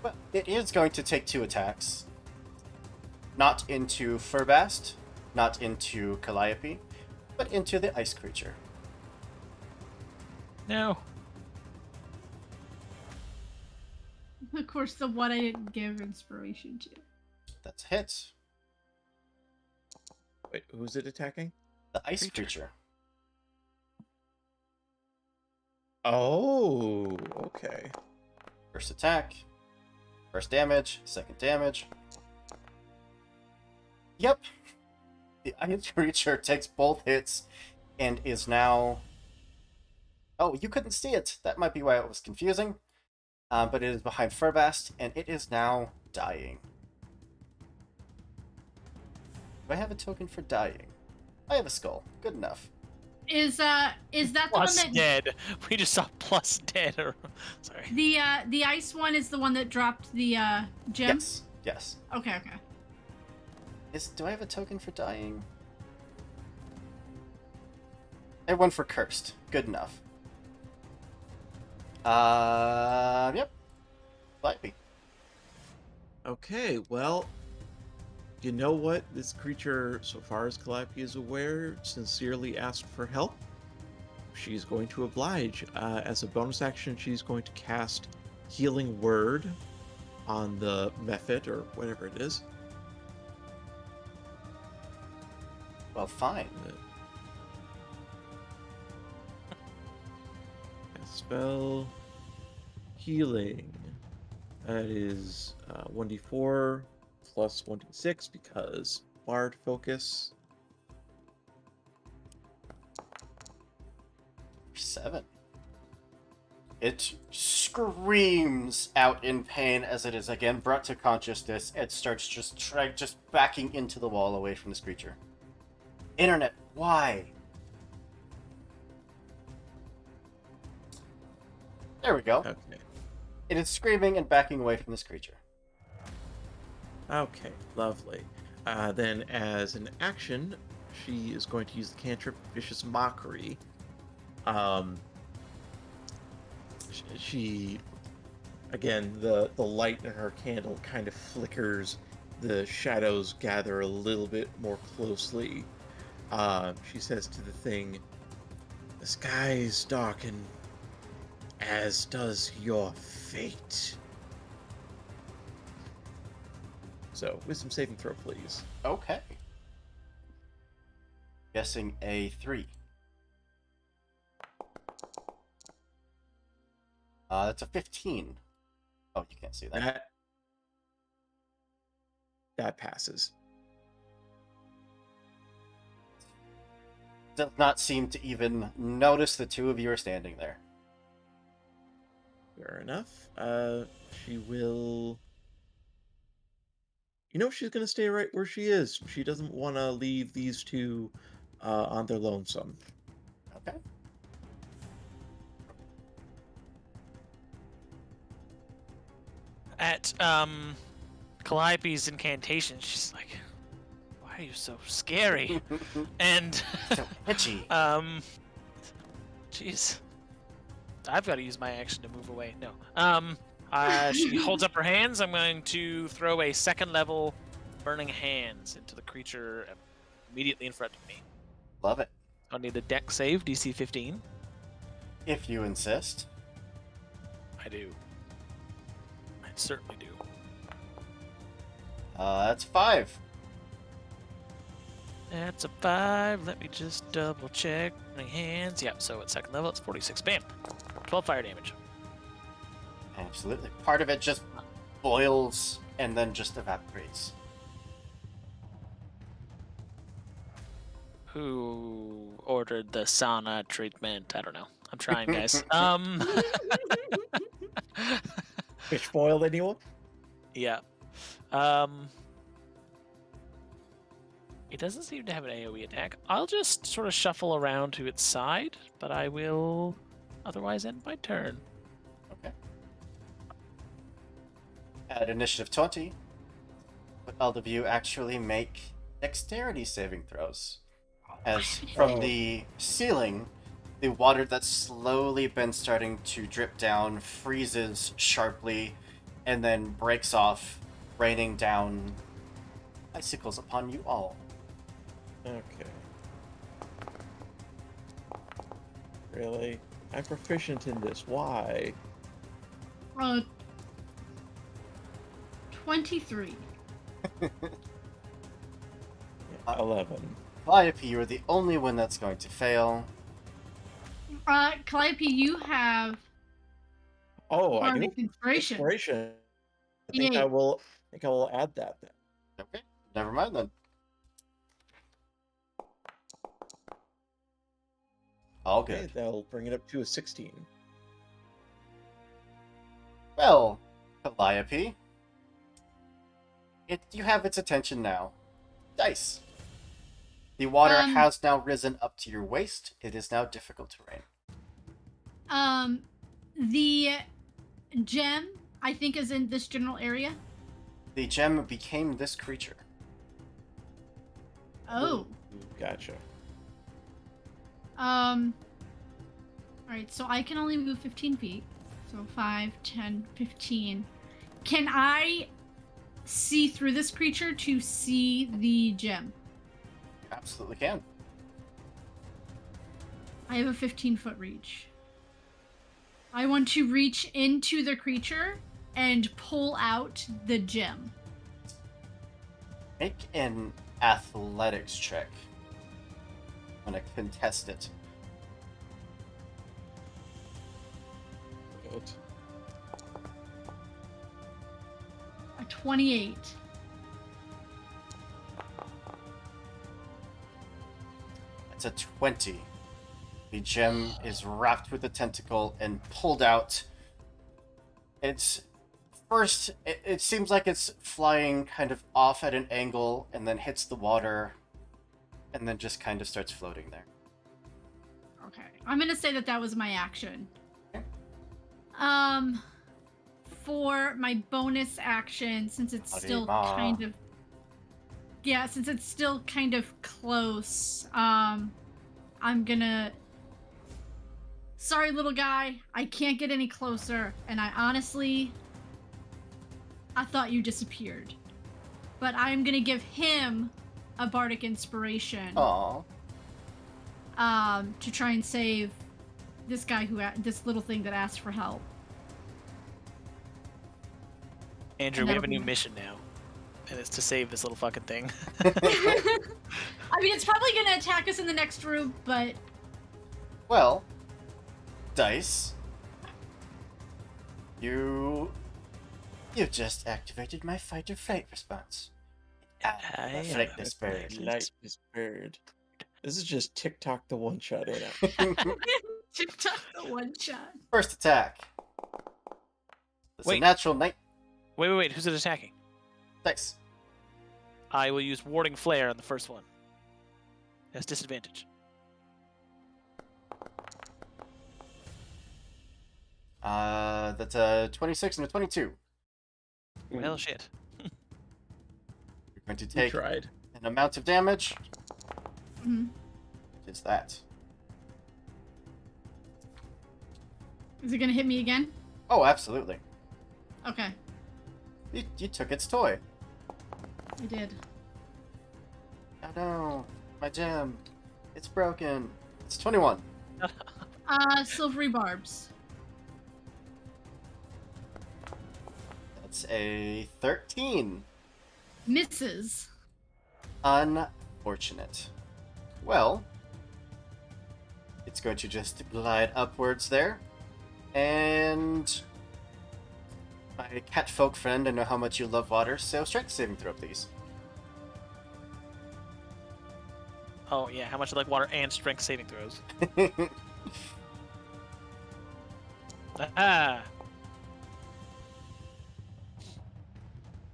Well, it is going to take 2 attacks. Not into Furbast, not into Calliope, but into the ice creature. No. Of course, the one I didn't give inspiration to. That's a hit. Wait, who's it attacking? The ice Creature. creature. Oh, okay. First attack. First damage. Second damage. Yep. The ice creature takes both hits and is now... Oh, you couldn't see it. That might be why it was confusing. But it is behind Furbast, and it is now dying. Do I have a token for dying? I have a skull. Good enough. Is that the one Plus that dead. We just saw plus dead. Sorry. the ice one is the one that dropped the gem? Yes. Yes. Okay. Do I have a token for dying? I have one for cursed. Good enough. Yep. Lightly. Okay, well, you know what? This creature, so far as Calliope is aware, sincerely asked for help. She's going to oblige. As a bonus action, she's going to cast Healing Word on the Mephit, or whatever it is. Well, fine. Spell Healing. That is 1d4 plus 1d6 because Bard focus. 7. It screams out in pain as it is again brought to consciousness and starts just backing into the wall away from this creature. Internet, why? There we go. Okay. It is screaming and backing away from this creature. Okay, lovely. Then, as an action, she is going to use the cantrip Vicious Mockery. She, again, the light in her candle kind of flickers. The shadows gather a little bit more closely. She says to the thing, "The skies darken, as does your fate." So, wisdom saving throw, please. Okay. Guessing a 3. That's a 15. Oh, you can't see that. That passes. Does not seem to even notice the two of you are standing there. Fair enough. She will. You know, she's gonna stay right where she is. She doesn't want to leave these two on their lonesome. Okay. At Calliope's incantation, she's like, "Why are you so scary?" And So edgy. jeez, I've got to use my action to move away. No. She holds up her hands. I'm going to throw a second level burning hands into the creature immediately in front of me. Love it. I'll need a deck save, DC 15. If you insist. I do. I certainly do. That's 5. That's a 5. Let me just double check. Burning hands. Yep, so at second level, it's 46. Bam. 12 fire damage. Absolutely. Part of it just boils and then just evaporates. Who ordered the sauna treatment? I don't know. I'm trying, guys. Fish boiled anyone? Yeah. It doesn't seem to have an AoE attack. I'll just sort of shuffle around to its side, but I will otherwise end my turn. Okay. At initiative 20, but all of you actually make dexterity saving throws. As from the ceiling, the water that's slowly been starting to drip down freezes sharply and then breaks off, raining down icicles upon you all. Okay. Really? I'm proficient in this. Why? 23. 11. Calliope, you are the only one that's going to fail. Calliope, you have Oh, I do. Bardic Inspiration. Inspiration. I think Yay. I will. I think I will add that then. Okay, never mind then. All good. Okay, that'll bring it up to a 16. Well, Calliope, you have its attention now. Dice. The water has now risen up to your waist. It is now difficult terrain. The gem, I think, is in this general area. The gem became this creature. Oh. Gotcha. Alright, so I can only move 15 feet. So 5, 10, 15. Can I see through this creature to see the gem? You absolutely can. I have a 15-foot reach. I want to reach into the creature and pull out the gem. Make an athletics check. I'm gonna contest it. Good. A 28. It's a 20. The gem is wrapped with a tentacle and pulled out. It's first, it seems like it's flying kind of off at an angle and then hits the water and then just kind of starts floating there. Okay. I'm gonna say that was my action. Okay. For my bonus action, since it's still Arima. kind of... Yeah, since it's still kind of close, I'm gonna... Sorry, little guy. I can't get any closer, and I thought you disappeared. But I'm gonna give him a bardic inspiration. Aww. To try and save this guy this little thing that asked for help. Andrew, And we have a that'll new be- mission now, and it's to save this little fucking thing. I mean, it's probably gonna attack us in the next room, but Well, Dice, you just activated my fight or flight response. I Flight this bird. Light this bird. This is just TikTok the one shot in it. TikTok the one shot. First attack. It's a Wait. natural night Wait, who's it attacking? dice. I will use Warding Flare on the first one. That's disadvantage. That's a 26 and a 22. Well, shit. You're going to We take tried. an amount of damage. Mhm. Which is that. Is it gonna hit me again? Oh, absolutely. Okay, You took its toy. I did. Oh no, my gem. It's broken. It's 21. Silvery barbs. That's a 13. Misses. Unfortunate. Well, it's going to just glide upwards there. And my cat folk friend, I know how much you love water, so strength saving throw, please. Oh, yeah, how much I like water and strength saving throws. Ah!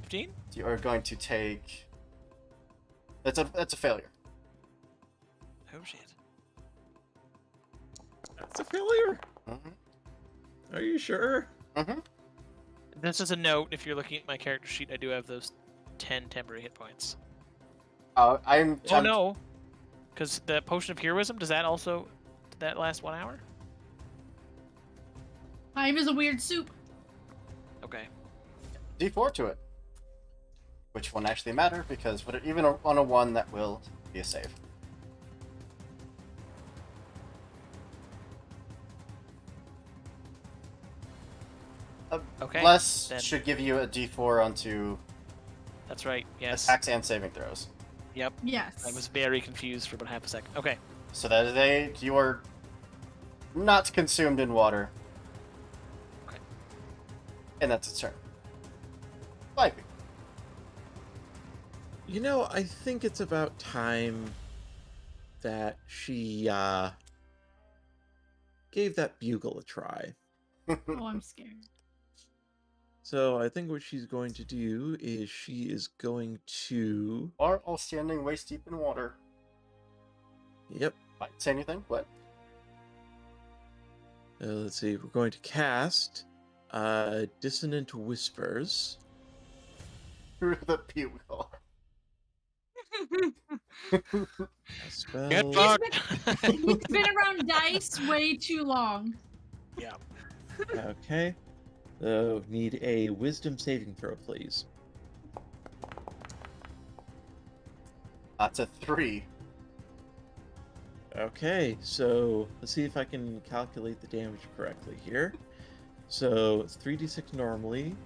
15? You are going to take. That's a failure. Oh, shit. That's a failure. Mm-hmm. Are you sure? Mm-hmm. This is a note. If you're looking at my character sheet, I do have those 10 temporary hit points. I'm. Oh, no! Because the Potion of Heroism, did that last 1 hour? Time is a weird soup. Okay. D4 to it. Which won't actually matter because even on a 1, that will be a save. Okay. Bless then- should give you a D4 onto That's right, yes. attacks and saving throws. Yep. Yes. I was very confused for about half a second. Okay. So that you are not consumed in water. Okay. And that's its turn. Flyby. You know, I think it's about time that she gave that bugle a try. Oh, I'm scared. So I think what she's going to do is she is going to... Are all standing waist deep in water. Yep. Might say anything? What? Let's see. We're going to cast Dissonant Whispers. Through the bugle. Spell. Get fucked. He's been around dice way too long. Yeah. Okay. So need a Wisdom saving throw, please. That's a 3. Okay, so let's see if I can calculate the damage correctly here. So it's 3d6 normally,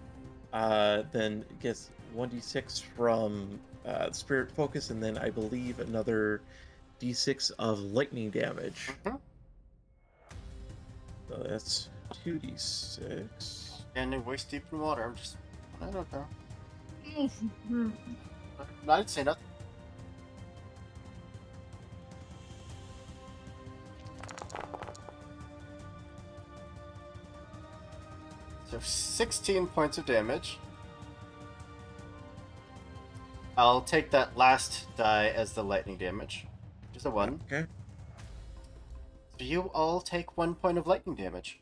then it gets 1d6 from Spirit Focus, and then I believe another d6 of lightning damage. Mhm. So that's 2d6. Standing waist deep in water. I don't know. Oh, I didn't say nothing. So 16 points of damage. I'll take that last die as the lightning damage, which is a 1. Okay. So you all take 1 point of lightning damage.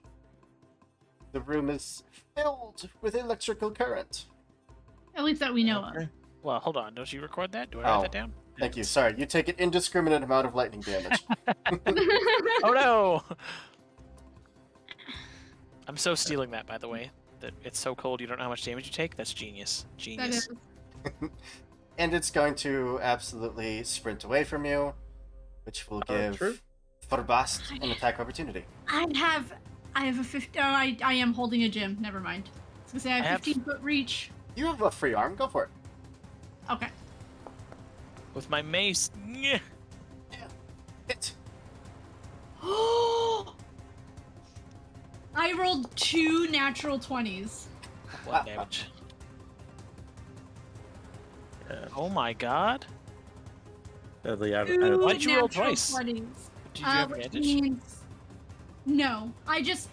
The room is filled with electrical current. At least that we know of. Okay. Well, hold on. Don't you record that? Do I write Oh. that down? Thank you. Sorry, you take an indiscriminate amount of lightning damage. Oh no! I'm so stealing that, by the way. That it's so cold you don't know how much damage you take. That's genius. That Genius. is. And it's going to absolutely sprint away from you, which will give true. Forbast an attack opportunity. I have a 50. Oh, I am holding a gym. Never mind. I was gonna say I have 15-foot reach. You have a free arm. Go for it. Okay. With my mace. Nyeh. Hit. I rolled 2 natural 20s. What damage? Yeah. Oh my god. Sadly, I Two don't Why'd you roll natural twice? 20s. Did you have Which advantage? means no. I just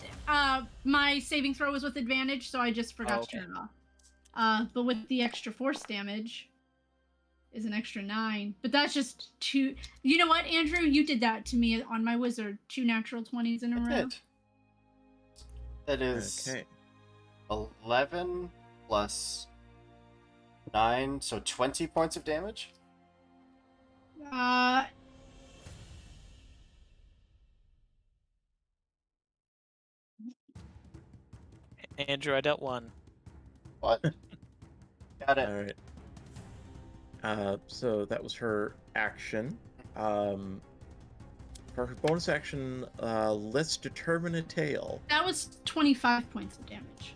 my saving throw was with advantage, so I just forgot Oh, to turn it off. But with the extra force damage is an extra 9. But that's just 2. You know what, Andrew? You did that to me on my wizard. 2 natural 20s in a row. Hit. That is Okay. 11 plus 9, so 20 points of damage. Andrew, I dealt 1. What? Got it. All right. So that was her action. For her bonus action, let's determine a tail. That was 25 points of damage.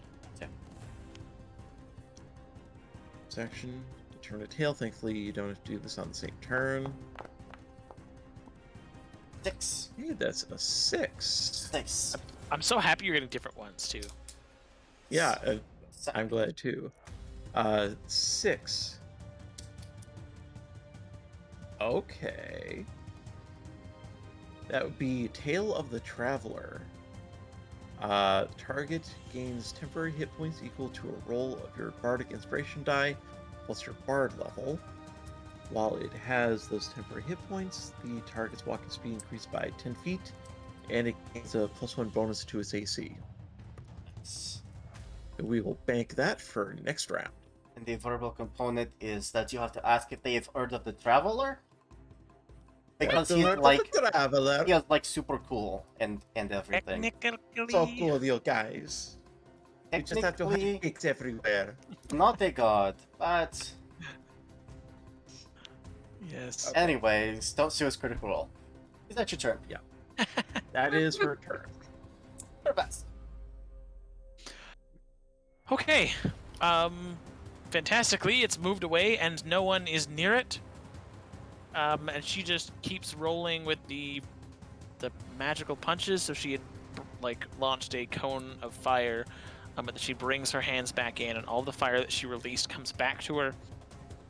Section, determine a tail. Thankfully, you don't have to do this on the same turn. 6. Hey, that's a 6. 6. I'm so happy you're getting different ones too. Yeah, So- I'm glad too. 6. Okay. That would be Tale of the Traveler. Target gains temporary hit points equal to a roll of your Bardic Inspiration die plus your Bard level. While it has those temporary hit points, the target's walking speed increased by 10 feet, and it gains a +1 bonus to its AC. We will bank that for next round. And the verbal component is that you have to ask if they've heard of the Traveler. Because he's like Traveler. he is like super cool and everything. Technically. So cool with you guys. You just have to have Technically, pigs everywhere. not a god, but Yes. anyways, don't sue us critical role. Is that your turn? That is her turn. Forbast. Okay. Fantastically, it's moved away and no one is near it. And she just keeps rolling with the magical punches. So she had like launched a cone of fire, but she brings her hands back in, and all the fire that she released comes back to her,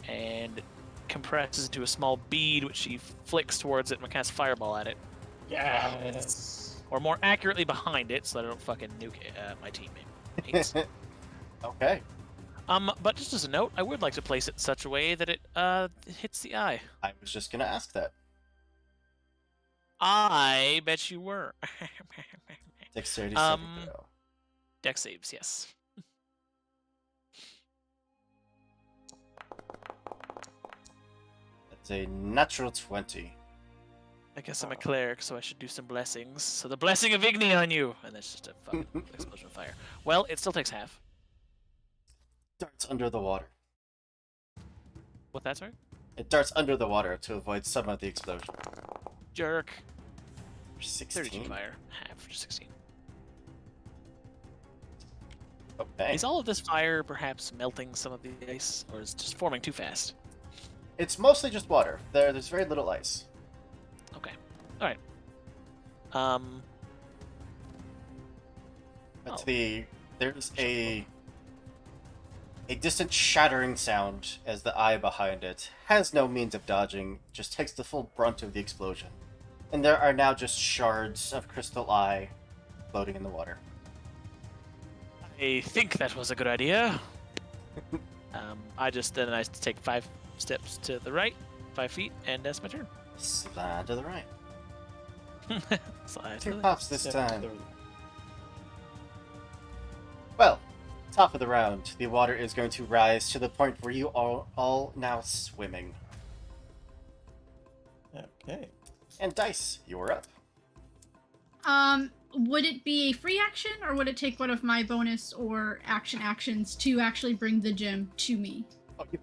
and compresses into a small bead, which she flicks towards it and casts fireball at it. Yes. Or more accurately, behind it, so that I don't fucking nuke my teammates. Okay. But just as a note, I would like to place it in such a way that it hits the eye. I was just gonna ask that. I bet you were. Dexterity saving Um, throw. Dex saves, yes. That's a natural 20. I guess I'm a cleric, so I should do some blessings. So the blessing of Igni on you, and that's just a fucking explosion of fire. Well, it still takes half. Darts under the water. What that's right? It darts under the water to avoid some of the explosion. Jerk. 16. 32 fire, half for 16. Okay. Is all of this fire perhaps melting some of the ice, or is it just forming too fast? It's mostly just water. There's very little ice. Okay. All right. But Oh. there's a distant shattering sound as the eye behind it has no means of dodging, just takes the full brunt of the explosion. And there are now just shards of crystal eye floating in the water. I think that was a good idea. I take 5 steps to the right, 5 feet, and that's my turn. Slide to the right. Slide to 2 the- pops this Step time. to the- Well, top of the round, the water is going to rise to the point where you are all now swimming. Okay. And Dice, you are up. Would it be a free action, or would it take one of my bonus or actions to actually bring the gem to me? Oh, you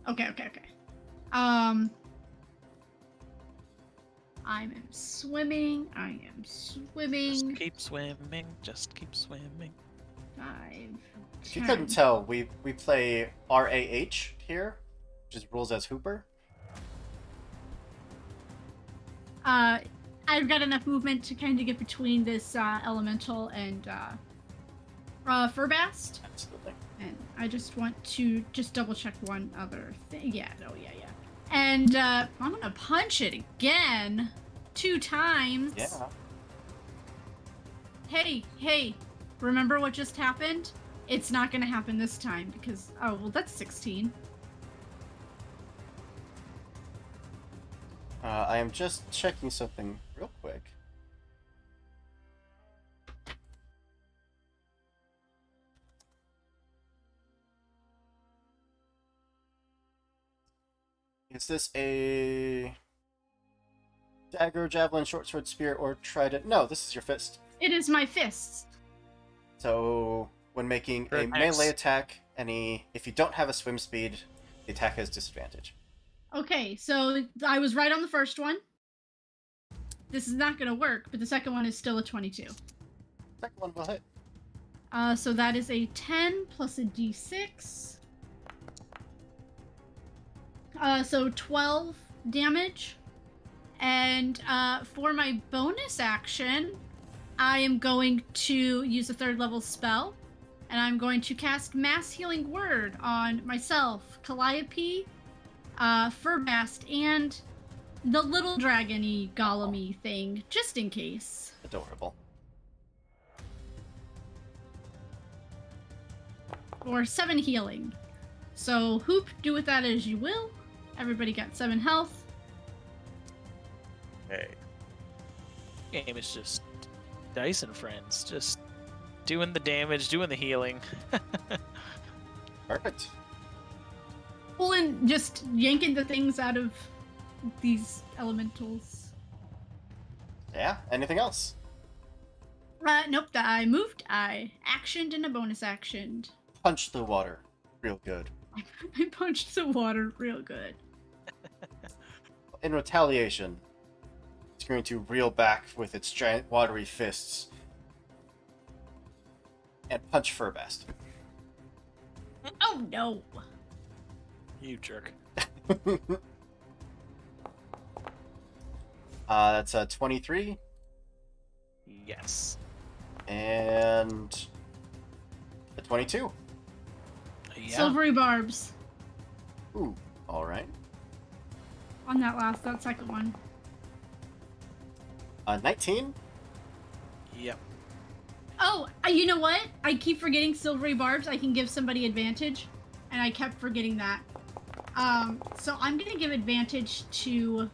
Okay. I am swimming. Just keep swimming. Just keep swimming. 5. If you couldn't tell, we play RAH here, which is rules as Hooper. I've got enough movement to kind of get between this elemental and Furbast. Absolutely. And I just want to double check one other thing. Yeah. And I'm gonna punch it again, 2 times. Yeah. Hey, remember what just happened? It's not gonna happen this time because, oh, well, that's 16. I am just checking something real quick. Is this a dagger, javelin, short sword, spear, or trident? No, this is your fist. It is my fists. So when making a Perfect. melee attack, if you don't have a swim speed, the attack has disadvantage. Okay, so I was right on the first one. This is not gonna work, but the second one is still a 22. Second one will hit. So that is a 10 plus a d6. So 12 damage. And for my bonus action, I am going to use a 3rd level spell. And I'm going to cast Mass Healing Word on myself, Calliope, Furbast, and the little dragon-y, golem-y thing, just in case. Adorable. For 7 healing. So, Hoop, do with that as you will. Everybody got 7 health. Hey. Game is just Dice and friends, just doing the damage, doing the healing. Perfect. Pulling, just yanking the things out of these elementals. Yeah, anything else? Nope, I moved, I actioned, and a bonus actioned. Punch the water. Real good. I punched the water real good. In retaliation, it's going to reel back with its giant watery fists and punch Furbast. Oh no! You jerk. That's a 23 Yes. and a 22. Yeah. Silvery barbs Ooh, all right. on that second one. 19. Yep. Oh, you know what? I keep forgetting silvery barbs. I can give somebody advantage, and I kept forgetting that. So I'm gonna give advantage to.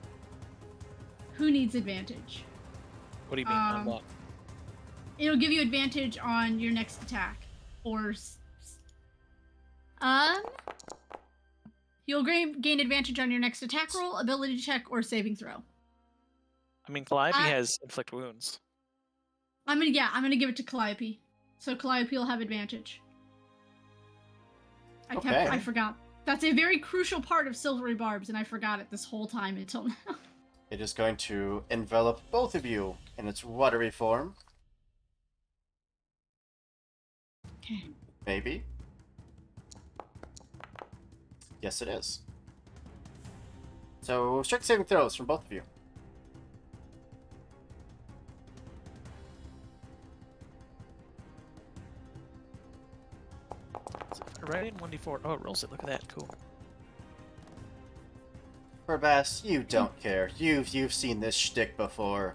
Who needs advantage? What do you mean? On Um, what? It'll give you advantage on your next attack, or um, you'll gain advantage on your next attack roll, ability check, or saving throw. I mean, Calliope I- has inflict wounds. I'm gonna give it to Calliope, so Calliope will have advantage. Okay. I forgot. That's a very crucial part of silvery barbs, and I forgot it this whole time until now. It is going to envelop both of you in its watery form. Okay. Maybe. Yes, it is. So, strength saving throws from both of you. Right in 1d4. Oh, it rolls it. Look at that. Cool. Verbass, you don't care. You've seen this shtick before.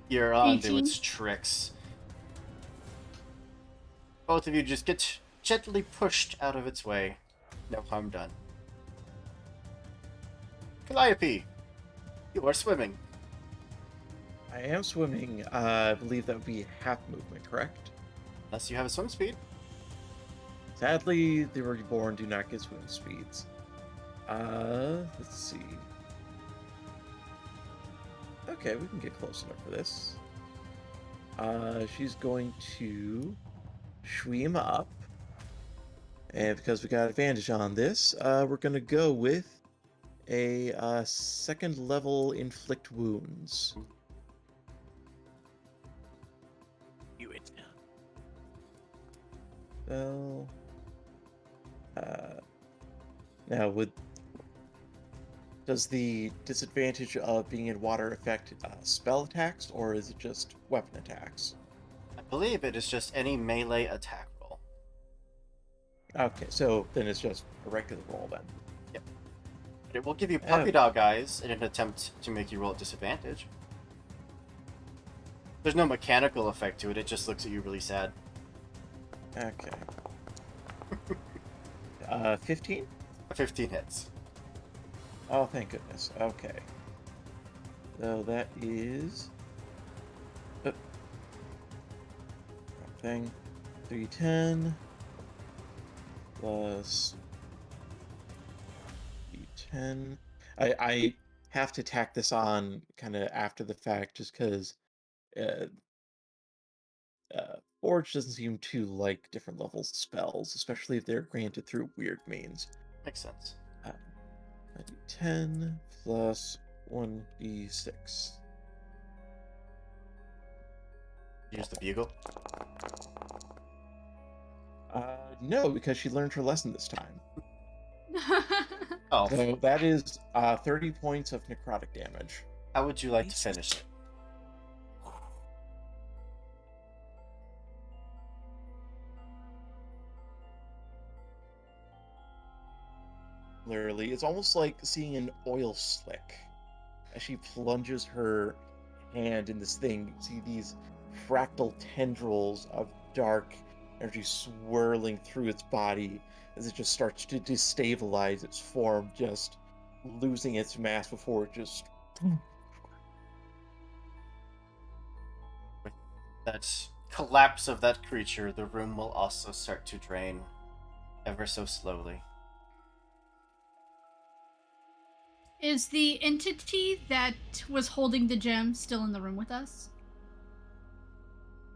You're on to 18. its tricks. Both of you just get gently pushed out of its way. No harm done. Calliope, you are swimming. I am swimming. I believe that would be half movement, correct? Unless you have a swim speed. Sadly, the reborn do not get swim speeds. Let's see. Okay, we can get close enough for this. She's going to swim up. And because we got advantage on this, we're going to go with a second level inflict wounds. You it. Well, now does the disadvantage of being in water affect spell attacks, or is it just weapon attacks? I believe it is just any melee attack roll. Okay, so then it's just a regular roll then. But it will give you puppy dog eyes in an attempt to make you roll at disadvantage. There's no mechanical effect to it, it just looks at you really sad. Okay. 15? 15 hits. Oh, thank goodness. Okay. So that is... wrong thing. 310 plus 310. I have to tack this on kind of after the fact just because Forge doesn't seem to like different levels of spells, especially if they're granted through weird means. Makes sense. 10 plus 1d6. Use the bugle. No, because she learned her lesson this time. Oh, So that is 30 points of necrotic damage. how would you like to finish it? Literally, it's almost like seeing an oil slick as she plunges her hand in this thing. You see these fractal tendrils of dark energy swirling through its body as it just starts to destabilize its form, just losing its mass before it just... That collapse of that creature, the room will also start to drain ever so slowly. Is the entity that was holding the gem still in the room with us?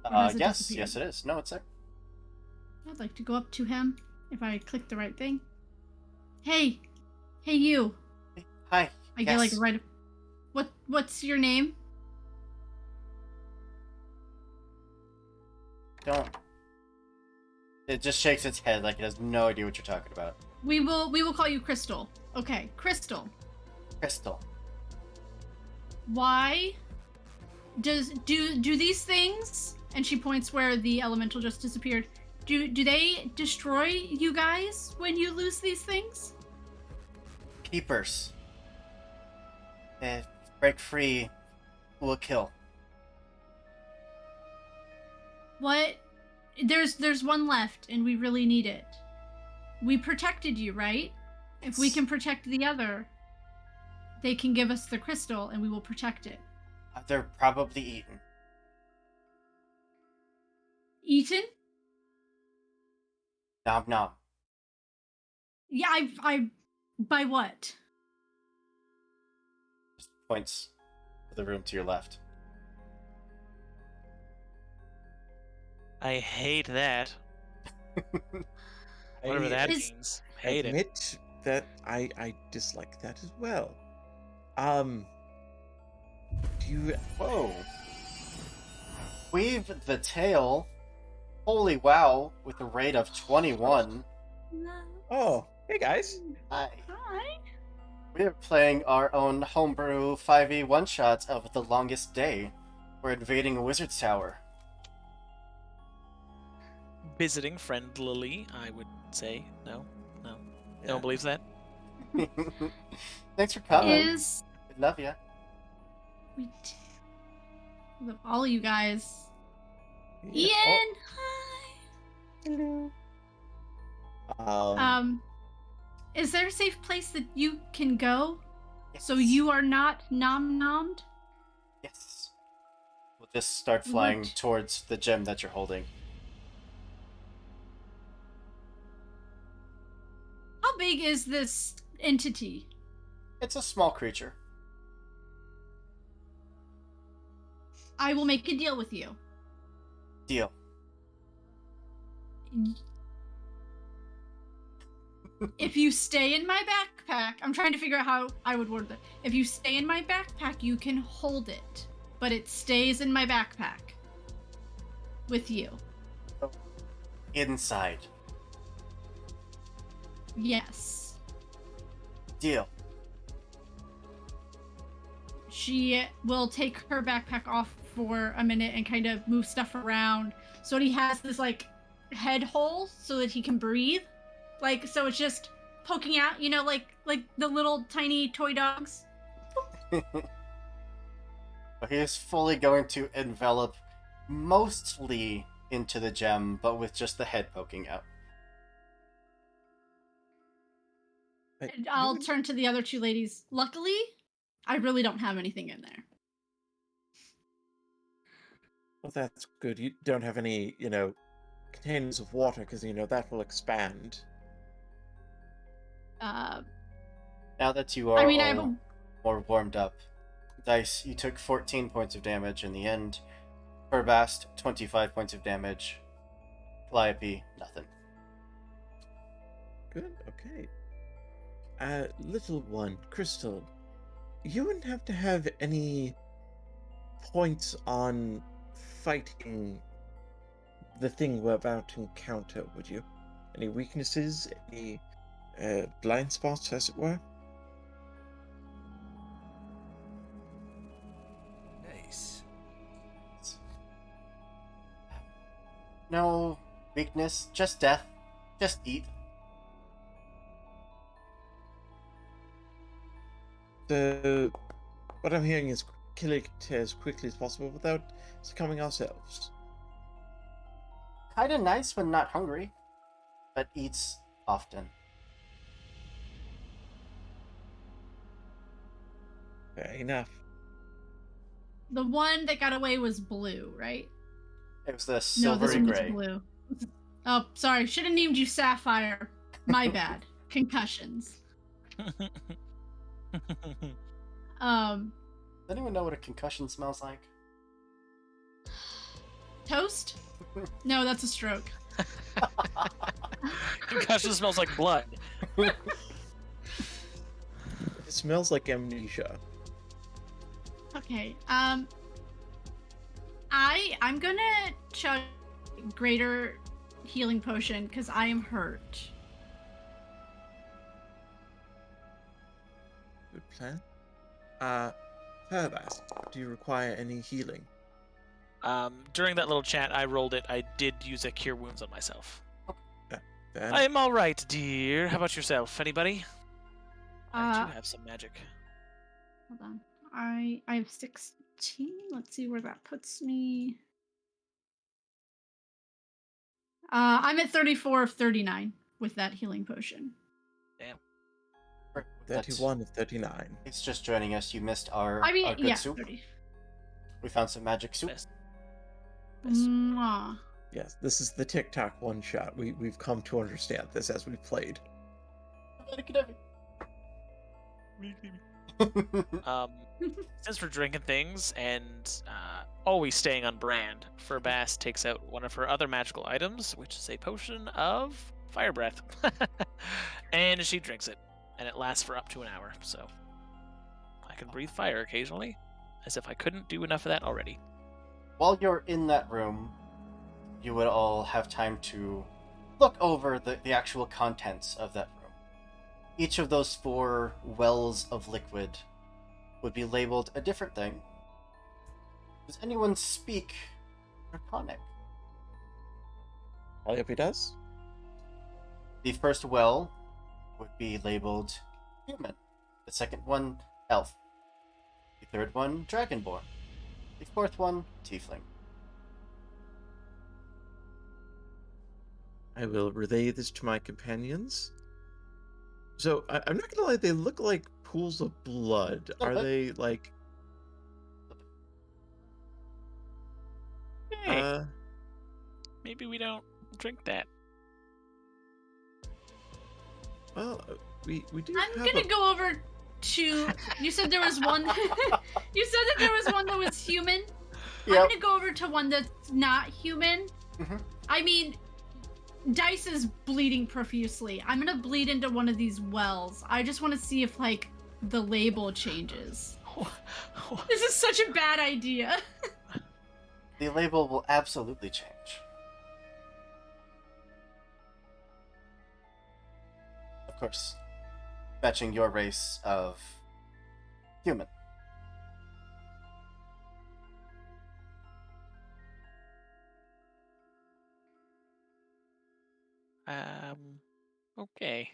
Or has it Yes, disappeared? yes it is. No, it's there. I'd like to go up to him if I click the right thing. Hey, you! Hi. I get like right. What's your name? Don't. It just shakes its head like it has no idea what you're talking about. We will call you Crystal. Okay, Crystal. Crystal. why do these things, and she points where the elemental just disappeared, do they destroy you guys when you lose these things? Keepers. If break free, will kill. What? There's one left, and we really need it. We protected you, right? If we can protect the other, they can give us the crystal, and we will protect it. They're probably eaten. Eaton? Nom nom. Yeah, I by what? Just points to the room to your left. I hate that. Whatever that Is- means. Hate it. admit that I dislike that as well. Do you? Whoa. Weave the tail. Holy wow, with a rate of 21. Oh, hey guys. Hi. Hi. We're playing our own homebrew 5e one-shot of The Longest Day. We're invading a wizard's tower. Visiting friendlily, I would say. No. No Yeah. one believes that. Thanks for coming. Is We love ya. we d- love all you guys. Yeah. Ian, Hello. hi. Is there a safe place that you can go so Yes. you are not nom-nommed? Yes. We'll just start flying What? towards the gem that you're holding. How big is this entity? It's a small creature. I will make a deal with you. Deal. If you stay in my backpack, I'm trying to figure out how I would word that. If you stay in my backpack, you can hold it, but it stays in my backpack with you. Inside. Yes. Deal. She will take her backpack off for a minute and kind of move stuff around so he has this like head hole so that he can breathe. Like, so it's just poking out, you know, like the little tiny toy dogs. But he is fully going to envelop mostly into the gem, but with just the head poking out. Hey, And you I'll would- turn to the other two ladies. Luckily, I really don't have anything in there. Well, that's good. You don't have any, containers of water because that will expand. Now that you are I mean, I have all a more warmed up, Dice, you took 14 points of damage in the end. Burbast, 25 points of damage. Calliope, nothing. Good. Okay. Little one, Crystal, you wouldn't have to have any points on fighting the thing we're about to encounter, would you? Any weaknesses? Any blind spots, as it were? Nice. No weakness, just death. Just eat. So, what I'm hearing is kill it as quickly as possible without succumbing ourselves. Kinda nice when not hungry, but eats often. Fair enough. the one that got away was blue, right? It was the No, this silvery one gray. was blue. Oh, sorry. Should have named you Sapphire. My bad. Concussions. Does anyone know what a concussion smells like? Toast? No, that's a stroke. Concussion smells like blood. It smells like amnesia. Okay. I'm gonna chug greater healing potion because I am hurt. Good plan. Herbast, do you require any healing? During that little chat I rolled it, I did use a cure wounds on myself. Then I'm all right, dear. How about yourself? Anybody? I do have some magic. Hold on. I have 16. Let's see where that puts me. I'm at 34 of 39 with that healing potion. Damn. 31 of 39. It's just joining us. You missed our, I mean, our good yeah, soup. 30. We found some magic soup. Best. Mwah. Yes, this is the TikTok one shot. We've come to understand this as we've played. Since we're drinking things and always staying on brand, Furbass takes out one of her other magical items, which is a potion of fire breath. And she drinks it, and it lasts for up to an hour, so I can breathe fire occasionally, as if I couldn't do enough of that already. While you're in that room, you would all have time to look over the actual contents of that room. Each of those 4 wells of liquid would be labeled a different thing. Does anyone speak Draconic? Calliope does? The first well would be labeled human. The second one, elf. The third one, dragonborn. The fourth one, tiefling. I will relay this to my companions. So, I'm not gonna lie, they look like pools of blood. Are they, like... Hey, maybe we don't drink that. Well, we do I'm have gonna go over to. You said there was one. You said that there was one that was human. Yep. I'm gonna go over to one that's not human. Mhm. I mean, Dice is bleeding profusely. I'm gonna bleed into one of these wells. I just want to see if like the label changes. This is such a bad idea. The label will absolutely change. Of course, matching your race of human. Okay.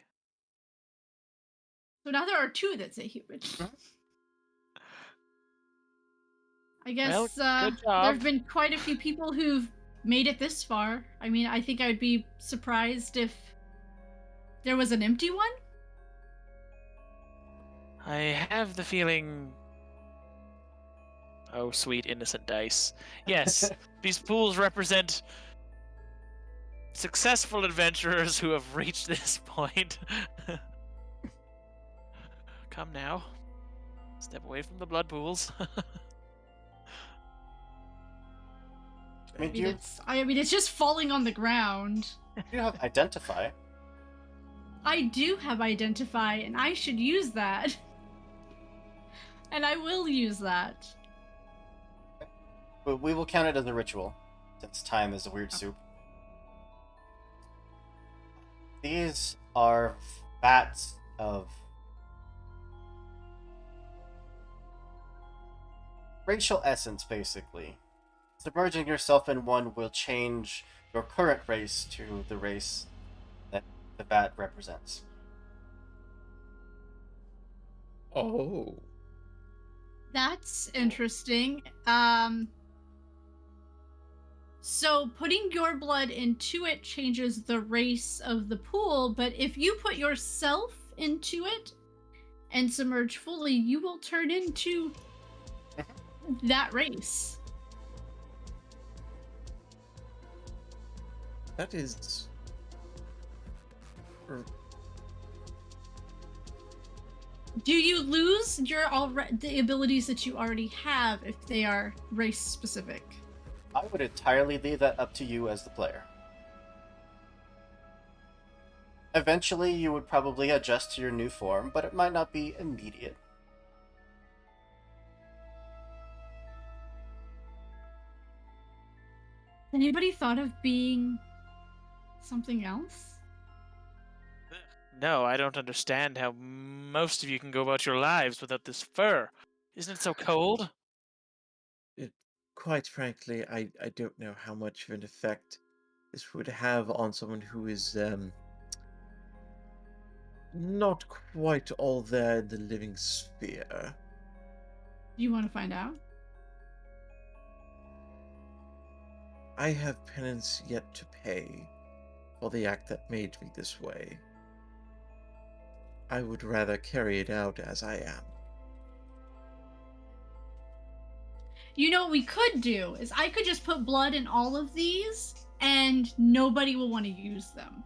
So now there are 2 that say human. I guess Well, good there job. have been quite a few people who've made it this far. I mean, I think I would be surprised if there was an empty one. I have the feeling. Oh, sweet innocent dice. Yes, these pools represent successful adventurers who have reached this point. Come now. Step away from the blood pools. I mean, I mean, it's just falling on the ground. you have identify. I do have identify, and I should use that. And I will use that. But we will count it as a ritual, since time is a weird soup. These are vats of racial essence, basically. Submerging yourself in one will change your current race to the race that the vat represents. Oh. That's interesting. So putting your blood into it changes the race of the pool, but if you put yourself into it and submerge fully, you will turn into that race. That is... Do you lose your the abilities that you already have if they are race specific? I would entirely leave that up to you as the player. Eventually, you would probably adjust to your new form, but it might not be immediate. Anybody thought of being something else? No, I don't understand how most of you can go about your lives without this fur. Isn't it so cold? Quite frankly, I don't know how much of an effect this would have on someone who is not quite all there in the living sphere. Do you want to find out? I have penance yet to pay for the act that made me this way. I would rather carry it out as I am. You know what we could do is I could just put blood in all of these and nobody will want to use them.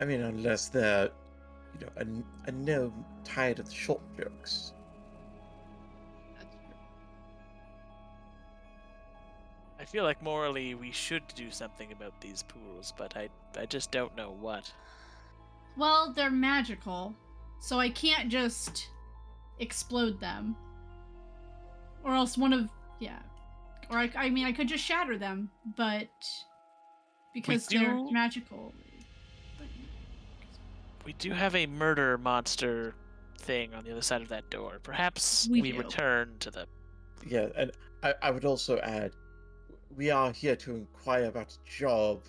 I mean, unless they're, a gnome tired of the short jokes. That's true. I feel like morally we should do something about these pools, but I just don't know what. Well, they're magical, so I can't just explode them. Or else or I mean I could just shatter them, but because they're magical. We do have a murder monster thing on the other side of that door. Perhaps We we do. return to the... Yeah, and I would also add, we are here to inquire about a job.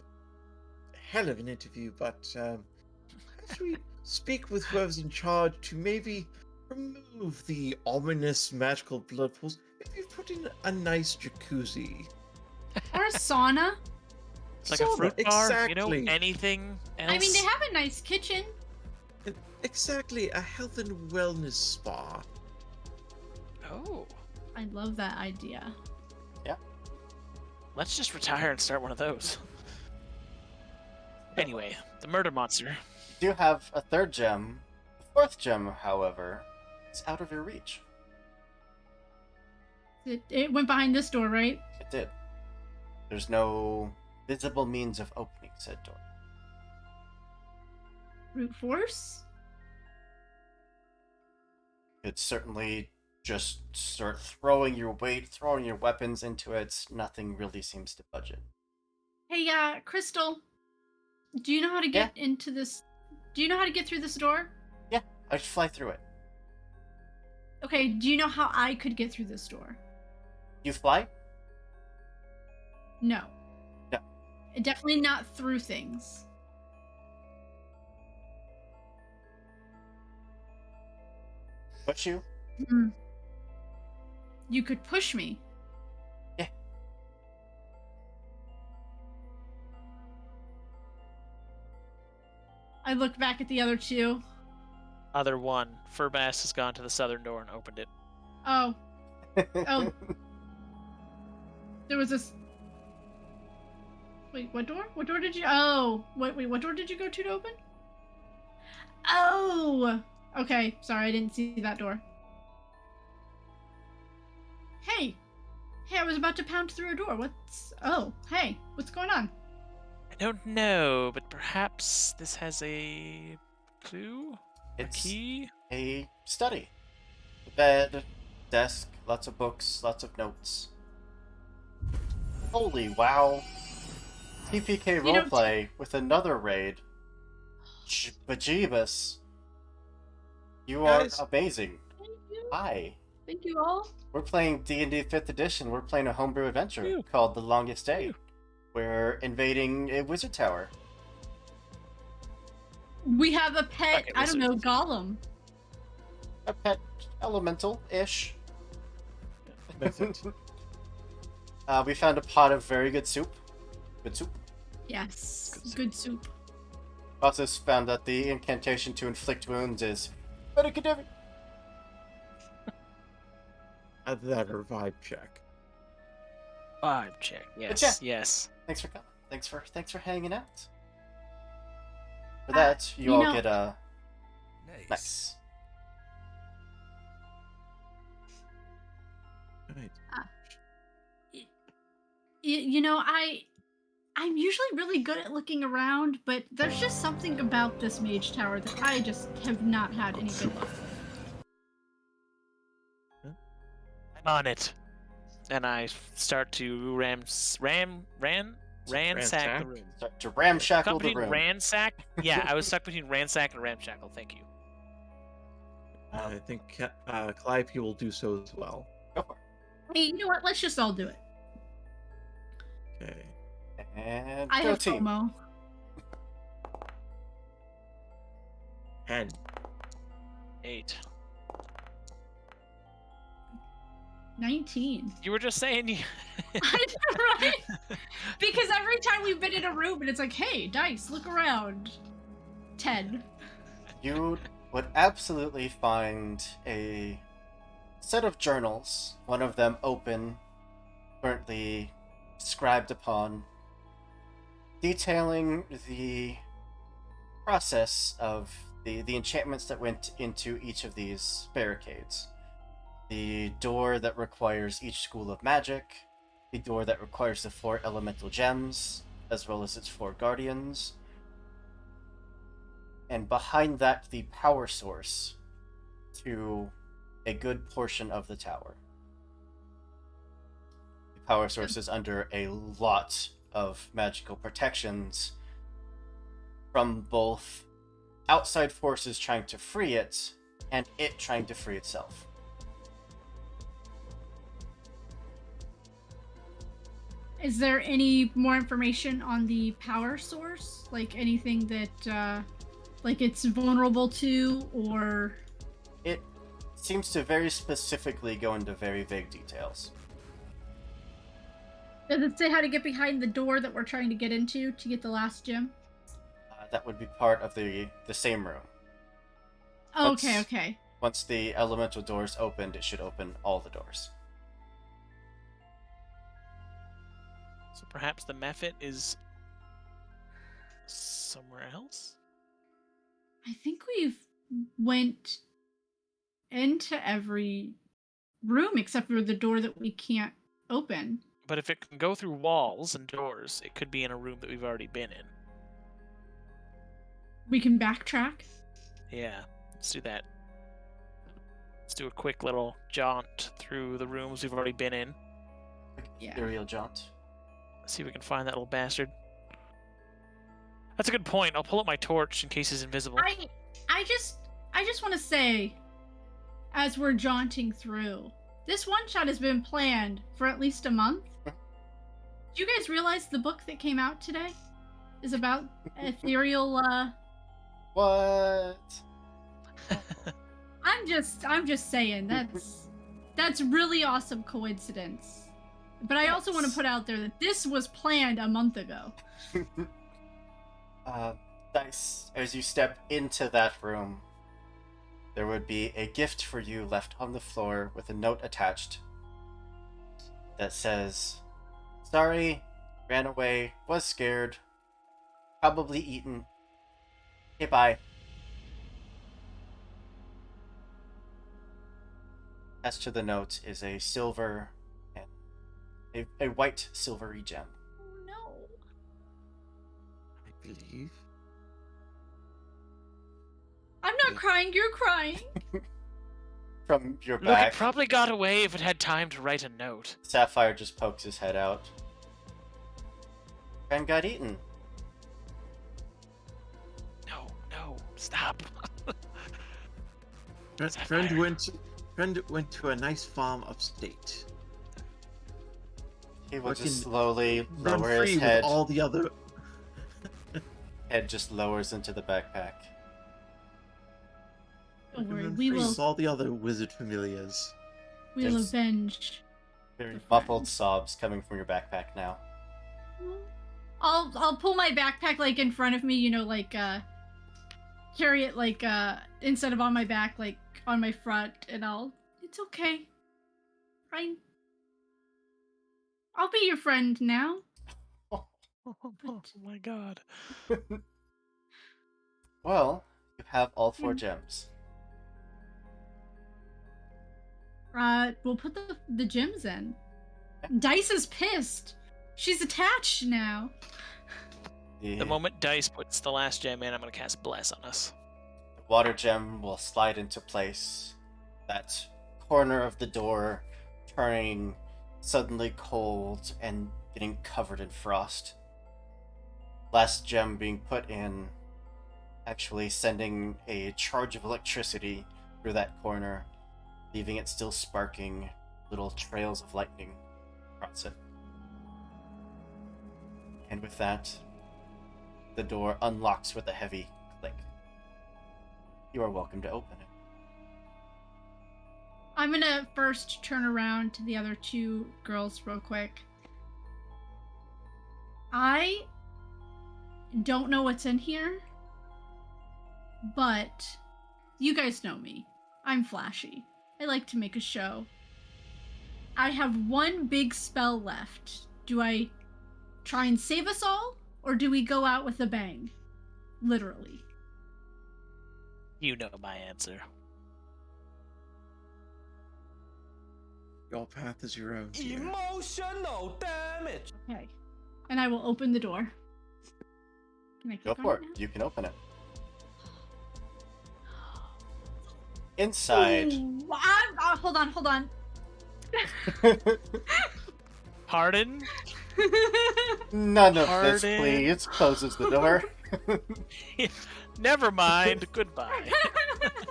Hell of an interview, but as we speak with whoever's in charge to maybe remove the ominous magical blood pools, maybe put in a nice jacuzzi. Or a sauna. Like a fruit bar, exactly. Anything else? I mean, they have a nice kitchen. Exactly, a health and wellness spa. Oh, I love that idea. let's just retire and start one of those. Anyway, the murder monster. You do have a third gem. The fourth gem, however, is out of your reach. It went behind this door, right? It did. There's no visible means of opening said door. Brute force? It's certainly just start throwing your weight, throwing your weapons into it. Nothing really seems to budge it. Hey, Crystal. Do you know how to get into this? Do you know how to get through this door? Yeah, I just fly through it. Okay, do you know how I could get through this door? You fly? No. No. Definitely not through things. Push you? Hmm. You could push me. Yeah. I look back at the other two. Other one. Furbass has gone to the southern door and opened it. Oh. Oh. There was this. Wait, what door? What door did you? Oh, wait, what door did you go to open? Oh, okay. Sorry, I didn't see that door. Hey, I was about to pound through a door. Hey, what's going on? I don't know, but perhaps this has a clue? It's A key? a study. Bed, desk, lots of books, lots of notes. Holy wow. TPK roleplay with another raid. Bejeebus. You are Guys. amazing. Thank you. Hi. Thank you all. We're playing D&D 5th edition. We're playing a homebrew adventure Phew. called The Longest Day. Phew. We're invading a wizard tower. We have a pet. Okay, I don't know, Gollum. A pet elemental-ish. We found a pot of very good soup. Good soup. Yes, Good soup. good soup. Also found that the incantation to inflict wounds is Medicadavi. Add that revive check. 5 check. Yes, check. yes. Thanks for coming. Thanks for hanging out. For that, you all know- get a nice. Right. You know, I'm usually really good at looking around, but there's just something about this mage tower that I just have not had any good luck with. I'm on it. And I start to ransack the room. Start to ramshackle Stuck the between room. ransack? Yeah, I was stuck between ransack and ramshackle. Thank you. I think Calliope will do so as well. Go for Hey, you know what? Let's just all do it. Okay. it. And I go have team. FOMO. 10. 8. 19. You were just saying you. I know, right? Because every time we've been in a room and it's like, hey, dice, look around. 10. You would absolutely find a set of journals, one of them open, currently scribed upon, detailing the process of the enchantments that went into each of these barricades. The door that requires each school of magic, the door that requires the 4 elemental gems, as well as its 4 guardians, and behind that, the power source to a good portion of the tower. The power source is under a lot of magical protections from both outside forces trying to free it and it trying to free itself. Is there any more information on the power source? Like anything that, like it's vulnerable to, or... It seems to very specifically go into very vague details. Does it say how to get behind the door that we're trying to get into to get the last gem? That would be part of the same room. Oh, Once- okay, okay. Once the elemental doors opened, it should open all the doors. So perhaps the method is somewhere else? I think we've went into every room except for the door that we can't open. But if it can go through walls and doors, it could be in a room that we've already been in. We can backtrack. Yeah, let's do that. Let's do a quick little jaunt through the rooms we've already been in. Yeah. Ethereal jaunt. See if we can find that little bastard. That's a good point. I'll pull up my torch in case he's invisible. I just want to say, as we're jaunting through, this one shot has been planned for at least a month. Do you guys realize the book that came out today is about ethereal? What? I'm just saying that's really awesome coincidence. But I also want to put out there that this was planned a month ago. Dice, as you step into that room, there would be a gift for you left on the floor with a note attached that says, "Sorry, ran away, was scared, probably eaten. Okay, bye." Attached to the note is a silver and a white silvery gem. Oh no. I believe. I'm not crying, you're crying. From your Look, back, it probably got away if it had time to write a note. Sapphire just pokes his head out. Friend got eaten. No, stop. Friend went to a nice farm upstate. He will Fucking just slowly Run lower free his head. with all the other. Head just lowers into the backpack. Don't worry, Run we free will with all the other wizard familiars. we'll Yes. avenge. Very The muffled friend. sobs coming from your backpack now. I'll pull my backpack like in front of me, you know, like carry it like instead of on my back, like on my front, and it's okay. I'll be your friend now. Oh my god. Well, you have all 4 gems. We'll put the gems in. Dice is pissed. She's attached now. The moment Dice puts the last gem in, I'm gonna cast Bless on us. The water gem will slide into place. That corner of the door turning suddenly cold and getting covered in frost. Last gem being put in, actually sending a charge of electricity through that corner, leaving it still sparking little trails of lightning across it. And with that, the door unlocks with a heavy click. You are welcome to open it. I'm gonna first turn around to the other two girls real quick. I don't know what's in here, but you guys know me. I'm flashy. I like to make a show. I have one big spell left. Do I try and save us all, or do we go out with a bang? Literally. You know my answer. Your path is your own. Dear. Emotional damage. Okay. And I will open the door. Can I Go click on for it. now? You can open it. Inside. Ooh, hold on. Pardon? None of this, Pardon? please. Closes the door. Never mind. Goodbye.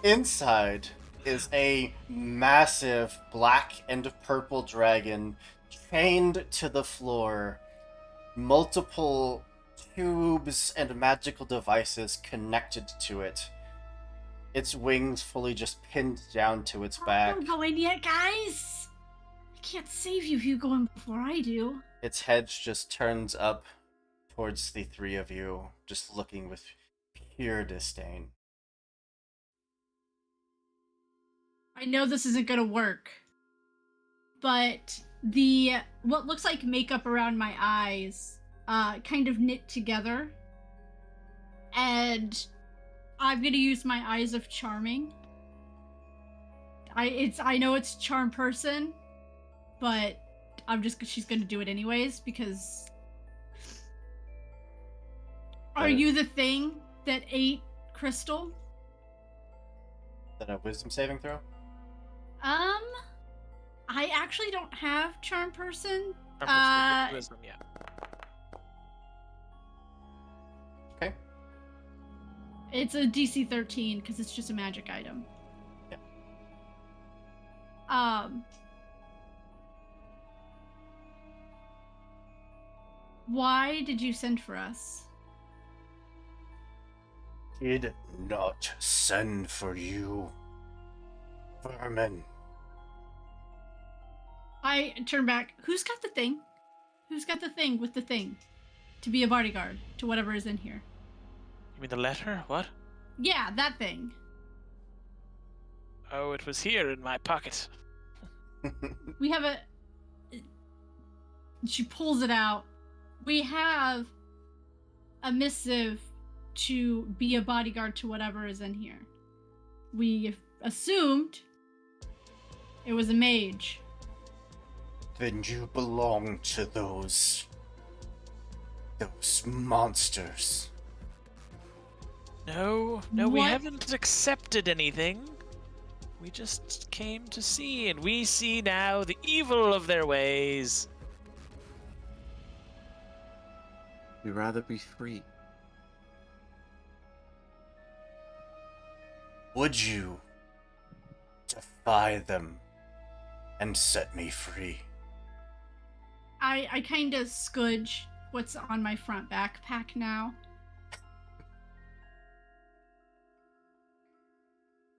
Inside is a massive black and purple dragon chained to the floor. Multiple tubes and magical devices connected to it. Its wings fully just pinned down to its back. Don't go in yet, guys. I can't save you if you go in before I do. Its head just turns up towards the three of you, just looking with pure disdain. I know this isn't gonna work, but the what looks like makeup around my eyes kind of knit together, and I'm gonna use my eyes of charming. I know it's charm person, but she's gonna do it anyways because. Are you the thing that ate Crystal? Is that a wisdom saving throw? I actually don't have charm person. Wisdom, yeah. Okay. It's a DC 13 because it's just a magic item. Yeah. Why did you send for us? Did not send for you. Vermin. I turn back. Who's got the thing? Who's got the thing with the thing? To be a bodyguard to whatever is in here. You mean the letter? What? Yeah, that thing. Oh, it was here in my pocket. We have a. She pulls it out. We have a missive to be a bodyguard to whatever is in here. We assumed it was a mage. Then you belong to those monsters. No, we What? haven't accepted anything. We just came to see, and we see now the evil of their ways. We'd rather be free. Would you defy them and set me free? I kind of scudge what's on my front backpack now.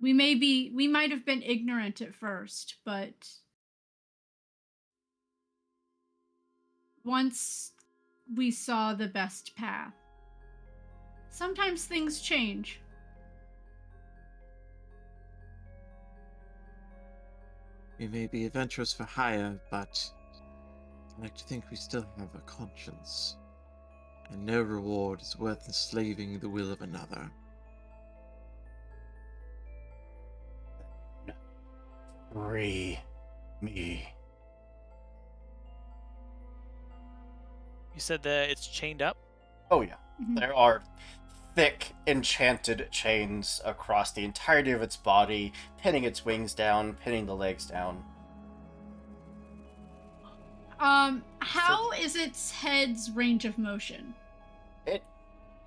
We might have been ignorant at first, but once we saw the best path, sometimes things change. We may be adventurers for hire, but I like to think we still have a conscience. And no reward is worth enslaving the will of another. Free me. You said that it's chained up? Oh yeah. Mhm. There are thick, enchanted chains across the entirety of its body, pinning its wings down, pinning the legs down. How is its head's range of motion? It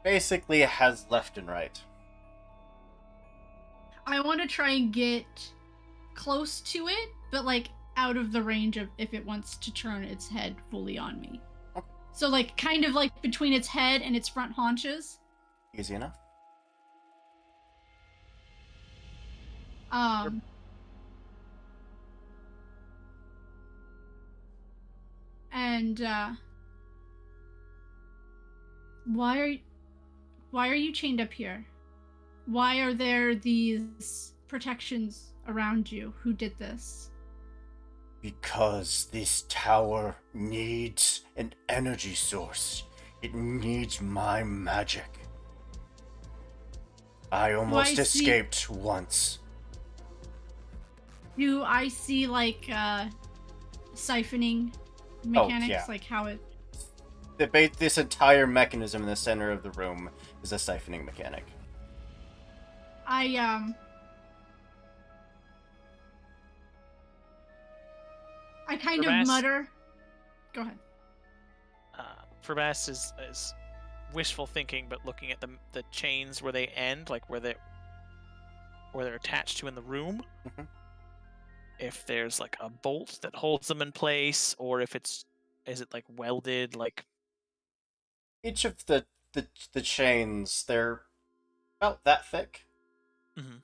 basically has left and right. I want to try and get close to it, but like out of the range of if it wants to turn its head fully on me. Okay. So like kind of like between its head and its front haunches. Easy enough. And why are you chained up here? Why are there these protections around you? Who did this? Because this tower needs an energy source. It needs my magic. I almost escaped once. Do I see like siphoning mechanics? yeah. Like how it... This entire mechanism in the center of the room is a siphoning mechanic. I kind of mutter. Go ahead. Ferbas is wishful thinking, but looking at the chains where they end, like where they're attached to in the room. Mhm. If there's like a bolt that holds them in place, or if is it like welded, like Each of the chains, they're about that thick. Mhm.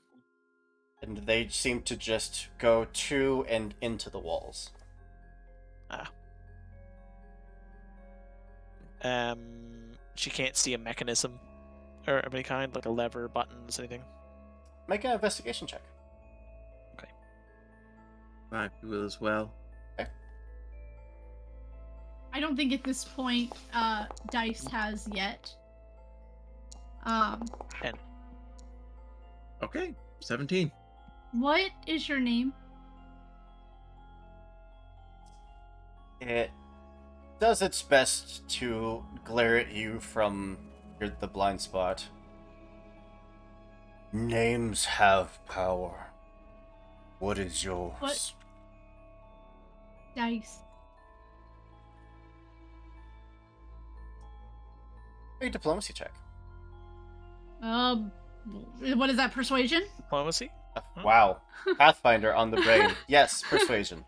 And they seem to just go to and into the walls. She can't see a mechanism or of any kind, like a lever, buttons, anything. Make an investigation check. I will as well. I don't think at this point Dice has yet. 10. Okay, 17. What is your name? It does its best to glare at you from the blind spot. Names have power. What is yours? What? Dice. Make a diplomacy check. What is that? Persuasion? Diplomacy? Wow. Pathfinder on the brain. Yes, persuasion.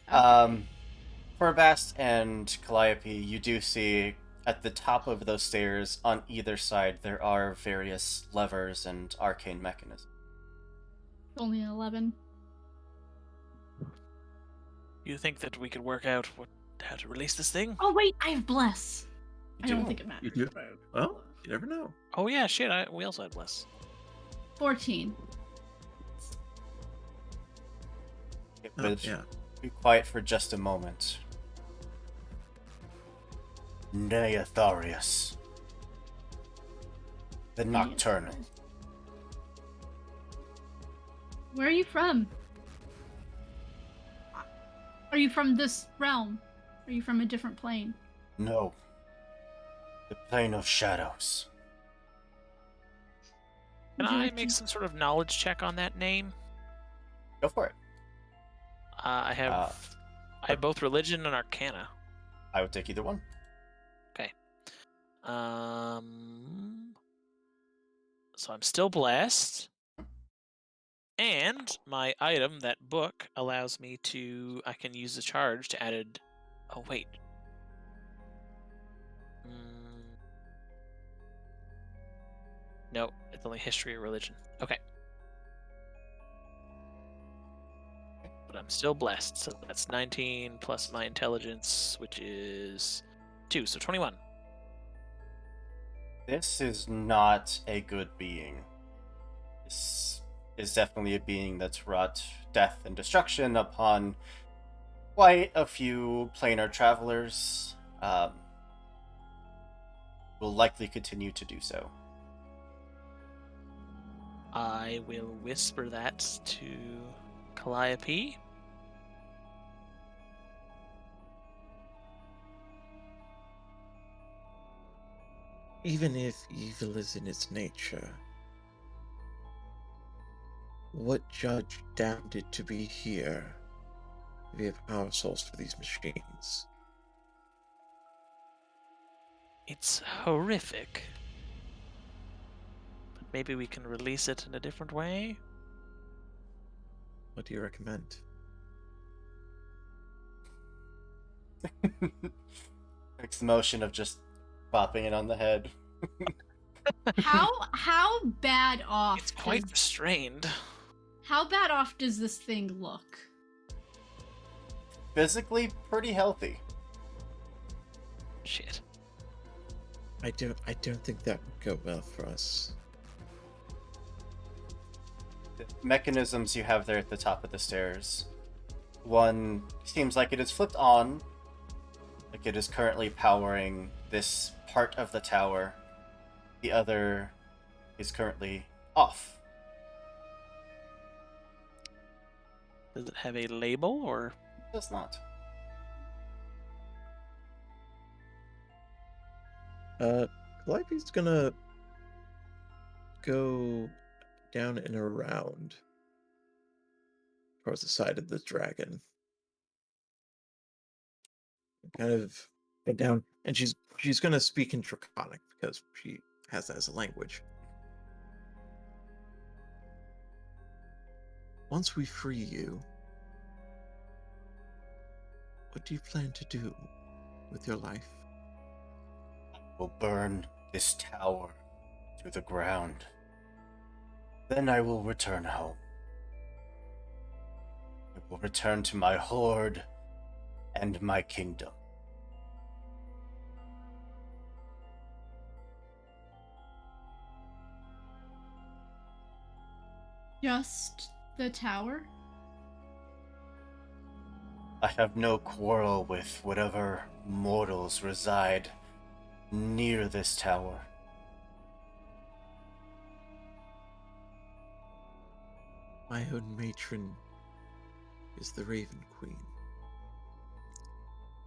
For Bast and Calliope, you do see at the top of those stairs on either side there are various levers and arcane mechanisms. Only an 11. You think that we could work out how to release this thing? Oh wait, I have bless. I do? don't think it matters. You do? Well, you never know. Oh yeah, shit. We also had bless. 14. But yeah. be quiet for just a moment. Neatharius. The Nocturnal. Where are you from? Are you from this realm? Are you from a different plane? No. The Plane of Shadows. Can Would you I like make to- some sort of knowledge check on that name? Go for it. I have both religion and arcana. I would take either one. So I'm still blessed. And my item, that book, allows me to... I can use the charge to add... Oh, wait. No, it's only history or religion. Okay. But I'm still blessed, so that's 19 plus my intelligence, which is 2, so 21. This is not a good being. This is definitely a being that's wrought death and destruction upon quite a few planar travelers. Will likely continue to do so. I will whisper that to Calliope. Even if evil is in its nature, what judge damned it to be here? We have power source for these machines. It's horrific. But maybe we can release it in a different way. What do you recommend? Makes the motion of just bopping it on the head. How bad off? It's quite does- restrained. How bad off does this thing look? Physically pretty healthy. Shit. I don't think that would go well for us. The mechanisms you have there at the top of the stairs. One seems like it is flipped on, like it is currently powering this part of the tower. The other is currently off. Does it have a label or? It does not. Calliope's gonna go down and around towards the side of the dragon. Kind of get down, and she's gonna speak in Draconic because she has that as a language. Once we free you, what do you plan to do with your life? Will burn this tower to the ground. Then I will return home. I will return to my horde and my kingdom. Just the tower? I have no quarrel with whatever mortals reside near this tower. My own matron is the Raven Queen.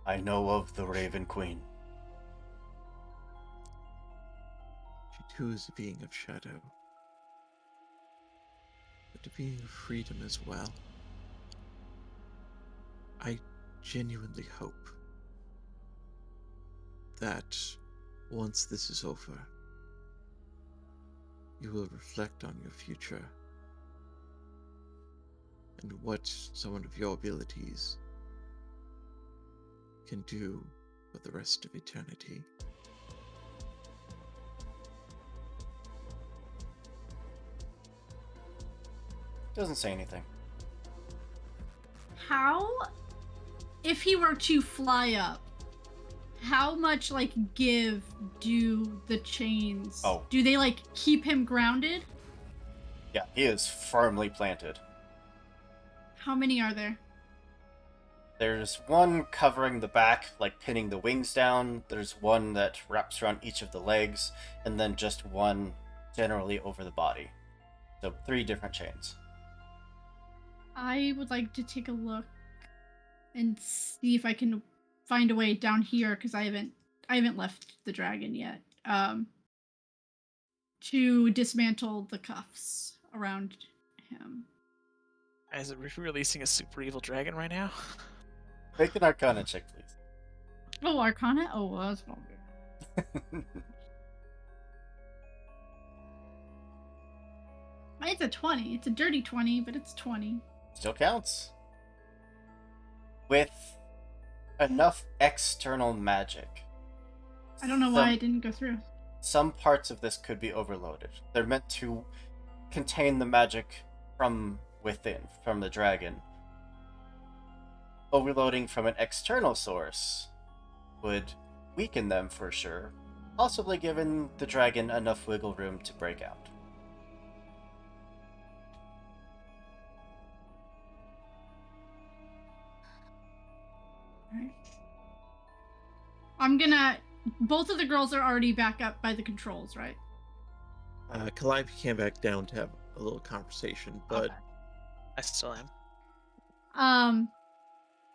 I know of the Raven Queen. She too is a being of shadow, but a being of freedom as well. I genuinely hope that once this is over, you will reflect on your future and what someone of your abilities can do for the rest of eternity. Doesn't say anything. How, if he were to fly up, how much like give do the chains? Oh. Do they like keep him grounded? Yeah, he is firmly planted. How many are there? There's one covering the back, like pinning the wings down. There's one that wraps around each of the legs, and then just one generally over the body. So 3 different chains. I would like to take a look and see if I can find a way down here because I haven't left the dragon yet. To dismantle the cuffs around him. Is it releasing a super evil dragon right now? Make an Arcana check, please. Oh, Arcana? Oh, well, that's not good. It's a 20. It's a dirty 20, but it's 20. Still counts. With enough external magic. I don't know why I didn't go through. Some parts of this could be overloaded. They're meant to contain the magic from within, from the dragon. Overloading from an external source would weaken them for sure, possibly giving the dragon enough wiggle room to break out. Alright. I'm gonna... Both of the girls are already back up by the controls, right? Calliope came back down to have a little conversation, but Okay. I still am.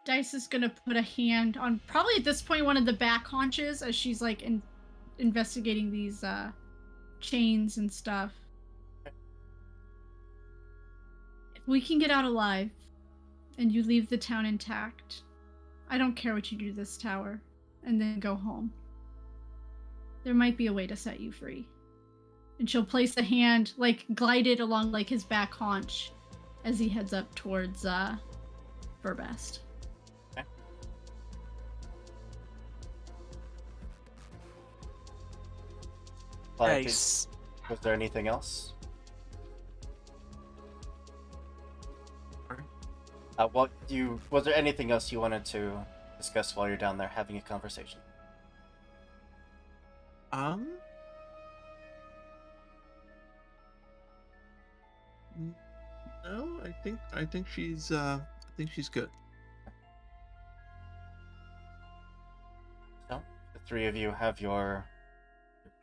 Dice is gonna put a hand on probably at this point one of the back haunches as she's like investigating these chains and stuff. If we can get out alive and you leave the town intact, I don't care what you do to this tower, and then go home. There might be a way to set you free. And she'll place a hand, like, glide it along, like, his back haunch as he heads up towards, Furbast. Nice. Was there anything else? Was there anything else you wanted to discuss while you're down there having a conversation? No, I think she's good. So, the three of you have your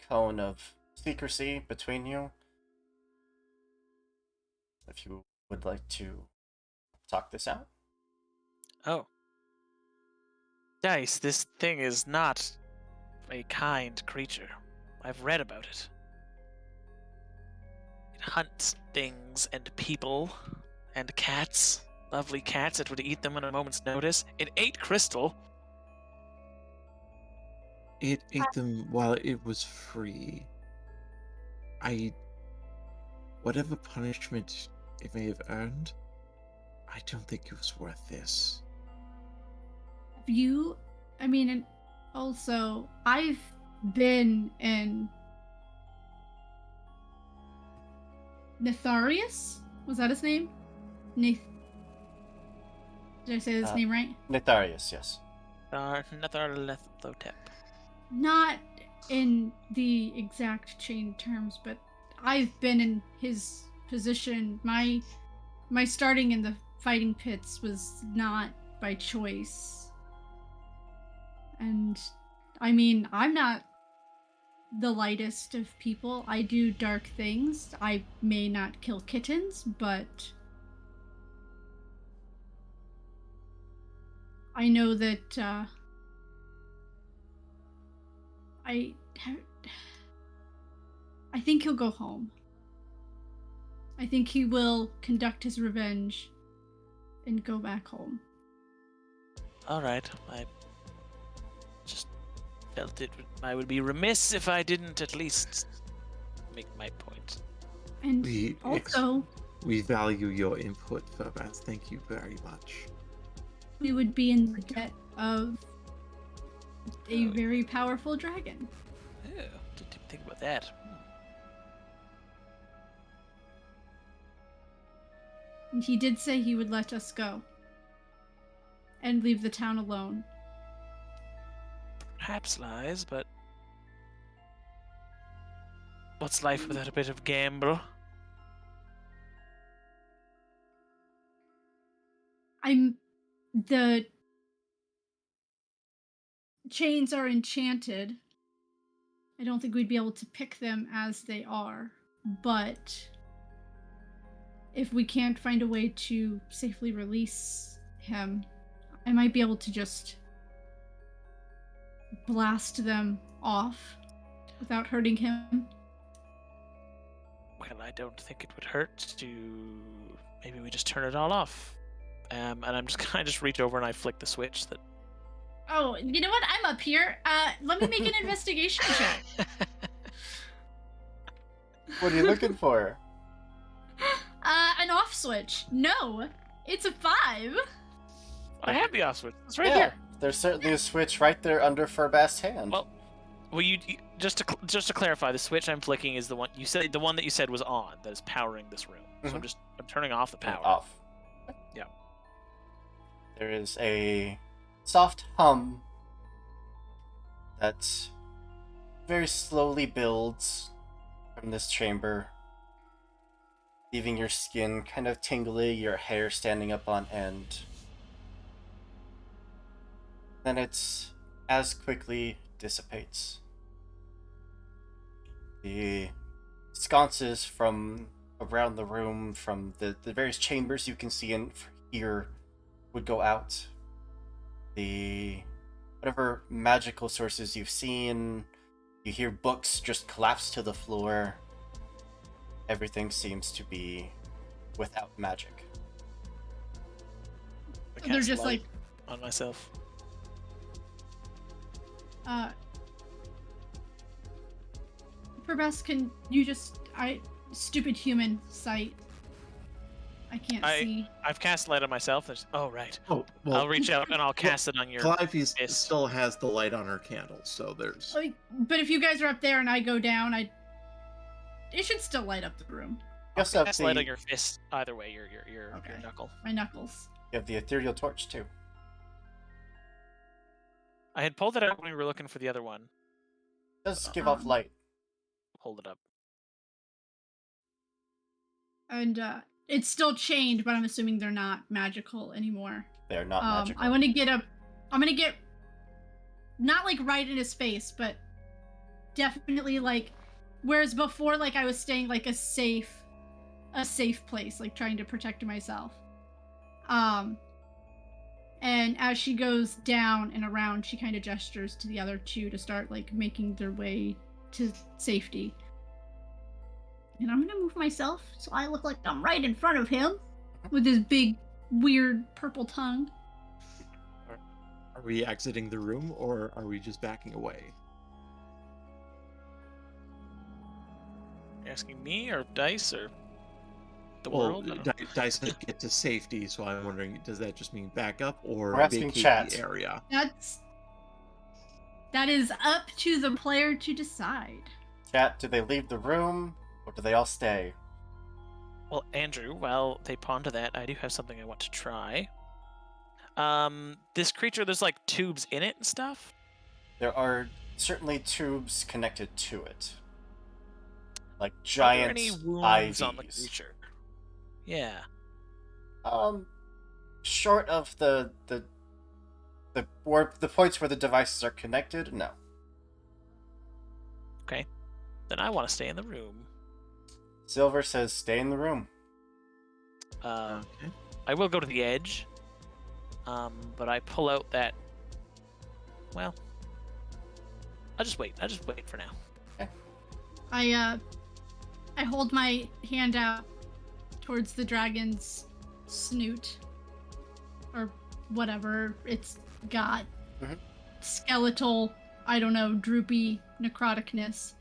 cone of secrecy between you. If you would like to talk this out. Oh. Dice, this thing is not a kind creature. I've read about it. It hunts things and people and cats. Lovely cats that would eat them on a moment's notice. It ate Crystal. It ate them while it was free. Whatever punishment it may have earned, I don't think it was worth this. And also, I've been in Netharius? Was that his name? Did I say his name right? Netharius, yes. Natharlethotep. Not in the exact chain terms, but I've been in his position. My starting in the fighting pits was not by choice. And I'm not the lightest of people. I do dark things. I may not kill kittens, but I know that I think he'll go home. I think he will conduct his revenge and go back home. Alright, I just felt I would be remiss if I didn't at least make my point. And we value your input, Furbast. Thank you very much. We would be in the debt of a very powerful dragon. Oh, didn't even think about that. And he did say he would let us go and leave the town alone. Perhaps lies, but what's life without a bit of gamble? The chains are enchanted. I don't think we'd be able to pick them as they are, but if we can't find a way to safely release him, I might be able to just blast them off without hurting him. Well, I don't think it would hurt to maybe we just turn it all off. And I'm just gonna reach over and I flick the switch that. Oh, you know what? I'm up here. Let me make an investigation check. What are you looking for? An off switch. No, it's a 5. I have the off switch. It's right Yeah, here. there's certainly a switch right there under Furbast's hand. Well, you just to clarify, the switch I'm flicking is the one you said. The one that you said was on, that is powering this room. So I'm turning off the power. Off. Yeah. There is a soft hum that very slowly builds from this chamber, leaving your skin kind of tingly, your hair standing up on end. Then it as quickly dissipates. The sconces from around the room, from the various chambers you can see in here, would go out. Whatever magical sources you've seen, you hear books just collapse to the floor. Everything seems to be without magic. I They're cast just light on myself. Ferbest, can you just stupid human sight. I can't see. I've cast light on myself. Oh, right. Oh, well, I'll reach out and I'll cast it on your Calliope fist. still has the light on her candle, so there's... But if you guys are up there and I go down, it should still light up the room. You also have Cast light on your fist. Either way, your knuckle. My knuckles. You have the ethereal torch too. I had pulled it out when we were looking for the other one. It does give off light. Hold it up. And it's still chained, but I'm assuming they're not magical anymore. They are not magical. I'm gonna get not like right in his face, but definitely like, whereas before, like I was staying like a safe place, like trying to protect myself. And as she goes down and around, she kind of gestures to the other two to start like making their way to safety. And I'm gonna move myself so I look like I'm right in front of him with his big, weird purple tongue. Are we exiting the room, or are we just backing away? You're asking me or Dice or the Well, world? Dice didn't get to safety, so I'm wondering, does that just mean back up or We're asking vacate chat. the area? That is up to the player to decide. Chat, do they leave the room or do they all stay? Well, Andrew, while they ponder that, I do have something I want to try. This creature, there's like tubes in it and stuff. There are certainly tubes connected to it. Like Are there giant any wounds IVs. on the creature? Yeah. Short of the points where the devices are connected, no. Okay. Then I want to stay in the room. Silver says stay in the room. Okay. I will go to the edge. But I pull out that. Well, I'll just wait. I'll just wait for now. I hold my hand out towards the dragon's snoot, or whatever it's got. Mhm. Skeletal, I don't know, droopy necroticness.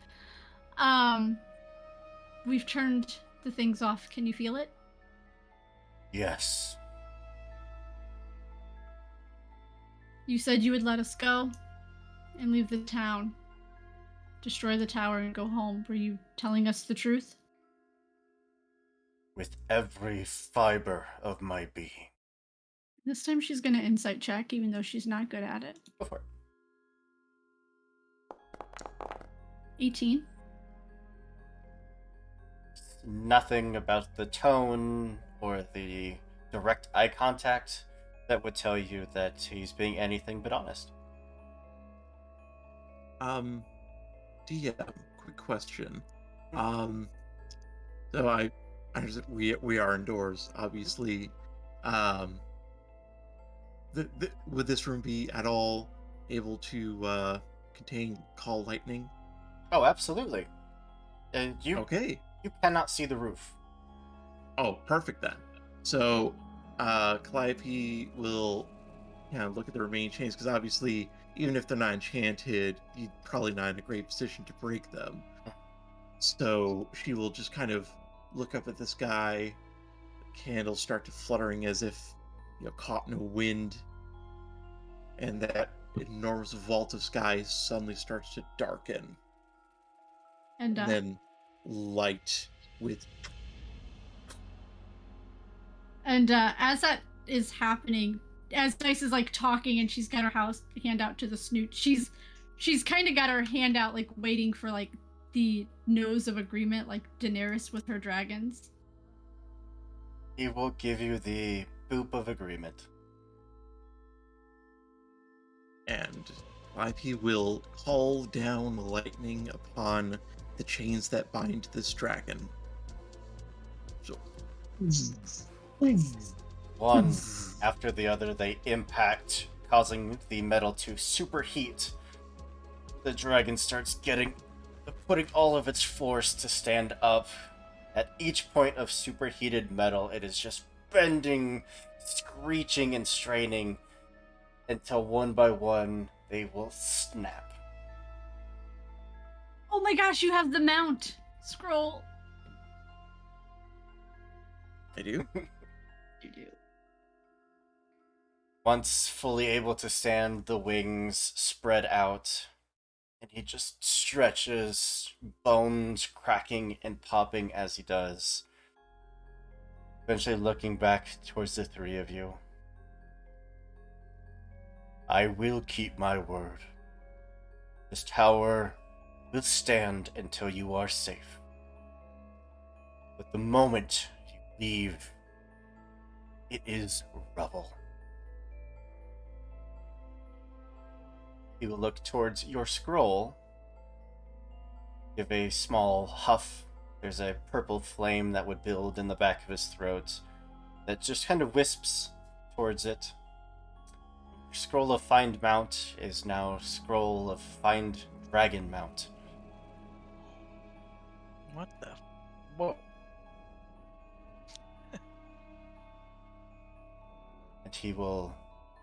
We've turned the things off. Can you feel it? Yes. You said you would let us go and leave the town, destroy the tower, and go home. Were you telling us the truth? With every fiber of my being. This time she's gonna insight check, even though she's not good at it. Go for it. 18. Nothing about the tone or the direct eye contact that would tell you that he's being anything but honest. DM, quick question. So I understand we are indoors, obviously. Would this room be at all able to contain call lightning? Oh, absolutely. You Okay. you cannot see the roof. Oh, perfect then. So, Calliope will look at the remaining chains, because obviously, even if they're not enchanted, you're probably not in a great position to break them. So she will just kind of look up at the sky, candles start to fluttering as if caught in a wind, and that enormous vault of sky suddenly starts to darken, And and then light with as that is happening, as Dice is like talking and she's got her hand out to the snoot, she's kind of got her hand out, like waiting for like the nose of agreement, like Daenerys with her dragons. He will give you the boop of agreement. and Calliope will call down lightning upon the chains that bind this dragon. So, One after the other, they impact, causing the metal to superheat. The dragon starts putting all of its force to stand up. At each point of superheated metal, it is just bending, screeching, and straining until one by one they will snap. Oh my gosh, you have the mount. Scroll. I do. You do. Once fully able to stand, the wings spread out, and he just stretches, bones cracking and popping as he does. Eventually looking back towards the three of you. I will keep my word. This tower will stand until you are safe. But the moment you leave, it is rubble. He will look towards your scroll, give a small huff. There's a purple flame that would build in the back of his throat that just kind of wisps towards it. Scroll of Find Mount is now Scroll of Find Dragon Mount. What the? Whoa. And he will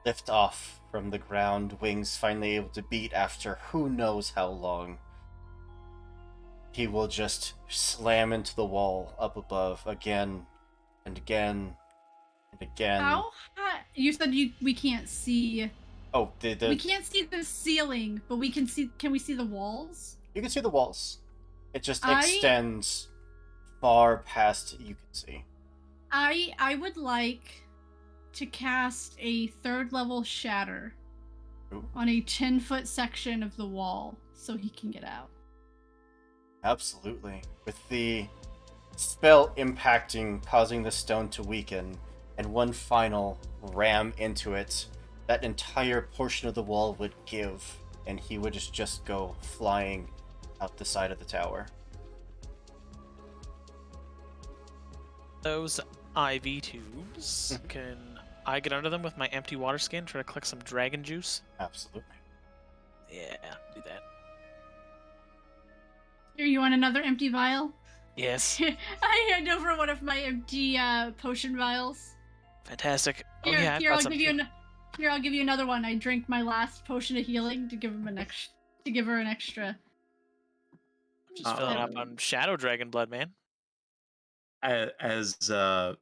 lift off from the ground, wings finally able to beat after who knows how long. He will just slam into the wall up above again and again and again. How high? You said we can't see. Oh, We can't see the ceiling, but we can see. Can we see the walls? you can see the walls. It just I- extends far past you can see. I would like to cast a 3rd level shatter Ooh. on a 10-foot section of the wall so he can get out. Absolutely. With the spell impacting, causing the stone to weaken, and one final ram into it, that entire portion of the wall would give, and he would just go flying out the side of the tower. Those IV tubes. Can I get under them with my empty water skin? Try to collect some dragon juice. Absolutely. Yeah, do that. Here, you want another empty vial? Yes. I hand over one of my empty potion vials. Fantastic. Here, oh yeah, I've here, got I'll some give you too. here, I'll give you another one. I drink my last potion of healing to give her an extra. Just filling up on shadow dragon blood, man. As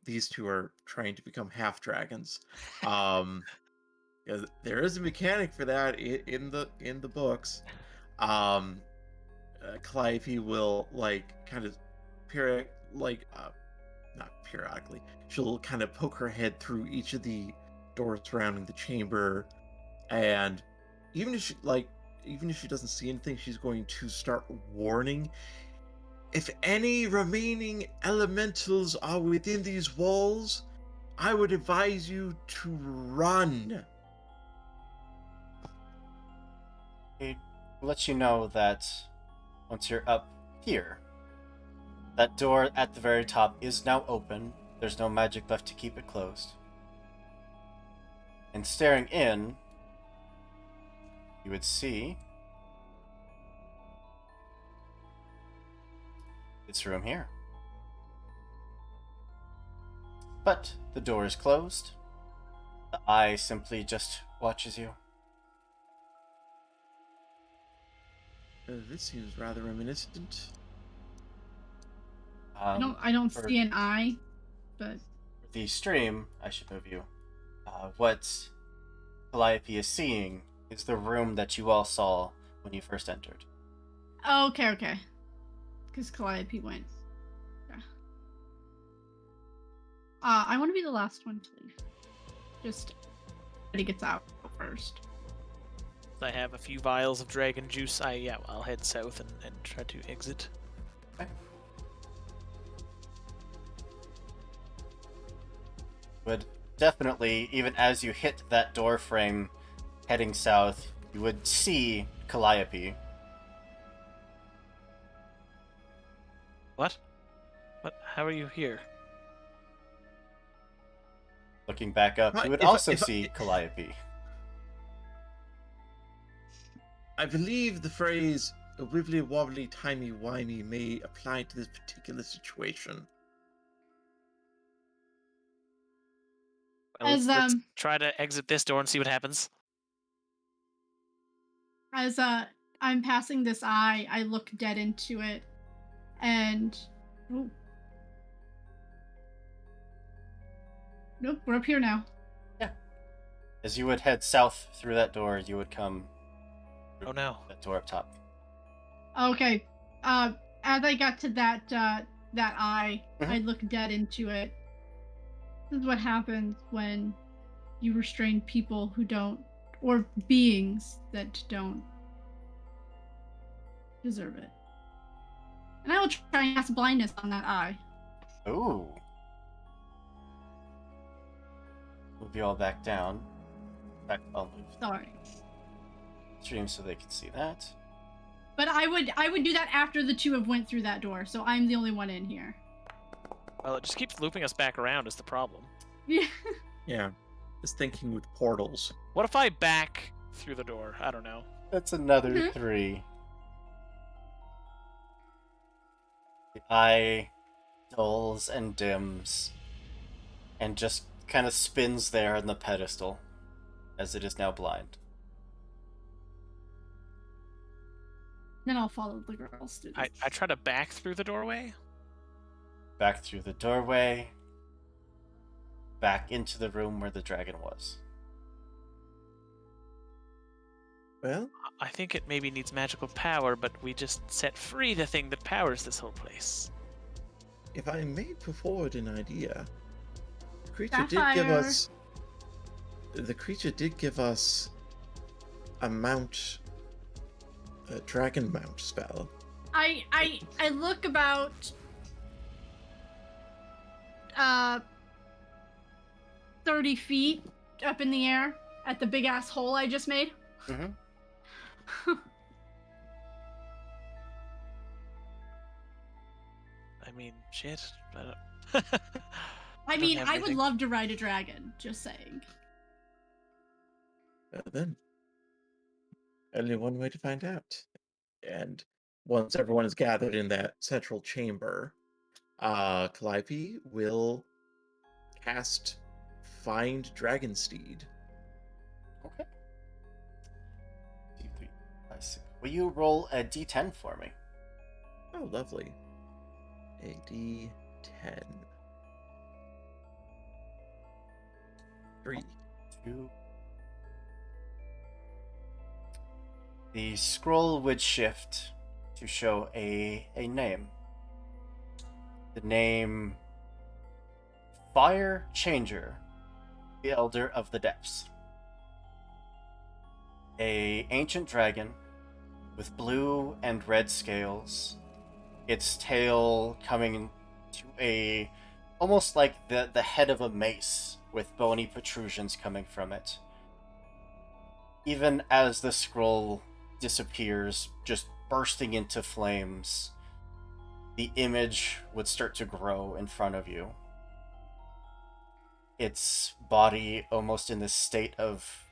these two are trying to become half dragons, yeah, there is a mechanic for that in the books. Calliope will kind of not periodically. She'll kind of poke her head through each of the doors surrounding the chamber, and even if she doesn't see anything, she's going to start warning. If any remaining elementals are within these walls, I would advise you to run. He lets you know that once you're up here, that door at the very top is now open. There's no magic left to keep it closed. And staring in, you would see this room here. But the door is closed. The eye simply just watches you. This seems rather reminiscent. I don't for- see an eye, but For the stream, I should move you. What Calliope is seeing is the room that you all saw when you first entered. oh, okay. Because Calliope went. Yeah. I want to be the last one to leave. Just he gets out first. I have a few vials of dragon juice. I'll head south and try to exit. Would definitely, even as you hit that door frame heading south, you would see Calliope. What? What? How are you here? Looking back up, you would also see Calliope. I believe the phrase "wibbly wobbly timey wimey" may apply to this particular situation. Well, As, let's try to exit this door and see what happens. As I'm passing this eye, I look dead into it, and oh. Nope, we're up here now. As you would head south through that door, you would come Oh no. that door up top. Okay. As I got to that eye, Mhm. I look dead into it. This is what happens when you restrain people who don't, or beings that don't deserve it. And I will try and cast blindness on that eye. Ooh. Move you all back down. Back, I'll move Sorry. the stream so they can see that. But I would do that after the two have went through that door, so I'm the only one in here. Well, it just keeps looping us back around is the problem. Yeah. Yeah. Just thinking with portals. What if I back through the door? I don't know. That's another Mhm. 3. The eye dulls and dims, and just kind of spins there on the pedestal, as it is now blind. Then I'll follow the girls to I try to back through the doorway. Back through the doorway, back into the room where the dragon was. Well, I think it maybe needs magical power, but we just set free the thing that powers this whole place. if I may put forward an idea, the creature did give Sapphire. us. The creature did give us a mount, a dragon mount spell. I look about 30 feet up in the air at the big ass hole I just made. Mhm. I mean, shit. I don't mean, have I would anything. love to ride a dragon, just saying. Then, only one way to find out. And once everyone is gathered in that central chamber, Calliope will cast Find Dragonsteed. Okay. I see. Will you roll a d10 for me? Oh, lovely. A D10. 3. 2. The scroll would shift to show a name. The name Fire Changer, the Elder of the Depths. A ancient dragon with blue and red scales, its tail coming to a almost like the head of a mace with bony protrusions coming from it. Even as the scroll disappears, just bursting into flames, the image would start to grow in front of you. Its body almost in this state of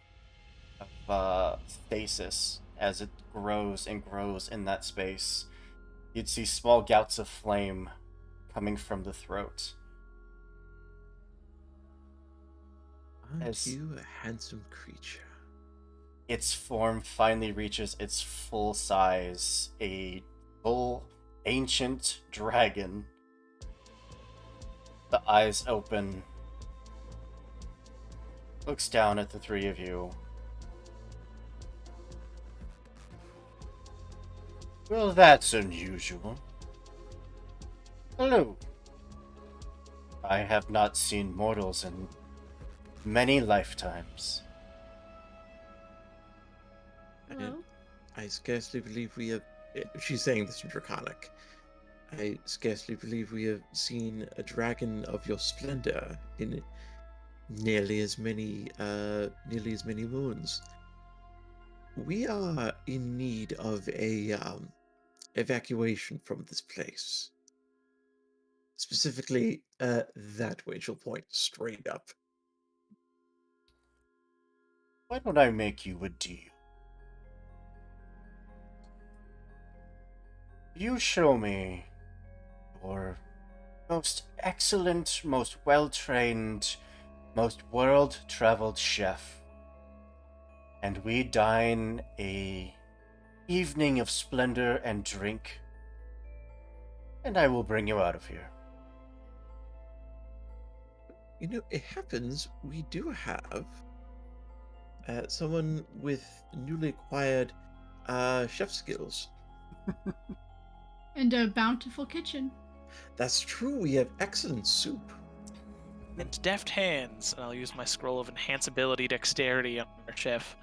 stasis as it grows and grows in that space. You'd see small gouts of flame coming from the throat. Aren't As- you a handsome creature? Its form finally reaches its full size, a full ancient dragon. The eyes open, looks down at the three of you. Well, that's unusual. Hello. I have not seen mortals in many lifetimes. Hello? I scarcely believe we have. She's saying this in Draconic. I scarcely believe we have seen a dragon of your splendor in nearly as many moons. We are in need of a evacuation from this place. Specifically, that way. She'll point straight up. Why don't I make you a deal? You show me your most excellent, most well-trained, most world-traveled chef, and we dine a evening of splendor and drink, and I will bring you out of here. You know, it happens we do have someone with newly acquired chef skills. And a bountiful kitchen. That's true. We have excellent soup. And deft hands, and I'll use my scroll of enhanceability dexterity on our chef.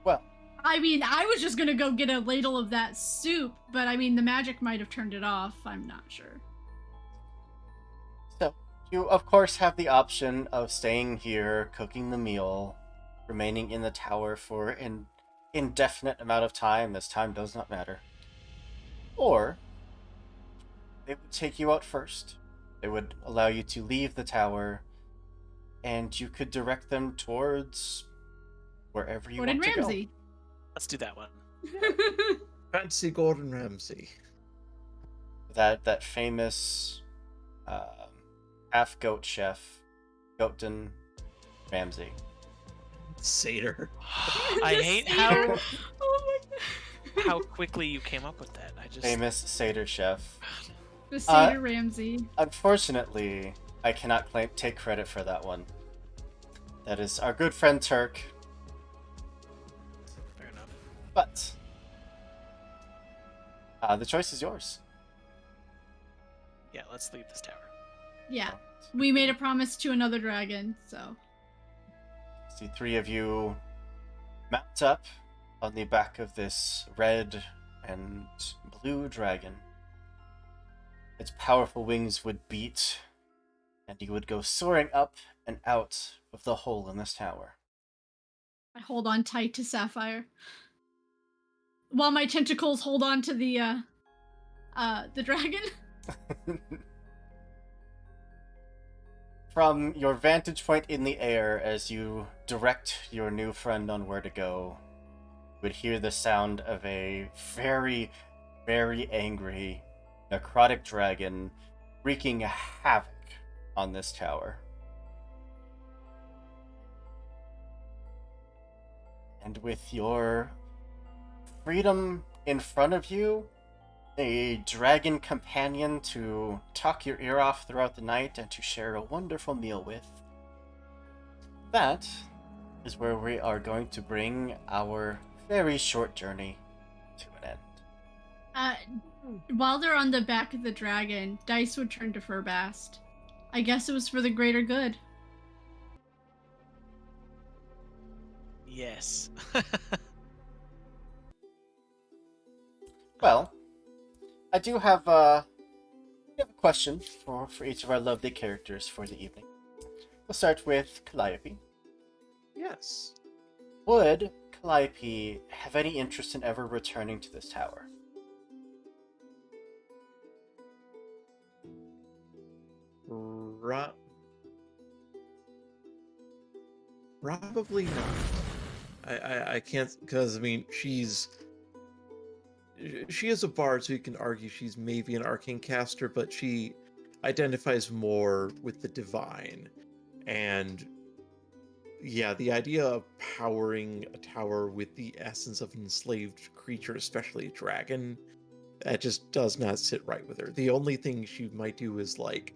Well, I mean, I was just gonna go get a ladle of that soup, but I mean, the magic might have turned it off. I'm not sure. so you of course have the option of staying here, cooking the meal, remaining in the tower for an indefinite amount of time, as time does not matter. Or they would take you out first. They would allow you to leave the tower, and you could direct them towards wherever you Gordon want to Ramsay. Let's do that one. Fancy Gordon Ramsay. go. That famous half goat chef, Goaton Ramsay. Satyr. I hate how Oh my how quickly you came up with that. I just Famous satyr chef. The Satyr Ramsay. Unfortunately, I cannot take credit for that one. That is our good friend Turk, fair enough. but the choice is yours. Yeah, let's leave this tower. Yeah, we made a promise to another dragon, so. See, three of you mount up on the back of this red and blue dragon. Its powerful wings would beat, and you would go soaring up and out of the hole in this tower. I hold on tight to Sapphire. While my tentacles hold on to the dragon. From your vantage point in the air, as you direct your new friend on where to go, you would hear the sound of a very, very angry, necrotic dragon wreaking havoc on this tower. And with your freedom in front of you, a dragon companion to talk your ear off throughout the night and to share a wonderful meal with, that is where we are going to bring our very short journey to an end. While they're on the back of the dragon, Dice would turn to Furbast. I guess it was for the greater good. Yes. Well, I do have a question for each of our lovely characters for the evening. We'll start with Calliope. Yes. Would Calliope have any interest in ever returning to this tower? Probably not. I can't, because I mean she is a bard, so you can argue she's maybe an arcane caster, but she identifies more with the divine. And yeah, the idea of powering a tower with the essence of an enslaved creature, especially a dragon, that just does not sit right with her. The only thing she might do is like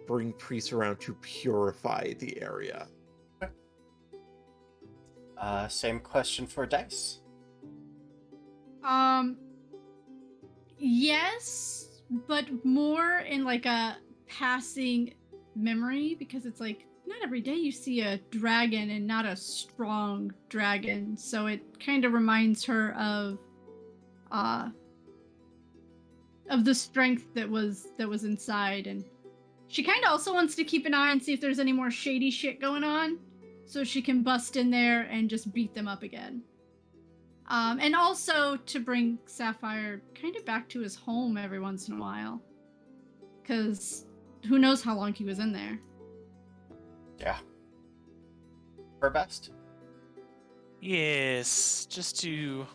bring priests around to purify the area. Same question for Dice. Yes, but more in like a passing memory, because it's like not every day you see a dragon and not a strong dragon, so it kind of reminds her of the strength that was inside, and she kind of also wants to keep an eye and see if there's any more shady shit going on, so she can bust in there and just beat them up again. And also to bring Sapphire kind of back to his home every once in a while. Because who knows how long he was in there. Yeah. Her best. Yes, just to,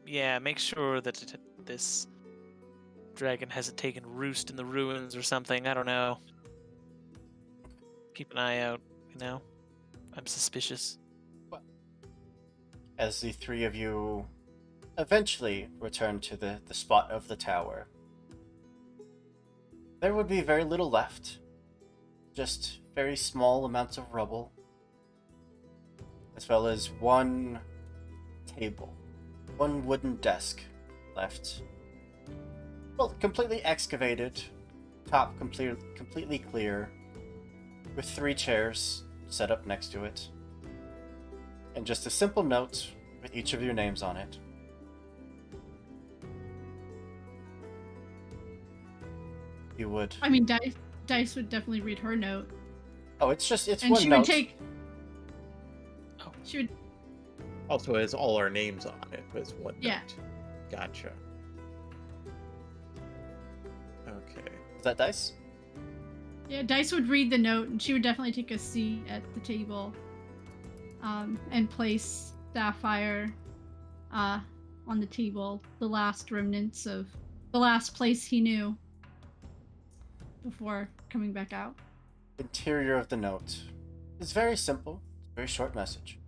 make sure that this dragon hasn't taken roost in the ruins or something. I don't know. Keep an eye out, I'm suspicious. as the three of you eventually return to the spot of the tower, there would be very little left. Just very small amounts of rubble, as well as one table, one wooden desk left. Well, completely excavated, top completely clear, with 3 chairs set up next to it, and just a simple note with each of your names on it. You would. I mean, Dice would definitely read her note. Oh, it's And one she note. would take. Oh. She would. Also has all our names on it, but it's one Yeah. note. Gotcha. Okay. Is that Dice? Yeah, Dice would read the note, and she would definitely take a seat at the table, and place Sapphire, on the table. The last remnants of the last place he knew before coming back out. Interior of the note is very simple, very short message.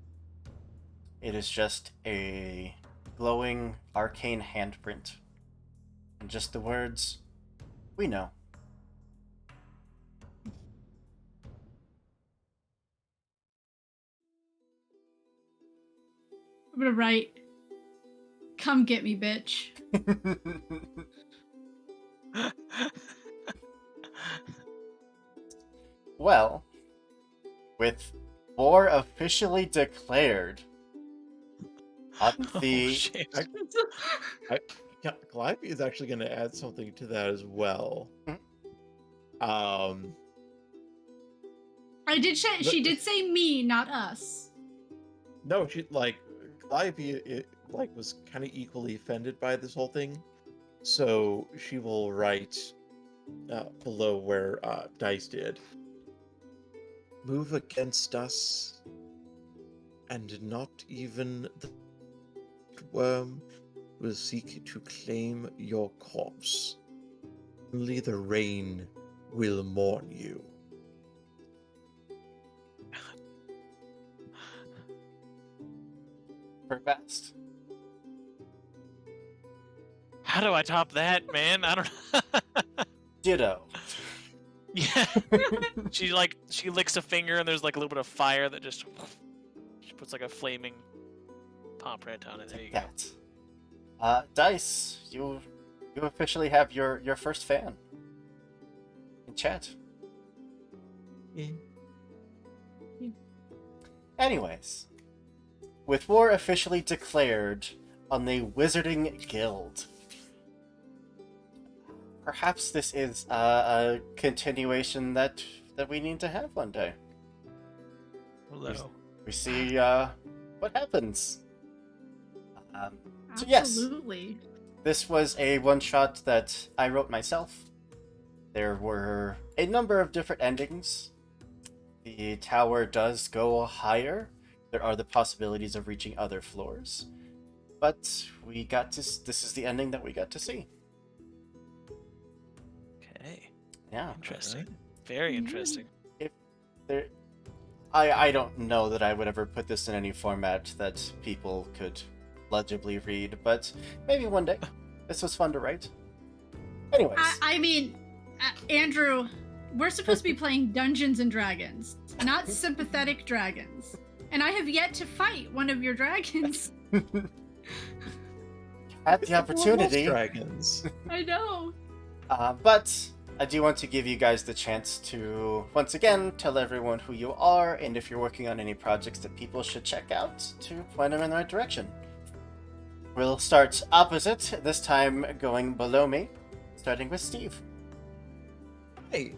It is just a glowing arcane handprint, and just the words, "We know." I'm gonna write, "Come get me, bitch." Well, with war officially declared on Oh, the shit. Calliope is actually going to add something to that as well. She did say me, not us. No, Calliope was kind of equally offended by this whole thing, so she will write below where Dice did. Move against us, and not even the worm will seek to claim your corpse. Only the rain will mourn you. Fast. How do I top that, man? I don't know. Ditto. Yeah. She licks a finger and there's like a little bit of fire that just she puts like a flaming paw print on it. There you go. That. Dice, you officially have your first fan in chat. Yeah. Anyways, with war officially declared on the Wizarding Guild, perhaps this is a continuation that we need to have one day. Hello. We see what happens. So yes. Absolutely. This was a one-shot that I wrote myself. There were a number of different endings. The tower does go higher. There are the possibilities of reaching other floors. But this is the ending that we got to see. Okay. Yeah. Interesting. Very interesting. I don't know that I would ever put this in any format that people could legibly read, but maybe one day. This was fun to write. Anyways. I mean, Andrew, we're supposed to be playing Dungeons and Dragons, not sympathetic dragons. And I have yet to fight one of your dragons. Had the opportunity. Dragons. I know. But I do want to give you guys the chance to, once again, tell everyone who you are, and if you're working on any projects that people should check out, to point them in the right direction. We'll start opposite, this time going below me, starting with Steve. Hey,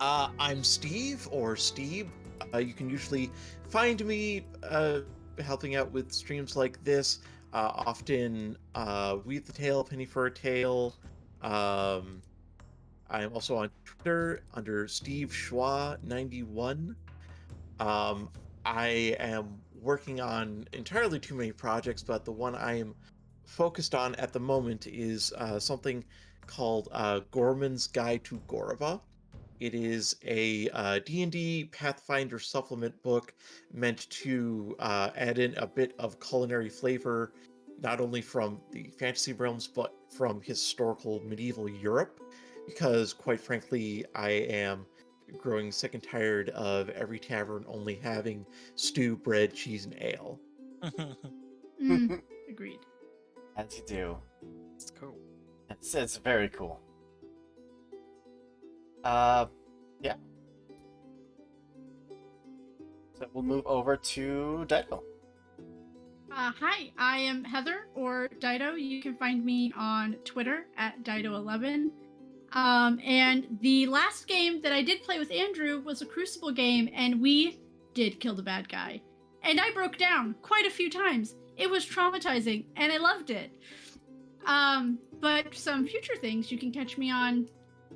I'm Steve, or Steve. You can usually find me helping out with streams like this. Often Weave the Tale, Penny for a Tale. I'm also on Twitter under Steve Schwa 91. I am working on entirely too many projects, but the one I am focused on at the moment is something called Gorman's Guide to Gorava. It is a D&D Pathfinder supplement book meant to add in a bit of culinary flavor, not only from the fantasy realms, but from historical medieval Europe. Because, quite frankly, I am growing sick and tired of every tavern only having stew, bread, cheese, and ale. Agreed. As you do. It's cool. It's very cool. Yeah. So we'll move over to Dido. Hi, I am Heather or Dido. You can find me on Twitter at Dido11. And the last game that I did play with Andrew was a Crucible game, and we did kill the bad guy. And I broke down quite a few times. It was traumatizing, and I loved it. But some future things, you can catch me on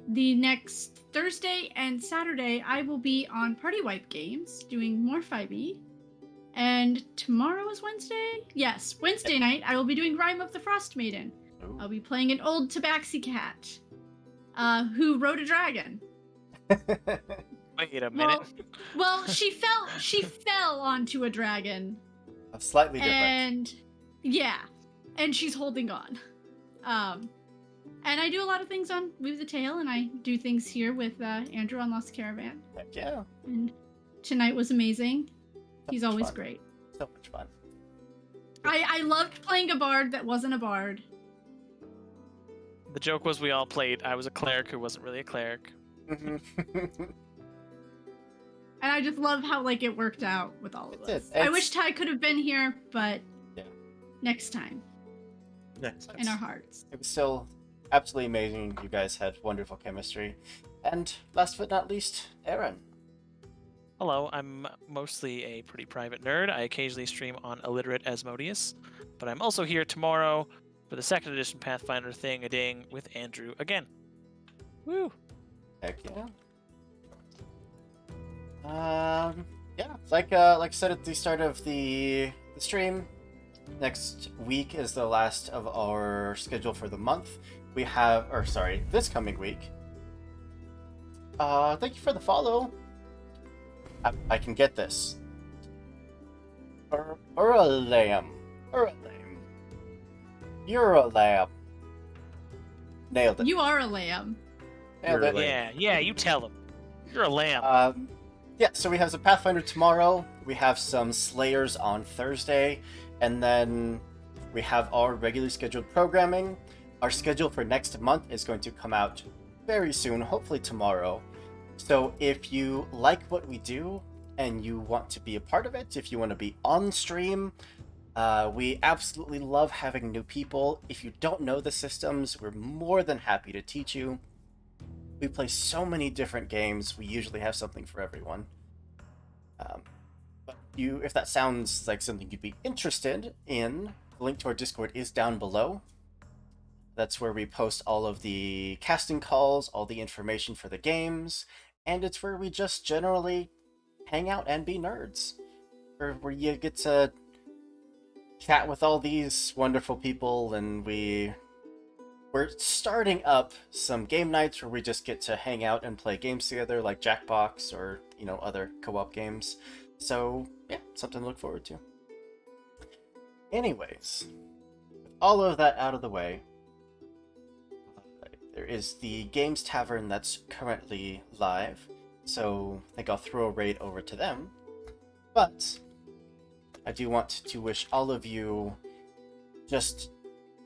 the next Thursday and Saturday. I will be on Party Wipe Games doing more 5e. And tomorrow is Wednesday? Yes, Wednesday night I will be doing Rime of the Frost Maiden. Ooh. I'll be playing an old tabaxi cat who rode a dragon. Wait a minute. Well, she fell onto a dragon. Slightly different. And yeah, and she's holding on. And I do a lot of things on Weave the Tale, and I do things here with Andrew on Lost Caravan. Heck yeah. And tonight was amazing. So He's much always fun. great. So much fun. I loved playing a bard that wasn't a bard. The joke was we all played. I was a cleric who wasn't really a cleric. And I just love how like it worked out with all of It us. did. I wish Ty could have been here, but Yeah. next time Next time. in our hearts. It was still absolutely amazing. You guys had wonderful chemistry. And last but not least, Aaron. Hello, I'm mostly a pretty private nerd. I occasionally stream on Illiterate Asmodeus, but I'm also here tomorrow for the second edition Pathfinder Thing-a-Ding with Andrew again. Woo! Heck yeah. Yeah, like I said at the start of the stream, next week is the last of our schedule for the month. We have, or sorry, this coming week. Thank you for the follow. I can get this. Uralam. You're a lamb. Nailed it. You are a lamb. Nailed You're it. a lamb. Yeah, you tell him. You're a lamb. Yeah, so we have some Pathfinder tomorrow, we have some Slayers on Thursday, and then we have our regularly scheduled programming. Our schedule for next month is going to come out very soon, hopefully tomorrow. So if you like what we do and you want to be a part of it, if you want to be on stream, we absolutely love having new people. If you don't know the systems, we're more than happy to teach you. We play so many different games. We usually have something for everyone. But if that sounds like something you'd be interested in, the link to our Discord is down below. That's where we post all of the casting calls, all the information for the games, and it's where we just generally hang out and be nerds. Where you get to chat with all these wonderful people, and we're starting up some game nights where we just get to hang out and play games together, like Jackbox or other co-op games. So yeah, something to look forward to. Anyways, with all of that out of the way, there is the Games Tavern that's currently live, so I think I'll throw a raid over to them. But I do want to wish all of you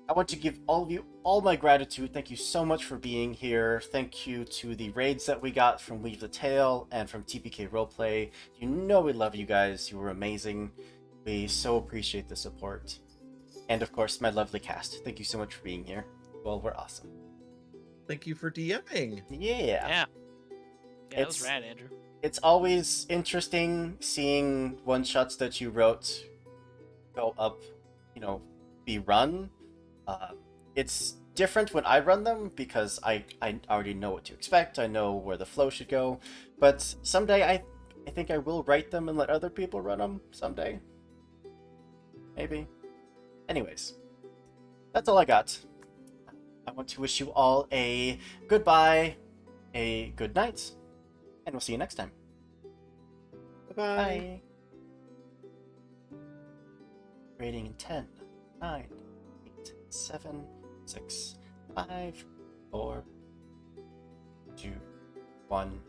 I want to give all of you all my gratitude. Thank you so much for being here. Thank you to the raids that we got from Weave the Tale and from TPK Roleplay. You know we love you guys. You were amazing. We so appreciate the support. And of course, my lovely cast. Thank you so much for being here. Well, we're awesome. Thank you for DMing. Yeah. Yeah, that was It's- rad, Andrew. It's always interesting seeing one-shots that you wrote go up, be run. It's different when I run them because I already know what to expect. I know where the flow should go. But someday I think I will write them and let other people run them someday. Maybe. Anyways, that's all I got. I want to wish you all a goodbye, a good night, And we'll see you next time. Bye-bye. Bye. Rating in 10, 9, 8, 7, 6, 5, 4, 2, 1.